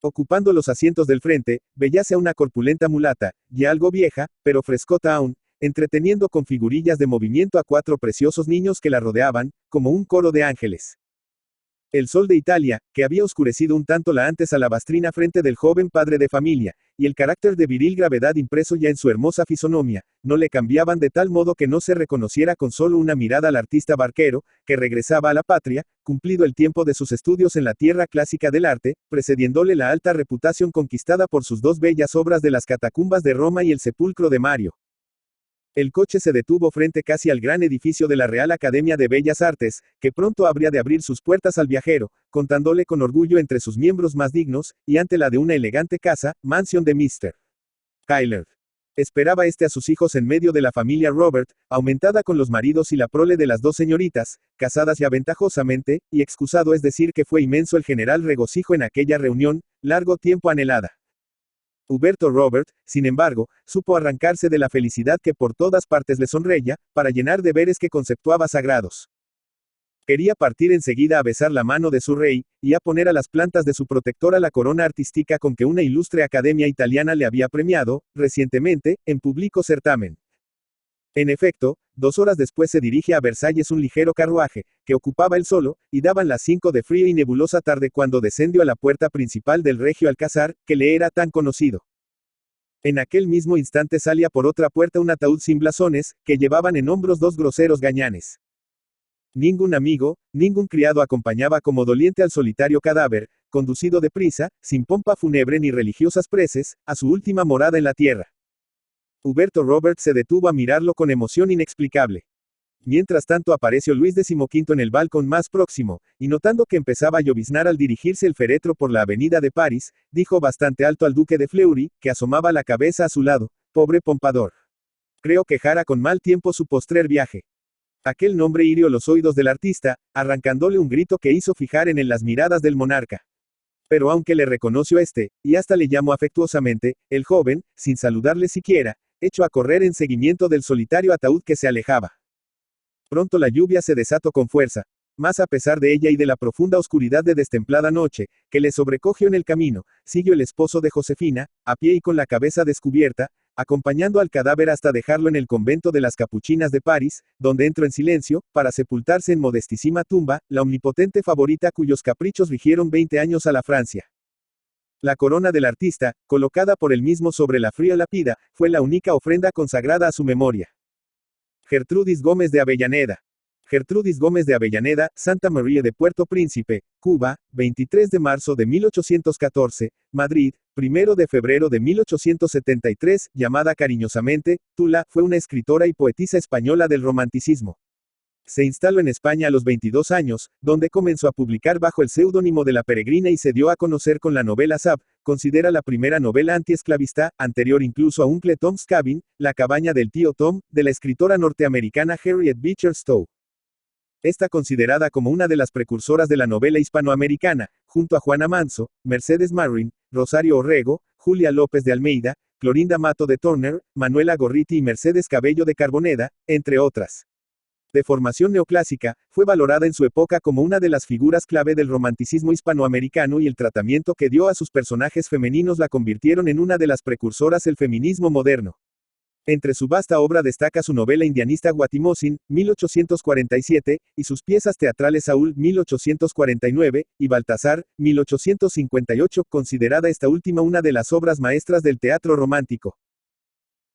Ocupando los asientos del frente, veíase a una corpulenta mulata, ya algo vieja, pero frescota aún, entreteniendo con figurillas de movimiento a 4 preciosos niños que la rodeaban, como un coro de ángeles. El sol de Italia, que había oscurecido un tanto la antes alabastrina frente del joven padre de familia, y el carácter de viril gravedad impreso ya en su hermosa fisonomía, no le cambiaban de tal modo que no se reconociera con solo una mirada al artista barquero, que regresaba a la patria, cumplido el tiempo de sus estudios en la tierra clásica del arte, precediéndole la alta reputación conquistada por sus dos bellas obras de las catacumbas de Roma y el sepulcro de Mario. El coche se detuvo frente casi al gran edificio de la Real Academia de Bellas Artes, que pronto habría de abrir sus puertas al viajero, contándole con orgullo entre sus miembros más dignos, y ante la de una elegante casa, mansión de Mr. Kyler. Esperaba a sus hijos en medio de la familia Robert, aumentada con los maridos y la prole de las dos señoritas, casadas ya ventajosamente, y excusado es decir que fue inmenso el general regocijo en aquella reunión, largo tiempo anhelada. Huberto Robert, sin embargo, supo arrancarse de la felicidad que por todas partes le sonreía, para llenar deberes que conceptuaba sagrados. Quería partir enseguida a besar la mano de su rey, y a poner a las plantas de su protectora la corona artística con que una ilustre academia italiana le había premiado, recientemente, en público certamen. En efecto, 2 horas después se dirige a Versalles un ligero carruaje, que ocupaba él solo, y daban las 5 de fría y nebulosa tarde cuando descendió a la puerta principal del Regio Alcázar, que le era tan conocido. En aquel mismo instante salía por otra puerta un ataúd sin blasones, que llevaban en hombros 2 groseros gañanes. Ningún amigo, ningún criado acompañaba como doliente al solitario cadáver, conducido deprisa, sin pompa fúnebre ni religiosas preces, a su última morada en la tierra. Huberto Robert se detuvo a mirarlo con emoción inexplicable. Mientras tanto apareció Luis XV en el balcón más próximo, y notando que empezaba a lloviznar al dirigirse el féretro por la avenida de París, dijo bastante alto al duque de Fleury, que asomaba la cabeza a su lado: «Pobre Pompadour. Creo que jara con mal tiempo su postrer viaje». Aquel nombre hirió los oídos del artista, arrancándole un grito que hizo fijar en él las miradas del monarca. Pero aunque le reconoció y hasta le llamó afectuosamente, el joven, sin saludarle siquiera, echó a correr en seguimiento del solitario ataúd que se alejaba. Pronto la lluvia se desató con fuerza, más a pesar de ella y de la profunda oscuridad de destemplada noche, que le sobrecogió en el camino, siguió el esposo de Josefina, a pie y con la cabeza descubierta, acompañando al cadáver hasta dejarlo en el convento de las Capuchinas de París, donde entró en silencio, para sepultarse en modestísima tumba, la omnipotente favorita cuyos caprichos rigieron 20 años a la Francia. La corona del artista, colocada por él mismo sobre la fría lápida, fue la única ofrenda consagrada a su memoria. Gertrudis Gómez de Avellaneda. Gertrudis Gómez de Avellaneda, Santa María de Puerto Príncipe, Cuba, 23 de marzo de 1814, Madrid, 1 de febrero de 1873, llamada cariñosamente, Tula, fue una escritora y poetisa española del romanticismo. Se instaló en España a los 22 años, donde comenzó a publicar bajo el seudónimo de La Peregrina y se dio a conocer con la novela Sab, considera la primera novela antiesclavista, anterior incluso a Uncle Tom's Cabin, La cabaña del tío Tom, de la escritora norteamericana Harriet Beecher Stowe. Está considerada como una de las precursoras de la novela hispanoamericana, junto a Juana Manso, Mercedes Marrin, Rosario Orrego, Julia López de Almeida, Clorinda Mato de Turner, Manuela Gorriti y Mercedes Cabello de Carboneda, entre otras. De formación neoclásica, fue valorada en su época como una de las figuras clave del romanticismo hispanoamericano y el tratamiento que dio a sus personajes femeninos la convirtieron en una de las precursoras del feminismo moderno. Entre su vasta obra destaca su novela indianista Guatimosin, 1847, y sus piezas teatrales Saúl, 1849, y Baltasar, 1858, considerada esta última una de las obras maestras del teatro romántico.